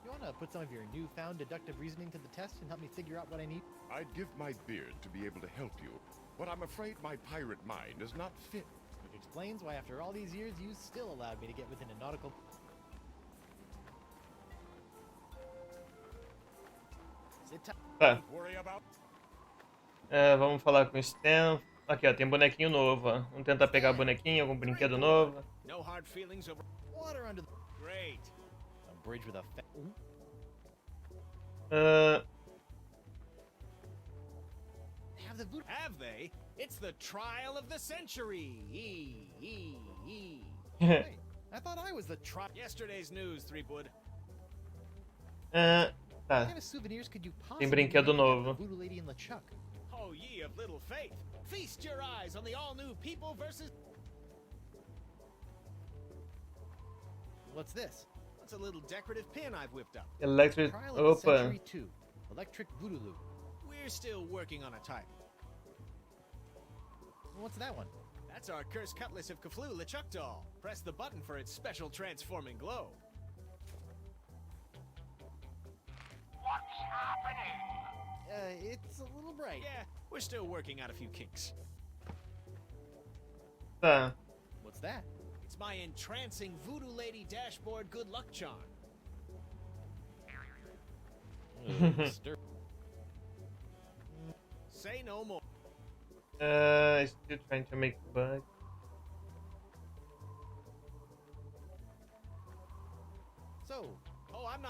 You want to put some of your newfound deductive reasoning to the test and help me figure out what I need?
I'd give my beard to be able to help you, but I'm afraid my pirate mind is not fit.
Which explains why after all these years you still allowed me to get within a nautical... Sit tight.
Tá.
Don't worry about...
Vamos falar com o Stan. Aqui, ó, tem bonequinho novo, ó. Vamos tentar pegar bonequinho, algum brinquedo novo.
No hard feelings over...
Water under the...
Great.
A bridge with a... Have the voodoo...
Have they? It's the trial of the century.
Hey, I thought I was the tri...
Yesterday's news, Threepwood.
Tá.
What kind of souvenirs could you possibly...
Tem brinquedo novo.
Voodoo Lady and LeChuck.
Oh, ye of little faith. Feast your eyes on the all-new People versus...
What's this?
What's a little decorative pin I've whipped up?
Electric.
Trial of the
Opa.
Century 2. Electric Voodoo Loop.
We're still working on a type.
What's that one?
That's our cursed cutlass of Kaflu LeChuck doll. Press the button for its special transforming glow.
It's a little bright.
Yeah, we're still working out a few kinks.
Tá.
What's that?
It's my entrancing Voodoo Lady dashboard good luck charm. Say no more.
Still trying to make bug.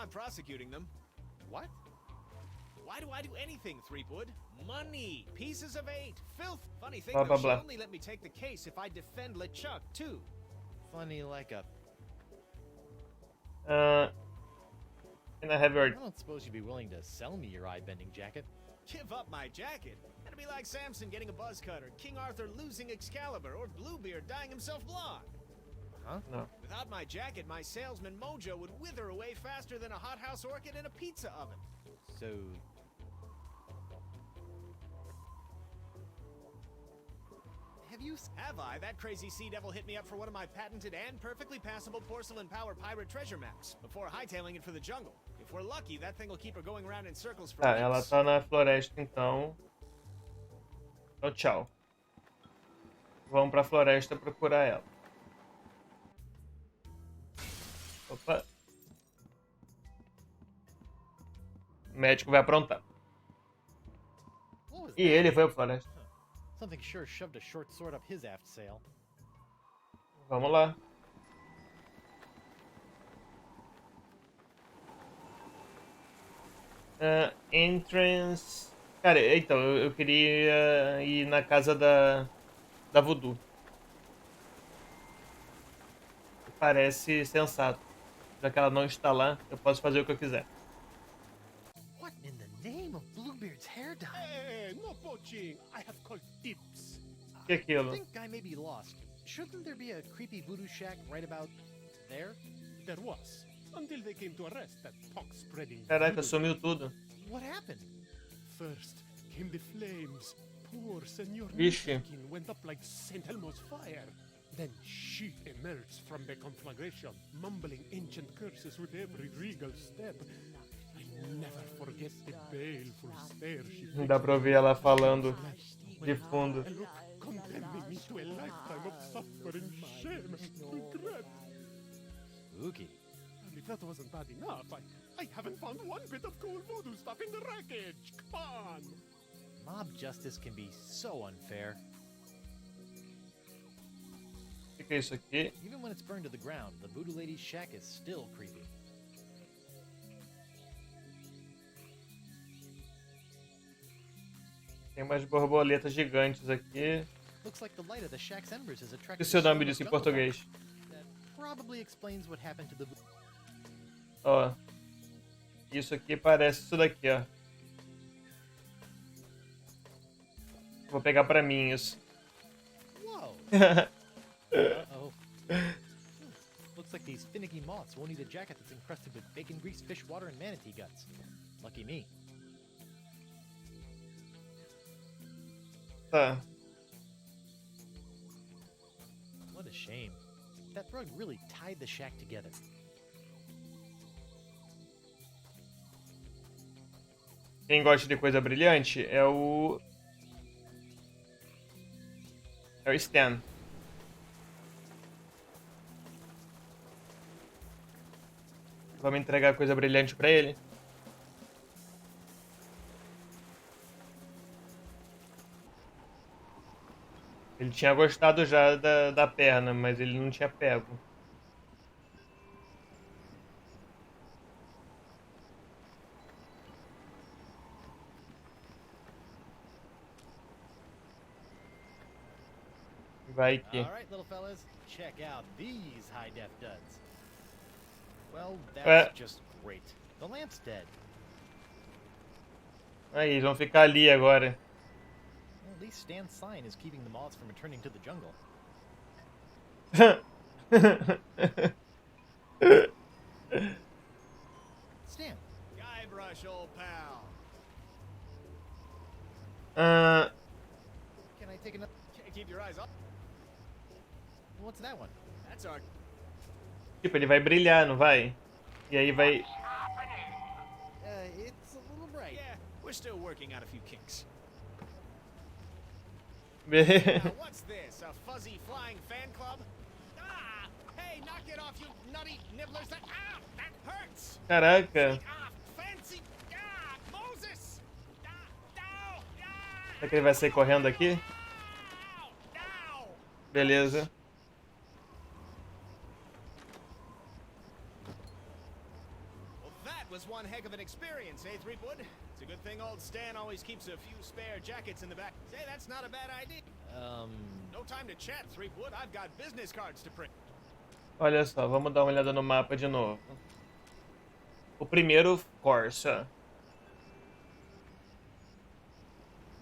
not prosecuting them.
What?
Why do I do anything, Threepwood? Money, pieces of 8, filth. Funny thing,
Blah,
though,
blah, blah.
she'll only let me take the case if I defend LeChuck, too.
Funny like a...
Can I have your...
I don't suppose you'd be willing to sell me your eye-bending jacket.
Give up my jacket? That'd be like Samson getting a buzz cut, or King Arthur losing Excalibur, or Bluebeard dying himself blonde.
Huh?
No.
Without my jacket, my salesman mojo would wither away faster than a hothouse orchid in a pizza oven.
So...
Have I? That crazy sea devil hit me up for one of my patented and perfectly passable porcelain power pirate treasure maps before hightailing it for the jungle. If we're lucky, that thing will keep her going around in circles for
Tá,
weeks.
ela tá na floresta então. Então tchau. Vamos pra floresta procurar ela. Opa. O médico vai aprontar.
What was
E
that?
ele foi pra floresta.
Something sure shoved a short sword up his aft sail.
Vamos lá. Entrance. Cara, então, eu queria ir na casa da Voodoo. Parece sensato. Já que ela não está lá, eu posso fazer o que eu quiser.
What in the name of Bluebeard's hair dye?
Hey, no poaching. I have called dibs.
O que é aquilo?
I think I may be lost. Shouldn't there be a creepy voodoo shack right about there?
There was. Until they came to arrest that talk-spreading...
Caraca,
voodoo.
sumiu tudo.
What happened?
First came the flames. Poor Senor
Vixe.
Nutkin went up like St. Elmo's fire. Then she emerged from the conflagration, mumbling ancient curses with every regal step. I never forget the baleful stare she
Dá pra ouvir ela falando de fundo.
and look, condemning me to a lifetime of suffering, shame, and regret.
Spooky.
And if that wasn't bad enough, I haven't found one bit of cool voodoo stuff in the wreckage. Come on!
Mob justice can be so unfair.
O que é isso aqui?
Even when it's burned to the ground, the voodoo lady's shack is still creepy.
Tem umas borboletas gigantes aqui.
Looks like the light of the shack's embers is
O
attracting
que o seu nome
some
disso em
jungle
português?
fowl. That probably explains what happened to the
Ó. Isso aqui parece isso daqui, ó. Vou pegar pra mim isso.
Whoa! Uh-oh. Looks like these finicky moths won't eat a jacket that's encrusted with bacon grease, fish water, and manatee guts. Lucky me.
Tá.
What a shame. That rug really tied the shack together.
Quem gosta de coisa brilhante é o... É o Stan. Vamos entregar coisa brilhante pra ele. Ele tinha gostado já da perna, mas ele não tinha pego. Vai que...
All right, little fellas, check out these high-def duds. Well, that's
É.
just great. The lamp's dead.
Aí, eles vão ficar ali agora.
Well, at least Stan's sign is keeping the moths from returning to the jungle. Stan,
Guybrush, old pal.
can I take another?
Can't keep your eyes off.
What's that one?
That's our...
Tipo, ele vai brilhar, não vai? E aí vai...
It's a little bright.
Yeah, we're still working out a few kinks.
Be-
Now, what's this? A fuzzy flying fan club? Ah! Hey, knock it off, you nutty nibblers! That hurts!
Caraca.
Ah, fancy! Ah, Moses! Ah, no! Ah,
Será que ele vai sair correndo aqui?
no!
Beleza.
Well, that was one heck of an experience, eh, Threepwood? It's a good thing old Stan always keeps a few spare jackets in the back. Say, that's not a bad idea. No time to chat, Threepwood. I've got business cards to print.
Olha só, vamos dar uma olhada no mapa de novo. O primeiro Corsa.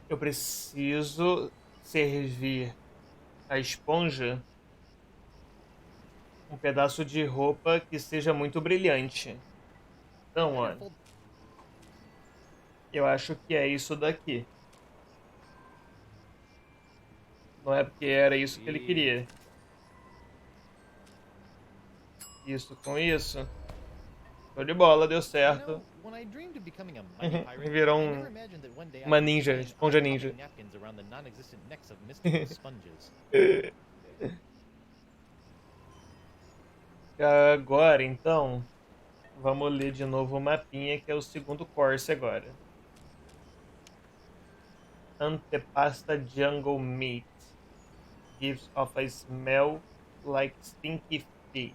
Eu preciso servir a esponja um pedaço de roupa que seja muito brilhante. Então, olha, eu acho que é isso daqui. Não é porque era isso que ele queria. Isso com isso. Show de bola, deu certo. Virou uma ninja, esponja ninja. Agora, então, vamos ler de novo o mapinha, que é o segundo course agora. Antepasta jungle meat. Gives off a smell like stinky feet.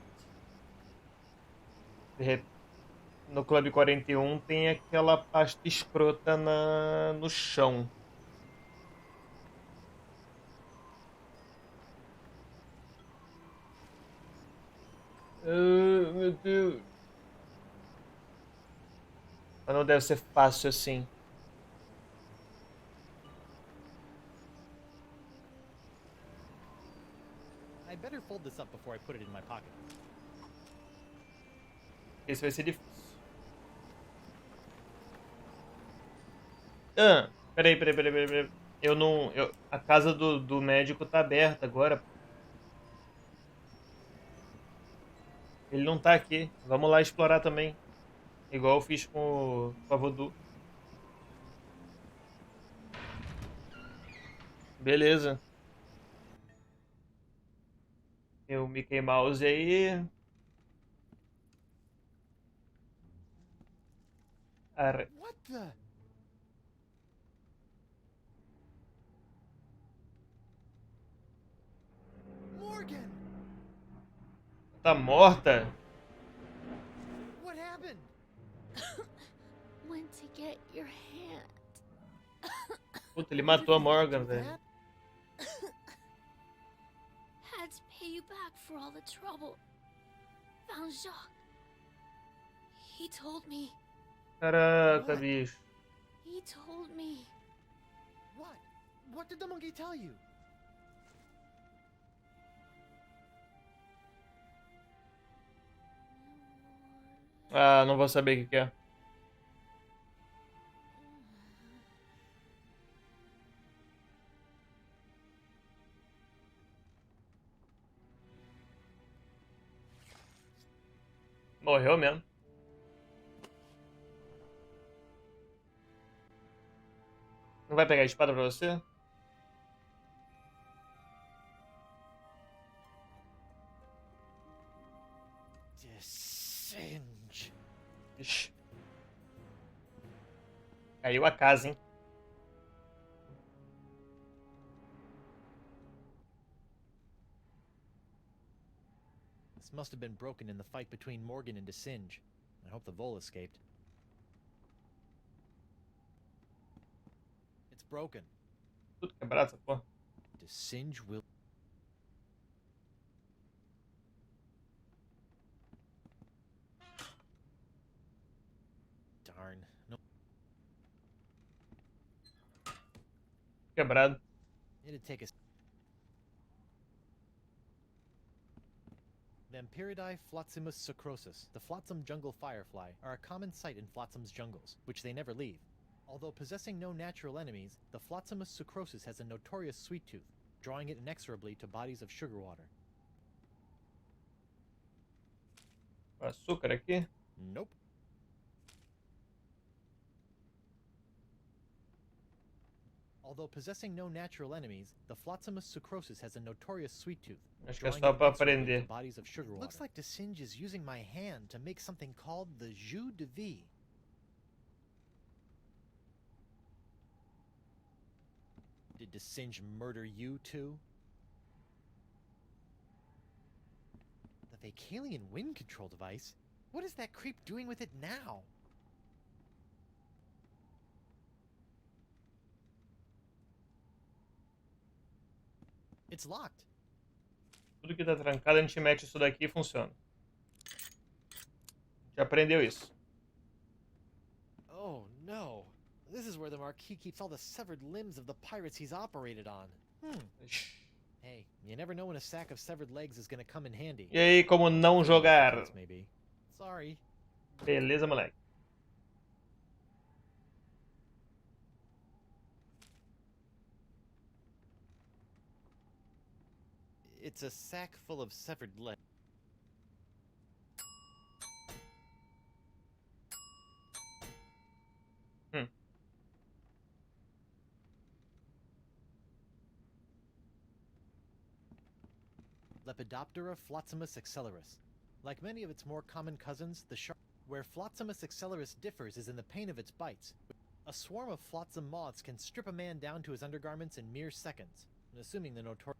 No Clube 41 tem aquela pasta escrota no chão. Meu Deus. Mas não deve ser fácil assim.
I better fold this up before I put it in my pocket.
Esse vai ser difícil. Peraí. Eu não... a casa do médico tá aberta agora. Ele não tá aqui. Vamos lá explorar também. Igual eu fiz com a Voodoo. Beleza. Tem o Mickey Mouse aí.
What the? Morgan!
Tá morta?
What happened?
Went to get your hand.
Puta, ele matou a Morgan, velho.
Had to pay you back for all the trouble. Found Jacques. He told me.
Caraca, bicho.
He told me.
What? What did the monkey tell you?
Ah, não vou saber o que é. Morreu mesmo. Não vai pegar a espada pra você?
Descende.
Ixi. Caiu a casa, hein?
This must have been broken in the fight between Morgan and Descende. I hope the Vole escaped. It's broken.
Tudo quebrado essa porra.
Descende will... Darn. No.
Quebrado.
It'd take us... Vampiridae Flotsimus sucrosus, the flotsam jungle firefly, are a common sight in flotsams jungles, which they never leave. Although possessing no natural enemies, the Flotsimus sucrosus has a notorious sweet tooth, drawing it inexorably to bodies of sugar water.
Açúcar aqui?
Nope. Although possessing no natural enemies, the Flotsimus sucrosus has a notorious sweet tooth.
Acho que é só pra aprender.
Bodies of sugar water. Looks like Descende is using my hand to make something called the jus de vie. Did Descende murder you too? The Vacalian wind control device? What is that creep doing with it now?
It's locked.
Tudo que tá trancado, a gente mete isso daqui e funciona. Já aprendeu isso.
Oh no. This is where the Marquis keeps all the severed limbs of the pirates he's operated on. Hey, you never know when a sack of severed legs is gonna come in handy.
E aí, como não jogar?
Maybe. Sorry.
Beleza, moleque.
It's a sack full of severed legs. Lepidoptera flotzimus accelerus. Like many of its more common cousins, the shark. Where Flotzimus accelerus differs is in the pain of its bites. A swarm of flotsam moths can strip a man down to his undergarments in mere seconds, assuming the notorious.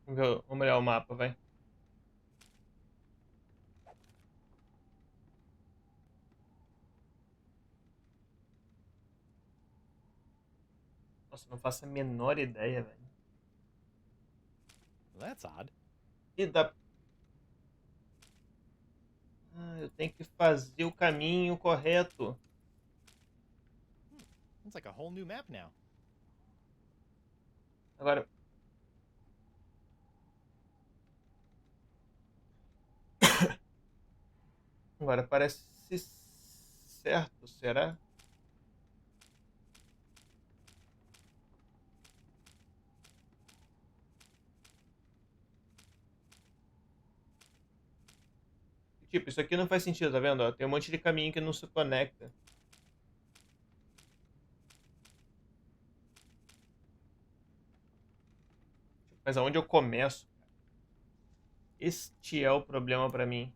Vamos olhar o mapa, vai. Nossa, não faço a menor ideia, velho.
Well, that's odd.
E da... eu tenho que fazer o caminho correto.
It's like a whole new map now.
Agora... Agora parece certo, será? Tipo, isso aqui não faz sentido, tá vendo? Ó, tem um monte de caminho que não se conecta. Mas aonde eu começo? Este é o problema pra mim.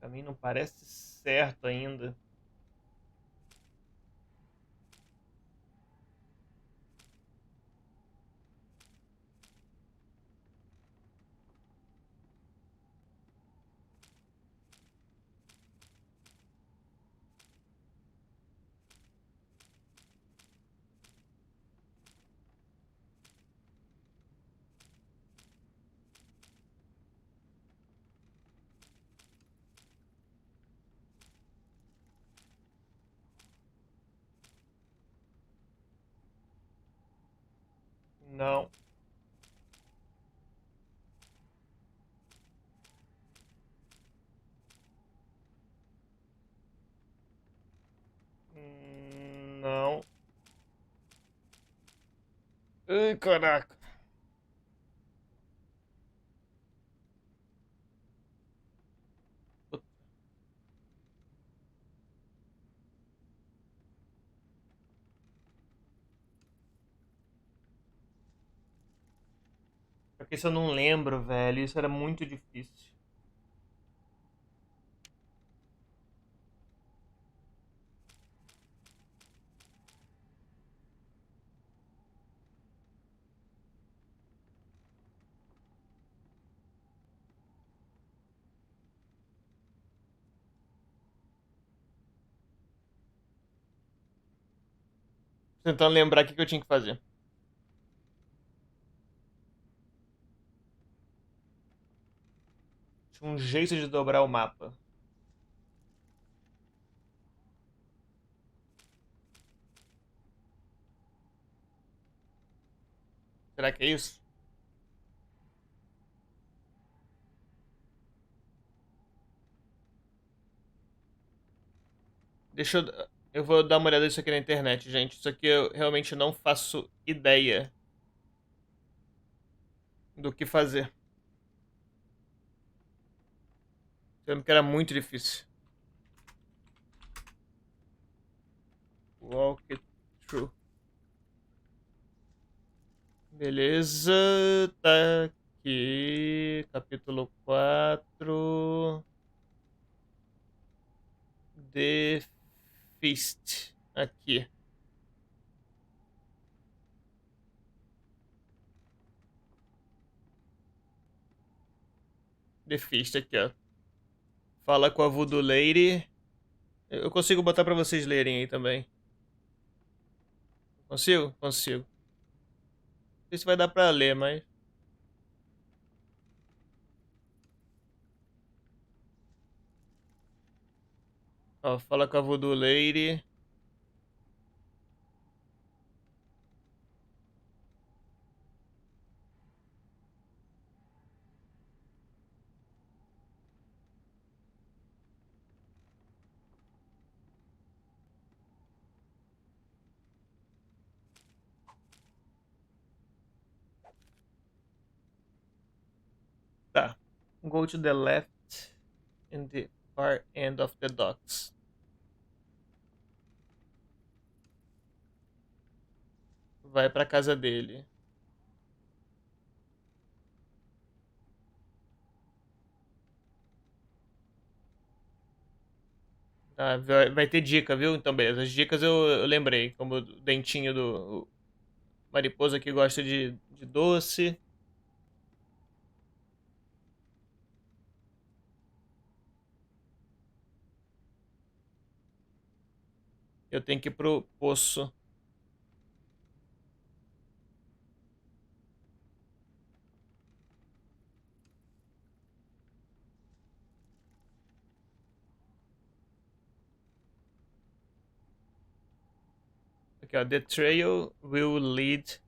Pra mim não parece certo ainda. Não. Não. Ai, caraca. Porque isso eu não lembro, velho. Isso era muito difícil. Tentando lembrar o que eu tinha que fazer. Tinha um jeito de dobrar o mapa. Será que é isso? Deixa eu... Eu vou dar uma olhada nisso aqui na internet, gente. Isso aqui eu realmente não faço ideia do que fazer. Eu lembro que era muito difícil. Walk it through. Beleza, tá aqui. Capítulo 4. The Feast. Aqui. The Feast aqui, ó. Fala com a Voodoo Lady. Eu consigo botar pra vocês lerem aí também. Consigo? Consigo. Não sei se vai dar pra ler, mas... Ó, fala com a Voodoo Lady. Tá. Go to the left in the far end of the docks. Vai pra casa dele. Ah, vai ter dica, viu? Então, beleza. As dicas eu lembrei. Como o dentinho do... Mariposa que gosta de doce. Eu tenho que ir pro poço. Aqui, ó. The trail will lead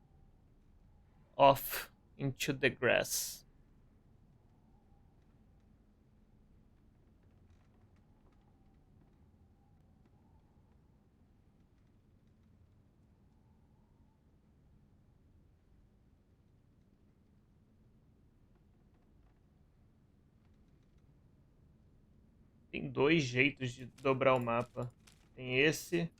off into the grass. Tem dois jeitos de dobrar o mapa. Tem esse.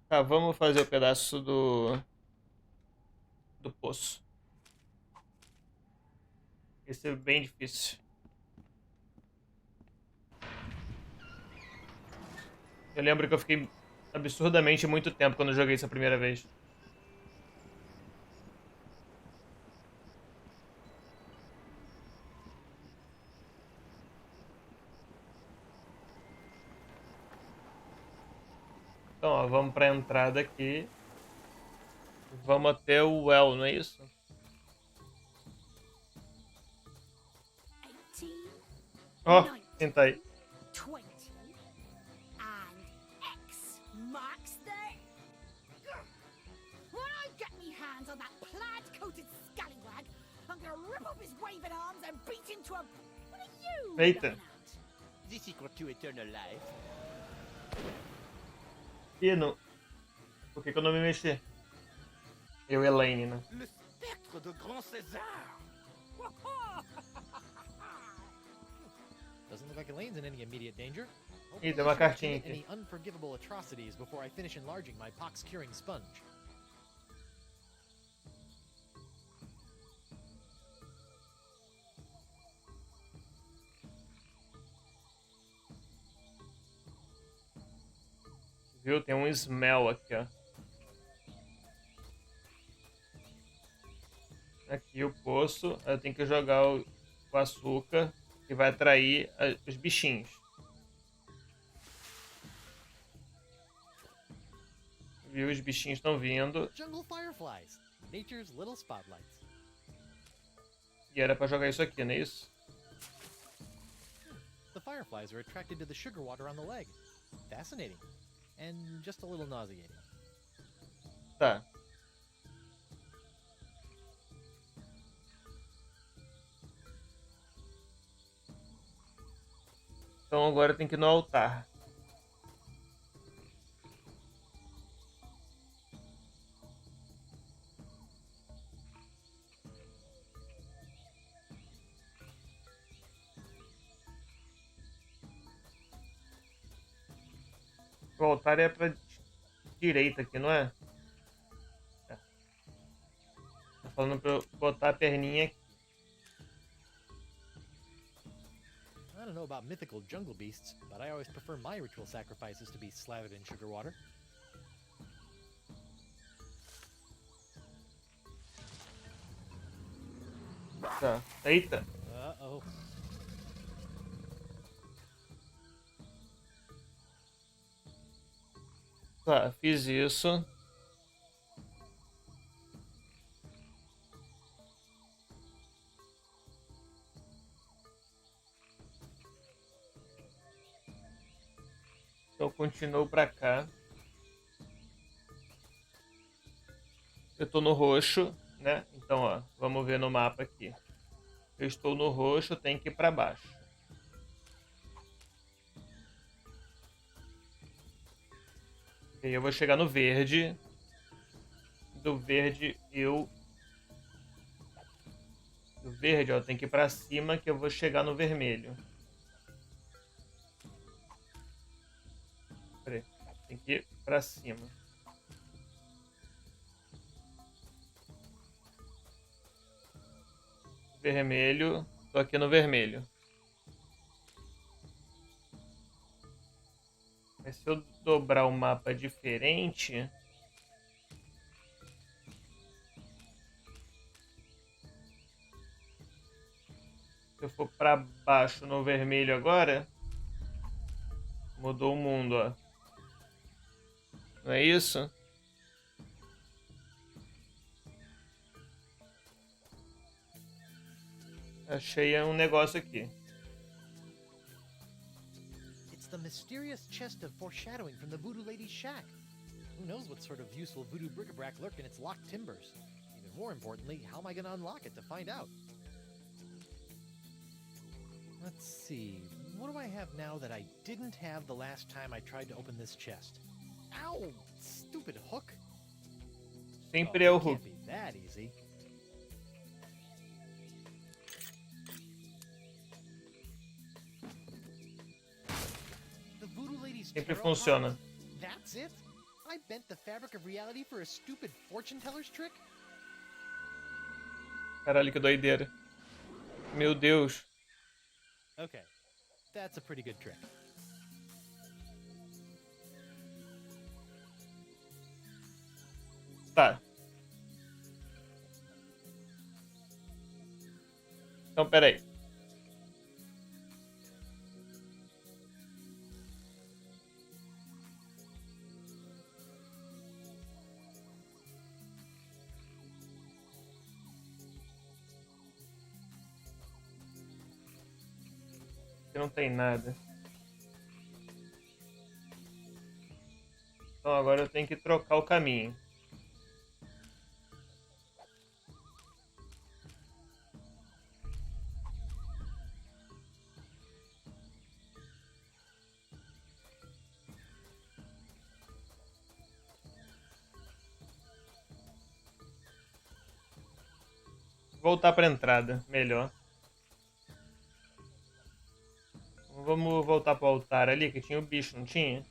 Tá, vamos fazer o pedaço do poço. Esse é bem difícil. Eu lembro que eu fiquei absurdamente muito tempo quando eu joguei isso a primeira vez. Então, ó, vamos pra entrada aqui. Vamos até o well, não é isso?
18,
Ó, tenta aí.
20, and X marks the... When I get me hands on that plaid-coated scallywag, I'm gonna rip up his waving arms and beat him to a... What are you
Eita.
looking at?
The secret to eternal life.
Ih, não. Por que eu não me mexi? Eu, Elaine, né?
Le spectre de Grand César.
Doesn't look like Elaine's in any immediate danger.
Ih,
Hopefully
tem uma
she won't
cartinha
commit
aqui.
any unforgivable atrocities before I finish enlarging my pox-curing sponge.
Viu? Tem um smell aqui, ó. Aqui o poço. Eu tenho que jogar o açúcar que vai atrair os bichinhos. Viu? Os bichinhos estão vindo.
Jungle fireflies, nature's little spotlights.
E era pra jogar isso aqui, não é isso?
The fireflies are attracted to the sugar water on the leg. Fascinating. And just a little nauseating.
Tá. Então agora tem que ir no altar. O altar é pra direita aqui, não é? É. Tá falando pra eu botar a perninha aqui.
I don't know about mythical jungle beasts, but I always prefer my ritual sacrifices to be slathered in sugar water.
Tá. Eita.
Uh-oh.
Tá, fiz isso. Eu continuo pra cá. Eu tô no roxo, né? Então, ó, vamos ver no mapa aqui. Eu estou no roxo, eu tenho que ir pra baixo. E aí eu vou chegar no verde. Do verde eu... Do verde, ó, tem que ir pra cima que eu vou chegar no vermelho. Peraí, tem que ir pra cima. Vermelho, tô aqui no vermelho. Mas se eu dobrar o mapa diferente... Se eu for pra baixo no vermelho agora... Mudou o mundo, ó. Não é isso? Achei um negócio aqui.
It's the mysterious chest of foreshadowing from the Voodoo Lady's shack. Who knows what sort of useful voodoo bric-a-brac lurk in its locked timbers? Even more importantly, how am I going to unlock it to find out? Let's see, what do I have now that I didn't have the last time I tried to open this chest? Ow! Stupid hook!
Sempre é o
It
hook.
can't be that easy. The Voodoo Lady's
Sempre
tarot
funciona.
card? That's it? I bent the fabric of reality for a stupid fortune teller's trick?
Caralho, que doideira. Meu Deus.
Okay, that's a pretty good trick.
Tá. Então, peraí. Aqui não tem nada. Então agora eu tenho que trocar o caminho. Voltar para a entrada, melhor. Vamos voltar para o altar ali, que tinha o bicho, não tinha?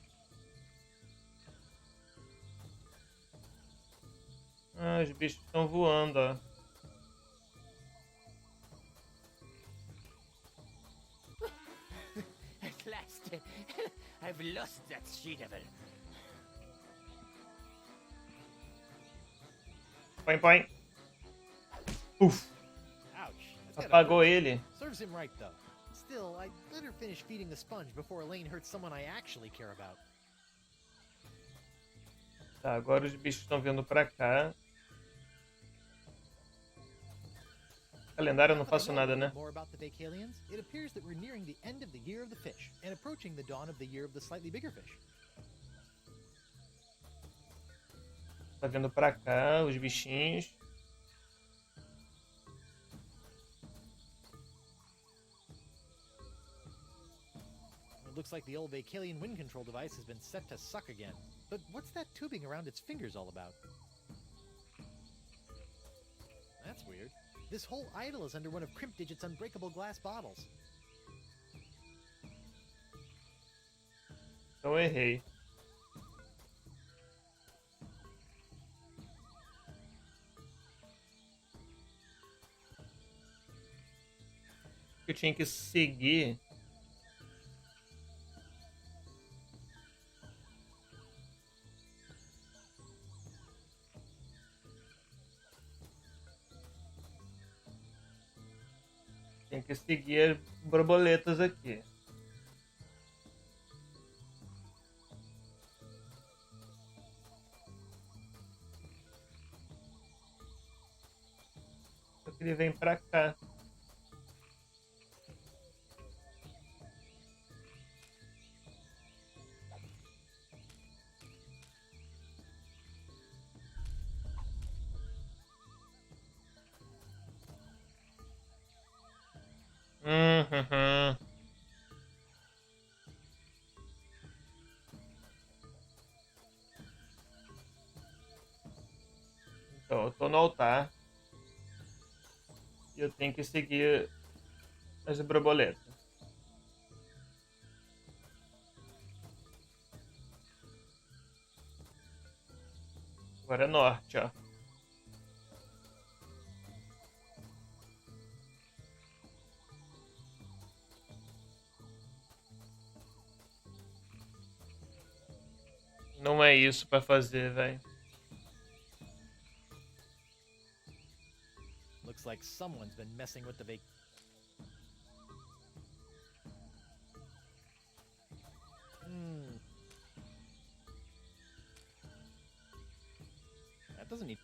Ah, os bichos estão voando, ó.
At last, I've lost that she-devil.
Põe, põe. Uf,
Ouch. That's gotta
apagou
hurt.
ele.
Serves him right, though. Still, I'd better finish feeding the sponge before Elaine hurts someone I actually care about.
Tá, agora os bichos estão vindo pra cá. Calendário eu não faço nada, né?
More about the Vacalians, it appears that we're nearing the end of the year of the fish and approaching the dawn of the year of the slightly bigger fish.
Tá vindo pra cá, os bichinhos.
It looks like the old Vacalian wind control device has been set to suck again. But what's that tubing around its fingers all about? That's weird. This whole idol is under one of Crimp Digit's unbreakable glass bottles.
Então eu errei. Eu tinha que seguir. Tem que seguir as borboletas aqui. Ele vem pra cá. Uhum. Então, eu tô no altar. E eu tenho que seguir as borboletas. Agora é norte, ó. Não é isso pra fazer, velho.
Looks like someone's been messing with the vac. That doesn't need.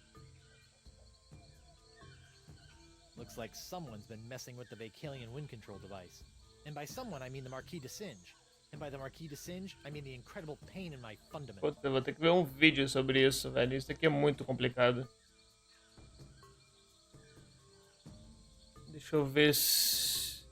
Looks like someone's been messing with the Vacalian wind control device. And by someone, I mean the Marquis de Singe. And by the Marquis de Singe, I mean the incredible pain in my fundament.
Puta, eu vou ter que ver um vídeo sobre isso, velho. Isso aqui é muito complicado. Deixa eu ver se...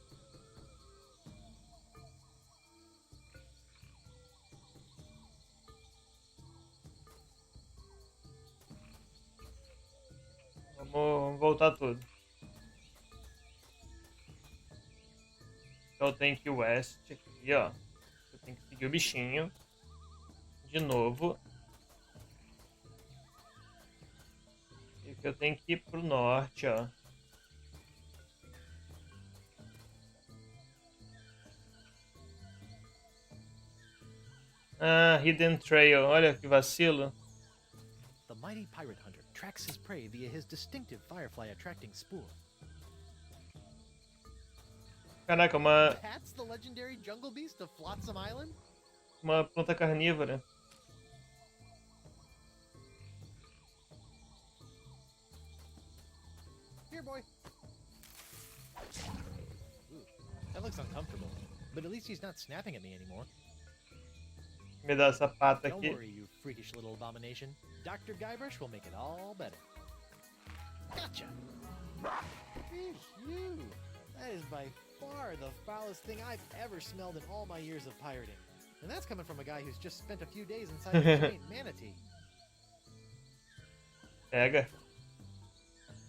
Vamos voltar tudo. Então eu tenho que ir west aqui, ó. Eu tenho que seguir o bichinho. De novo. E aqui eu tenho que ir pro norte, ó. Ah, Hidden Trail. Olha que vacilo.
The mighty pirate hunter tracks his prey via his distinctive firefly attracting spoor.
Caraca, uma
That's the legendary jungle beast of Flotsam Island?
Uma planta carnívora.
Here, boy. Ooh, that looks uncomfortable. But at least he's not snapping at me anymore.
Me dá essa pata
Don't
aqui.
worry, you freakish little abomination. Dr. Guybrush will make it all better. Gotcha! You! That is by far the foulest thing I've ever smelled in all my years of pirating. And that's coming from a guy who's just spent a few days inside a giant manatee.
Pega.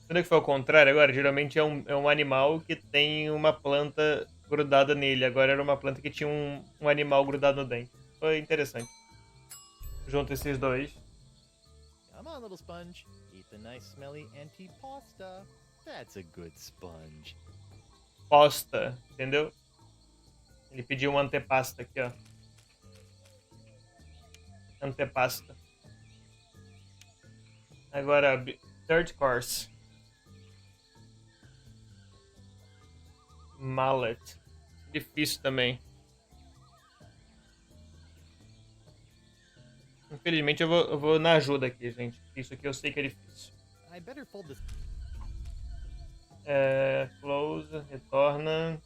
Será que foi ao contrário agora? Geralmente é um animal que tem uma planta grudada nele. Agora era uma planta que tinha um animal grudado no dente. Foi interessante. Junto esses dois.
Come on, little sponge. Eat the nice smelly antipasta. That's a good sponge.
Posta, entendeu? Ele pediu um antepasta aqui, ó. Antepasta. Agora, third course. Mallet. Difícil também. Infelizmente eu vou na ajuda aqui, gente. Isso aqui eu sei que é difícil.
I better fold this.
Close, retorna.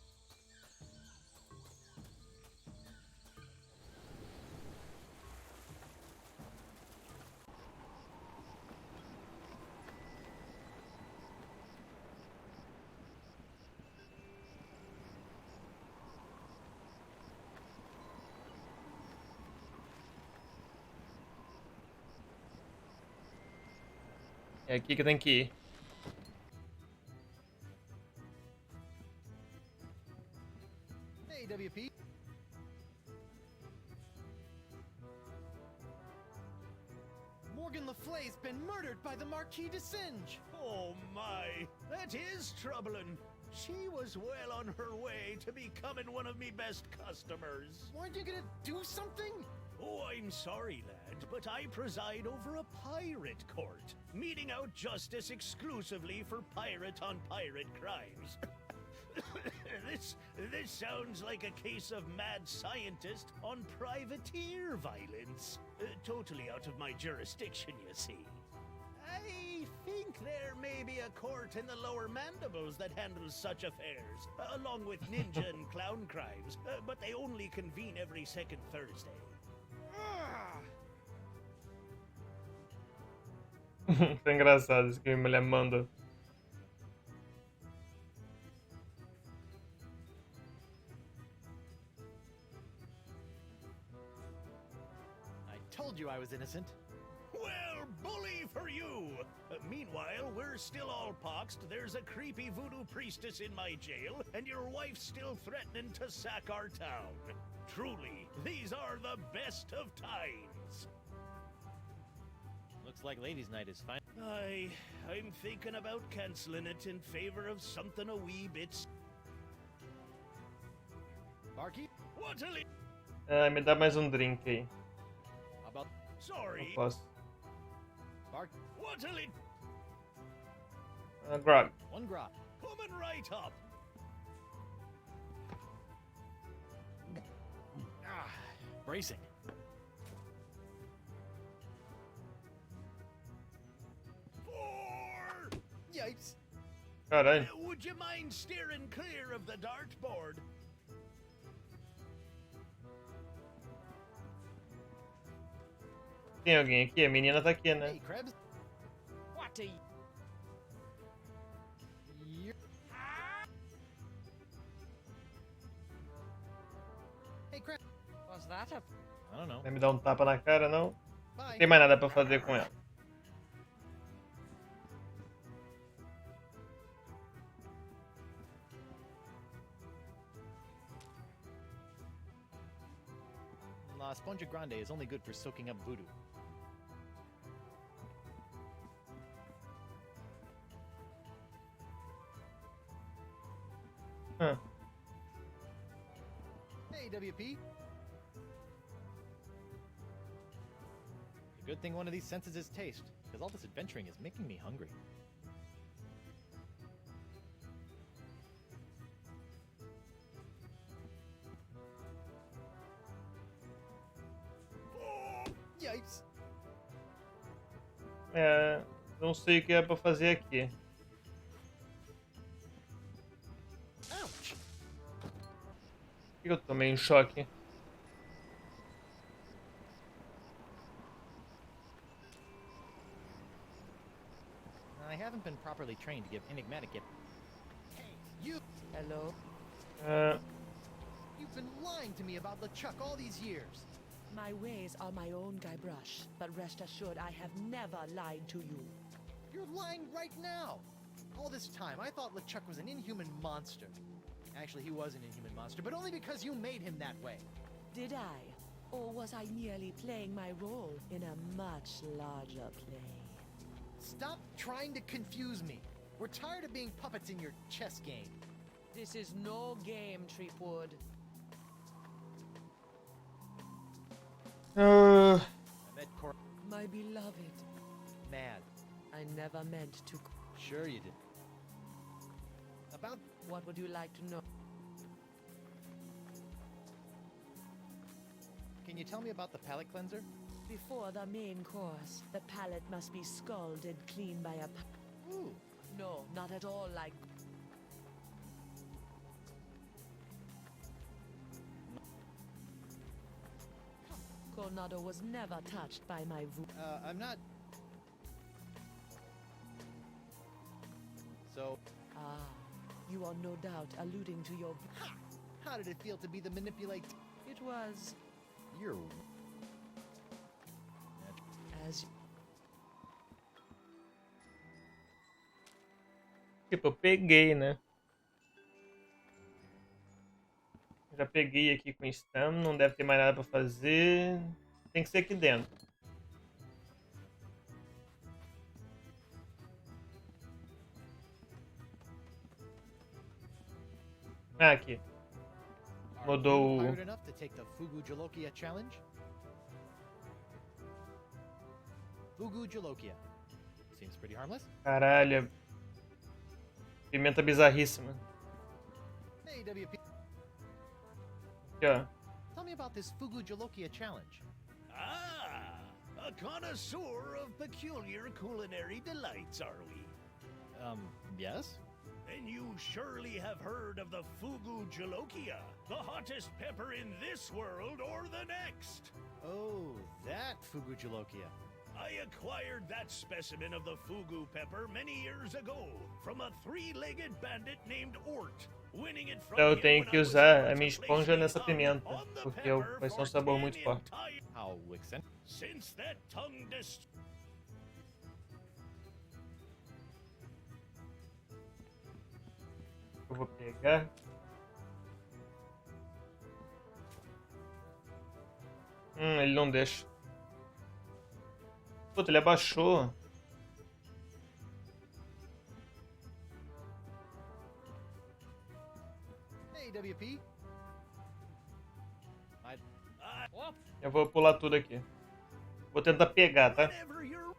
É aqui que tem que ir.
Hey, WP. Morgan Le Fay's been murdered by the Marquis de Singe.
Oh my, that is troubling. She was well on her way to becoming one of me best customers.
Weren't you gonna do something?
Oh, I'm sorry, lad, but I preside over a pirate court, meting out justice exclusively for pirate-on-pirate crimes. This sounds like a case of mad scientist on privateer violence. Totally out of my jurisdiction, you see.
I think
there may be a court in the lower mandibles that handles such affairs, along with ninja and clown crimes, but they only convene every second Thursday.
Foi engraçado isso que a mulher mandou.
I told you I was innocent.
Well, bully for you! Meanwhile, we're still all poxed, there's a creepy voodoo priestess in my jail, and your wife's still threatening to sack our town. Truly, these are the best of times.
Looks like ladies' night is fine.
I'm thinking about canceling it in favor of something a wee bit...
Barkeep?
What a li...
Ah, me dá mais um drink aí.
How about...
Sorry.
Não posso.
Bark...
What a li...
Grog.
One grog.
Coming right up.
Bracing.
Four!
Yipes.
Caralho.
Would you mind steering clear of the dartboard?
Tem alguém aqui? A menina tá aqui, né?
Hey, Krebs.
What are you?
Hey, Krebs.
Was that a...
I don't know.
Vai me dar um tapa na cara, não?
Bye.
Não tem mais nada pra fazer com ela.
La Esponja Grande is only good for soaking up voodoo.
Huh.
Hey, WP. A good thing one of these senses is taste, because all this adventuring is making me hungry. Yipes.
É, não sei o que é pra fazer aqui.
Ouch.
Por que eu tomei um choque?
I haven't been properly trained to give enigmatic gift. Hey, you!
Hello?
You've been lying to me about LeChuck all these years.
My ways are my own, Guybrush, but rest assured I have never lied to you.
You're lying right now. All this time, I thought LeChuck was an inhuman monster. Actually, he was an inhuman monster, but only because you made him that way.
Did I? Or was I merely playing my role in a much larger play?
Stop trying to confuse me. We're tired of being puppets in your chess game.
This is no game, Treepwood.
I met
My beloved,
mad.
I never meant to...
Sure you did. About...
What would you like to know?
Can you tell me about the palate cleanser?
Before the main course, the palate must be scalded clean by a...
Ooh.
No, not at all like... Coronado was never touched by my
I'm not... So...
Ah, you are no doubt alluding to your...
Ha! How did it feel to be the manipulate...
It was...
You're...
as...
Tipo, eu peguei, né? Já peguei aqui com stam, não deve ter mais nada pra fazer. Tem que ser aqui dentro. Ah, aqui. Mudou o...
Pirate enough to take the Fugu Jolokia challenge? Fugu Jolokia. Seems pretty harmless.
Caralho. Pimenta bizarríssima.
Hey, WP.
Aqui, ó.
Tell me about this Fugu Jolokia challenge.
Ah, a connoisseur of peculiar culinary delights, are we?
Yes?
Then you surely have heard of the Fugu Jalokia, the hottest pepper in this world or the next.
Oh, that Fugujalokia.
I acquired that specimen of the Fugu pepper many years ago from a three-legged bandit named Ort. Winning it from
Então eu
him
tenho
when
que
I was
usar
able
a minha
to place
esponja
my
nessa
tongue
pimenta,
on the
porque
pepper
vai ser um
for
sabor muito
10
forte.
entire-
How eccentric.
Since that tongue
Eu vou pegar. Ele não deixa. Puta, ele abaixou.
Hey, WP.
Eu vou pular tudo aqui. Vou tentar pegar, tá?
whenever you're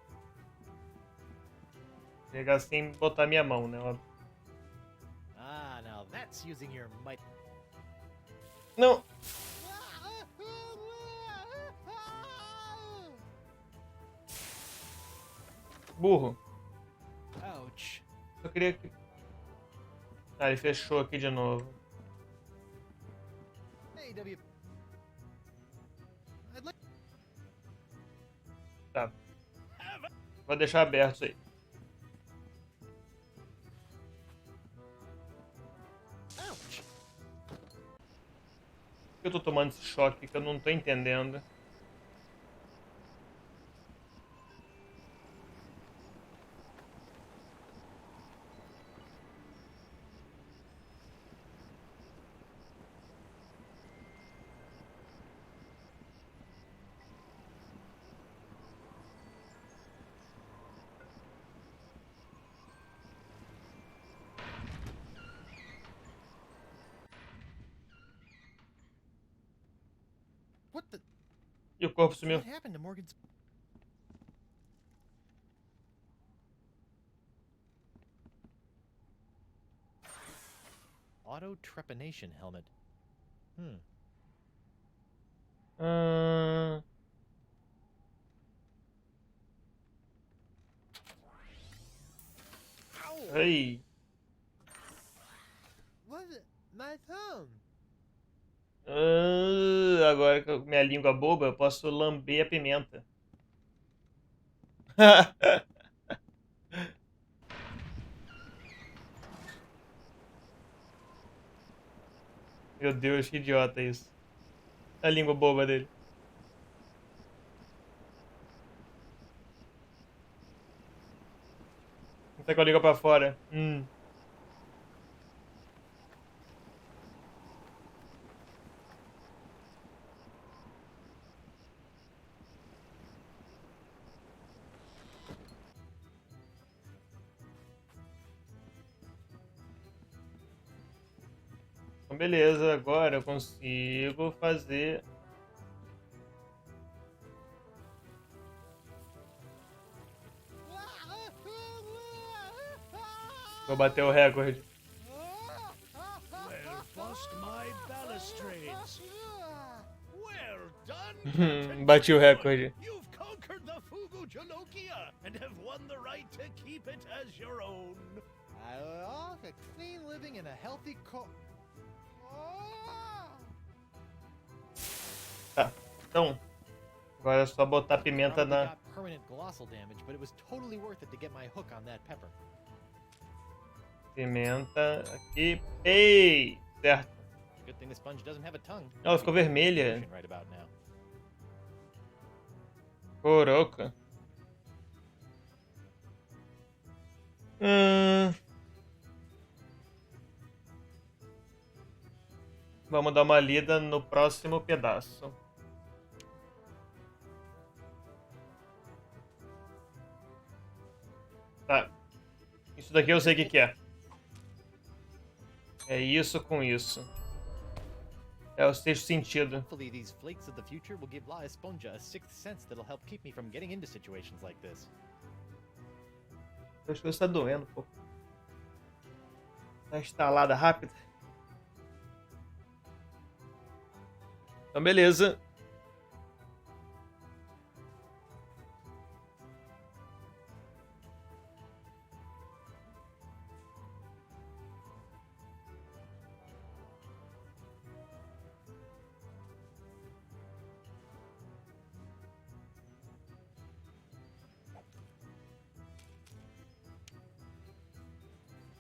Pegar sem botar minha mão, né? Óbvio.
Ah, now that's using your might.
Não! Burro.
Ouch.
Eu queria que... Ah, ele fechou aqui de novo.
Hey, WP. I'd like.
Tá. Vou deixar aberto isso aí.
Ouch.
Por que eu tô tomando esse choque que eu não tô entendendo?
What the?
E o corpo sumiu.
What happened to Morgan's? Auto trepanation helmet.
Ahn, Ai.
What? My thumb.
Agora que minha língua boba, eu posso lamber a pimenta. Meu Deus, que idiota isso. A língua boba dele. Tá com a língua pra fora. Então, beleza, agora eu consigo fazer. Vou bater o recorde.
well, bust my balustrades. Well done, Captain.
Bati o recorde.
You've conquered the Fugu Jalokia and have won the right to keep it as your own.
A clean living and a healthy
Tá, então. Agora é só botar pimenta
Probably
na.
got permanent glossal damage, but it was totally worth it to get my hook on that pepper.
Pimenta aqui. Ei! Certo.
Good thing the sponge doesn't have a tongue.
Ela ficou vermelha.
Right about now.
Coroca. Vamos dar uma lida no próximo pedaço. Tá. Isso daqui eu sei o que que é. É isso com isso. É o sexto sentido.
Hopefully these flakes of the future will give La Esponja a sixth sense that'll help keep me from getting into situations like this.
Acho que está doendo, pô. Tá instalada rápida. Então, beleza.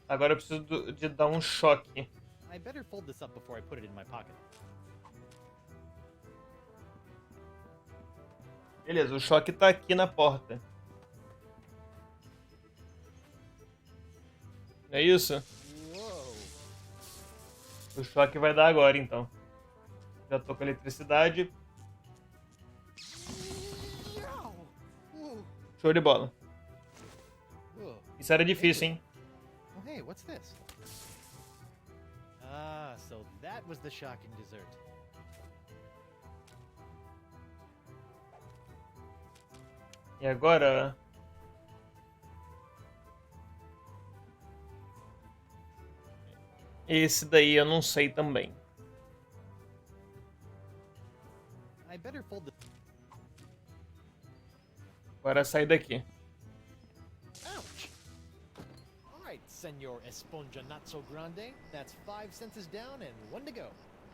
Agora eu preciso de dar um choque.
I better fold this up before I put it in my pocket.
Beleza, o choque tá aqui na porta. É isso?
Whoa.
O choque vai dar agora, então. Já tô com a eletricidade. Show de bola. Isso era difícil, hein?
Oh, hey, what's this? Ah, so that was the shocking dessert.
E agora... Esse daí eu não sei também.
I better fold the...
Agora sai daqui.
Ouch! Alright, Senor Esponja Not So Grande. That's 5 senses down and 1 to go.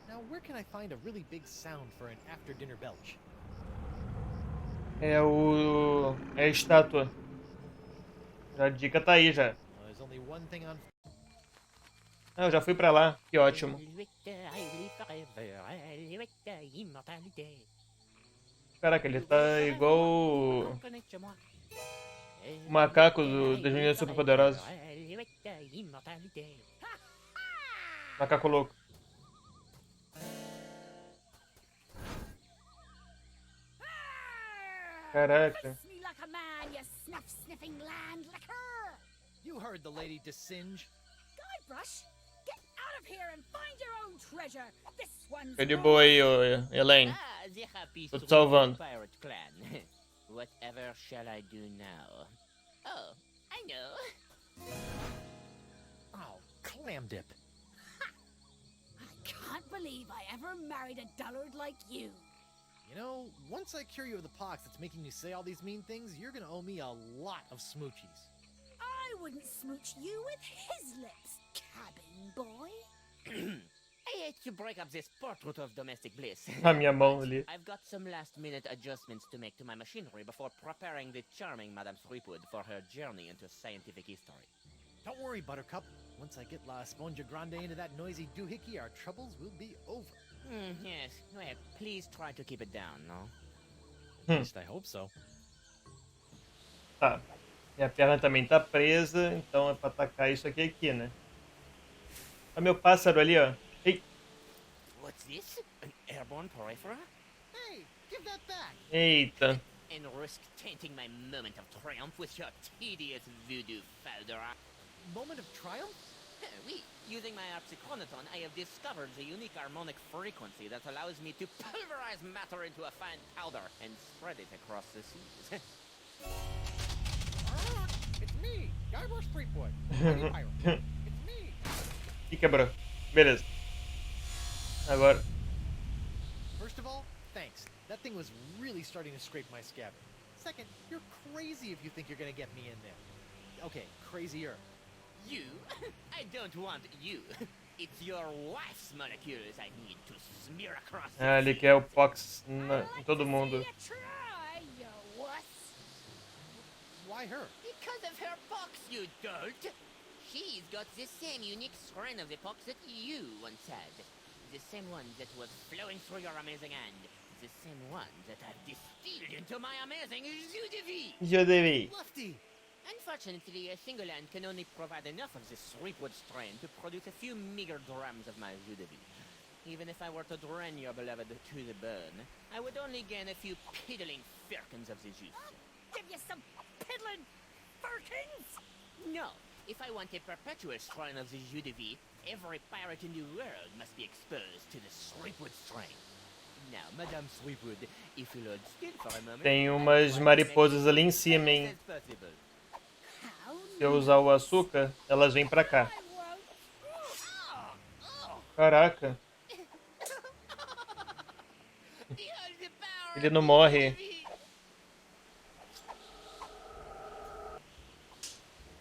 Now, where can I find a really big sound for an after-dinner belch?
É a estátua. A dica tá aí já.
There's only one thing on...
Ah, eu já fui pra lá. Que ótimo. Caraca, ele tá igual o macaco das meninas superpoderosas. Macaco louco. Caraca.
Kiss me like a man, you snuff-sniffing land licker!
You heard the lady Dessinge.
Guybrush, get out of here and find your own treasure. This one's
Fica de boa aí, ô, Elaine.
The happy
Tô te salvando.
pirate clan. Whatever shall I do now? Oh, I know.
Oh, clam dip.
I can't believe I ever married a dullard like you.
You know, once I cure you of the pox that's making you say all these mean things, you're gonna owe me a lot of smoochies.
I wouldn't smooch you with his lips, cabin boy.
I hate to break up this portrait of domestic bliss.
A minha mão ali.
I've got some last-minute adjustments to make to my machinery before preparing the charming Madame Threepwood for her journey into scientific history.
Don't worry, Buttercup. Once I get La Esponja Grande into that noisy doohickey, our troubles will be over.
Yes, well, please try to keep it down, no?
At least I hope so.
Tá. Minha perna também tá presa, então é pra atacar isso aqui, né? Olha meu pássaro ali, ó. Ei.
What's this? An airborne porifera?
Hey, give that back!
Eita.
And risk tainting my moment of triumph with your tedious voodoo powder.
Moment of triumph?
Oui, using my Arpsichronoton, I have discovered the unique harmonic frequency that allows me to pulverize matter into a fine powder and spread it across the seas.
It's me, Guybrush Threepwood. Pirate. It's me.
Ih, quebrou. Beleza. Agora.
First of all, thanks. That thing was really starting to scrape my scabbard. Second, you're crazy if you think you're gonna get me in there. Okay, crazier.
You? I don't want you. It's your wife's molecules I need to smear across.
Ah, ele quer o Pox em todo mundo.
You try, you wuss.
Why her?
Because of her pox, you dolt. She's got the same unique strain of the pox that you once had. The same one that was flowing through your amazing hand. The same one that I've distilled into my amazing jus de vie.
Je devais.
Lefty!
Unfortunately, a single hand can only provide enough of this Threepwood strain to produce a few meager grams of my jus de vie. Even if I were to drain your beloved to the bone, I would only gain a few piddling firkins of the juice.
Give you some piddling firkins?
No, if I want a perpetual strain of the jus de vie, every pirate in the world must be exposed to the Threepwood strain. Now, Madame Threepwood, if you'll hold still for a moment...
Tem umas mariposas ali em cima, hein? Se eu usar o açúcar, elas vêm pra cá. Caraca. Ele não morre.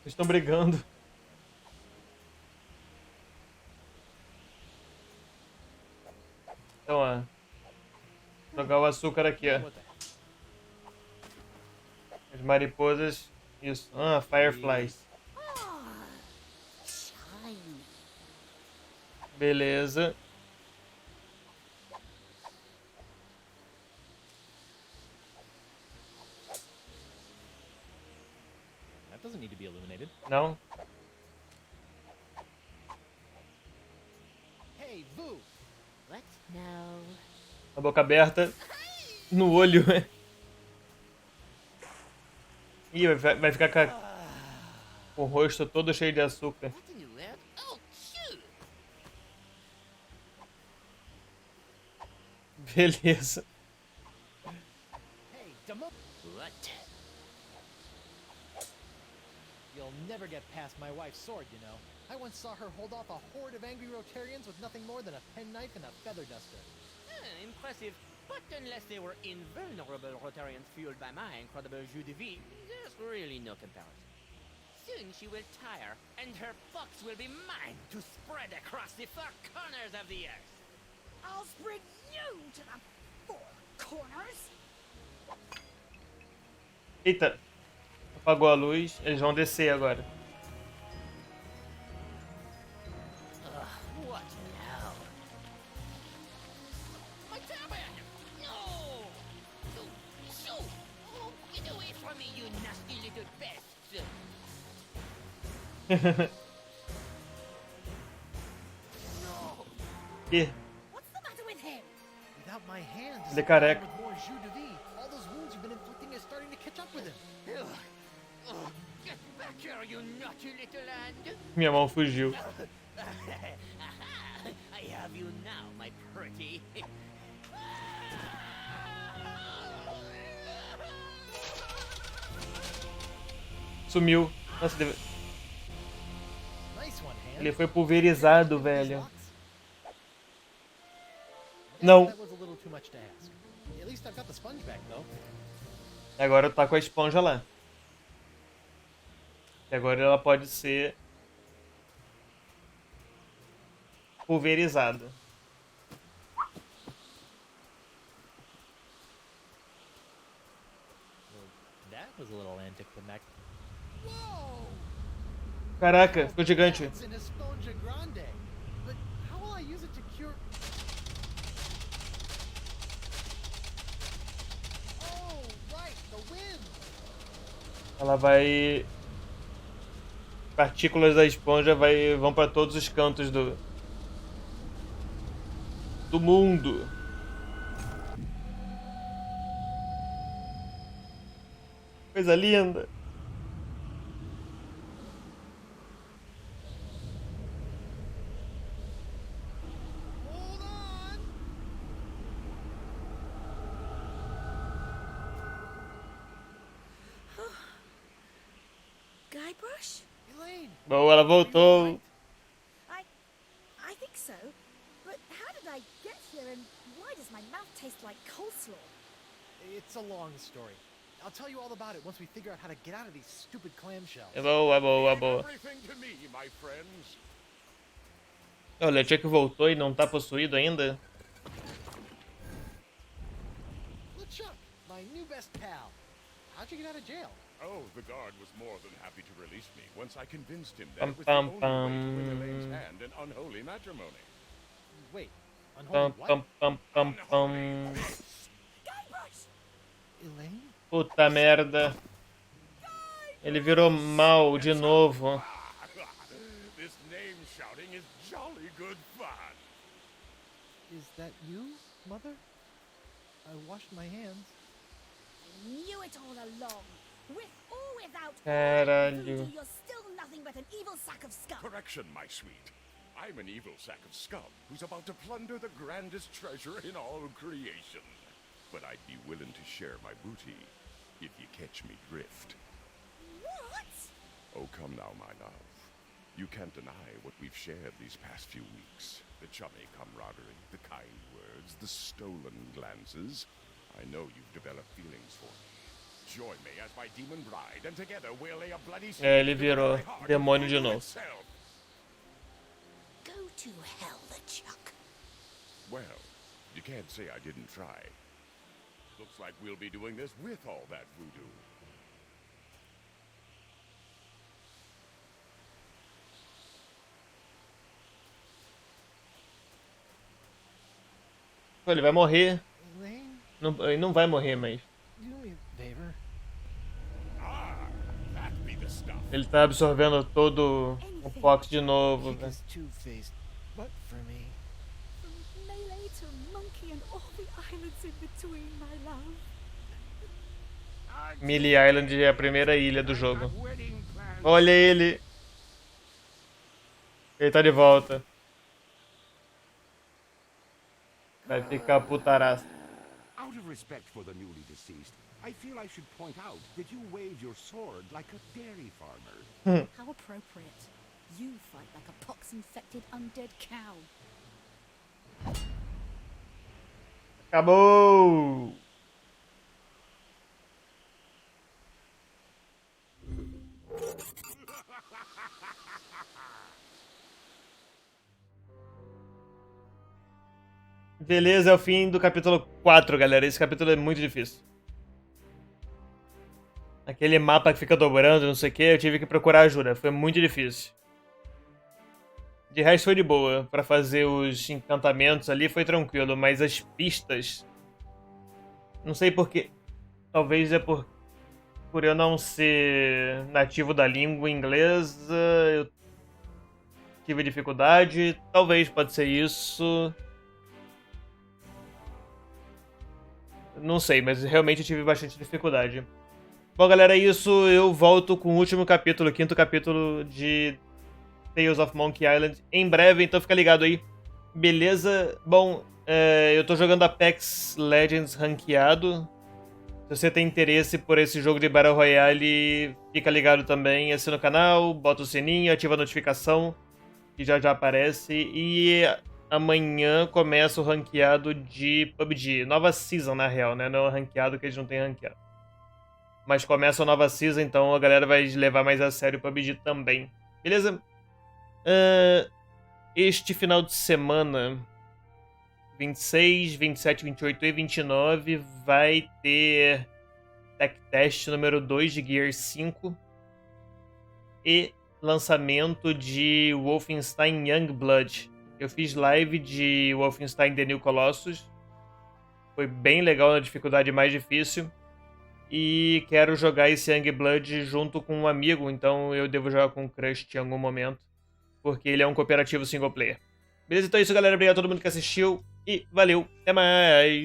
Eles estão brigando. Então, ó. Jogar o açúcar aqui, ó. As mariposas. Isso. Ah, fireflies. Beleza.
That doesn't need to be illuminated.
Não?
Hey, Vu!
What? No.
A boca aberta. No olho. Ih, vai ficar com o rosto todo cheio de açúcar.
What in the world? Oh, shoot!
Beleza.
Hey, Demo...
What?
You'll never get past my wife's sword, you know. I once saw her hold off a horde of angry Rotarians with nothing more than a penknife and a feather duster.
Impressive. But unless they were invulnerable Rotarians fueled by my incredible jus de vie, there's really no comparison. Soon she will tire, and her box will be mine to spread across the four corners of the earth.
I'll spread you to the four corners.
Eita. Apagou a luz. Eles vão descer agora.
What now? My turban! No! Shoo! Oh, get away from me, you nasty little pests! No!
Ih,
What's the matter with him?
Without my hands,
ele é careca.
with more jus de vie, all those wounds you've been inflicting are starting to catch up with him.
Get back here, you naughty little hand!
Minha mão fugiu.
I have you now, my pretty.
Sumiu. Nossa,
Nice one, hand.
ele foi pulverizado, velho.
Guess
Não.
That was a little too much to ask. At least I've got the sponge back, though.
Agora tá com a esponja lá. E agora ela pode ser pulverizada.
That was a little anticlimactic.
Caraca, ficou gigante.
It's an esponja grande. But how will I use it to cure... Oh, right, the wind.
Ela vai... Partículas da esponja vão para todos os cantos do mundo. Coisa linda.
Hold on.
Guybrush?
Elaine.
Bom, ela voltou.
I think so. But how did I get here and why does my mouth taste like coleslaw?
It's a long story. I'll tell you all about it once we figure out how to get out of these stupid clamshells.
É boa, boa, boa.
Everything to me, my friends.
Olha, o Chuck voltou e não tá possuído ainda.
LeChuck, my new best pal. How'd you get out of jail?
Oh, the guard was more than happy to release me once I convinced him that
Pum,
it was the
pum,
only way to win
pum.
Elaine's hand in unholy matrimony.
Wait,
Pam,
unholy what?
pam, pam, pam, pam.
Guybrush!
Elaine?
Puta merda. Ele virou mal de novo.
This name shouting is jolly good fun.
Is that you, Mother? I washed my hands.
Knew it all along. With or without
Caralho.
voodoo, you're still nothing but an evil sack of scum.
Correction, my sweet. I'm an evil sack of scum who's about to plunder the grandest treasure in all creation. But I'd be willing to share my booty if you catch me drift.
What?
Oh, come now, my love. You can't deny what we've shared these past few weeks. The chummy camaraderie, the kind words, the stolen glances. I know you've developed feelings for me. Join me as my demon bride, and together we'll lay a bloody
É, ele
siege to
virou
the very heart of
demônio de
voodoo
novo.
itself.
Go to hell, LeChuck.
Well, you can't say I didn't try. Looks like we'll be doing this with all that voodoo.
Pô, ele vai morrer.
Elaine,
Ele não vai morrer, mas...
do me a favor.
That be the stuff.
Ele tá absorvendo todo o Fox de novo,
Keep
velho.
us two-faced, but for me.
From Melee to Monkey and all the islands in between, my love.
Melee Island é a primeira ilha do jogo. Olha ele! Ele tá de volta. Vai ficar putaraço.
Out of respect for the newly deceased, I feel I should point out that you wave your sword like a dairy farmer.
How appropriate. You fight like a pox-infected undead cow.
Acabou! Beleza, é o fim do capítulo 4, galera. Esse capítulo é muito difícil. Aquele mapa que fica dobrando, não sei o que, eu tive que procurar ajuda. Foi muito difícil. De resto foi de boa. Pra fazer os encantamentos ali foi tranquilo, mas as pistas... Não sei porquê. Talvez é por eu não ser nativo da língua inglesa, eu tive dificuldade. Talvez pode ser isso. Não sei, mas realmente eu tive bastante dificuldade. Bom, galera, é isso. Eu volto com o último capítulo, o 5º capítulo de Tales of Monkey Island em breve, então fica ligado aí. Beleza? Bom, eu tô jogando Apex Legends ranqueado. Se você tem interesse por esse jogo de Battle Royale, fica ligado também, assina o canal, bota o sininho, ativa a notificação, que já aparece. E amanhã começa o ranqueado de PUBG. Nova season, na real, né? Não é ranqueado, que eles não têm ranqueado. Mas começa a nova season, então a galera vai levar mais a sério o PUBG também. Beleza? Este final de semana, 26, 27, 28 e 29, vai ter Tech Test número 2 de Gear 5 e lançamento de Wolfenstein Youngblood. Eu fiz live de Wolfenstein The New Colossus. Foi bem legal, na dificuldade mais difícil. E quero jogar esse Youngblood junto com um amigo, então eu devo jogar com o Crush em algum momento, porque ele é um cooperativo single player. Beleza? Então é isso, galera. Obrigado a todo mundo que assistiu e valeu. Até mais!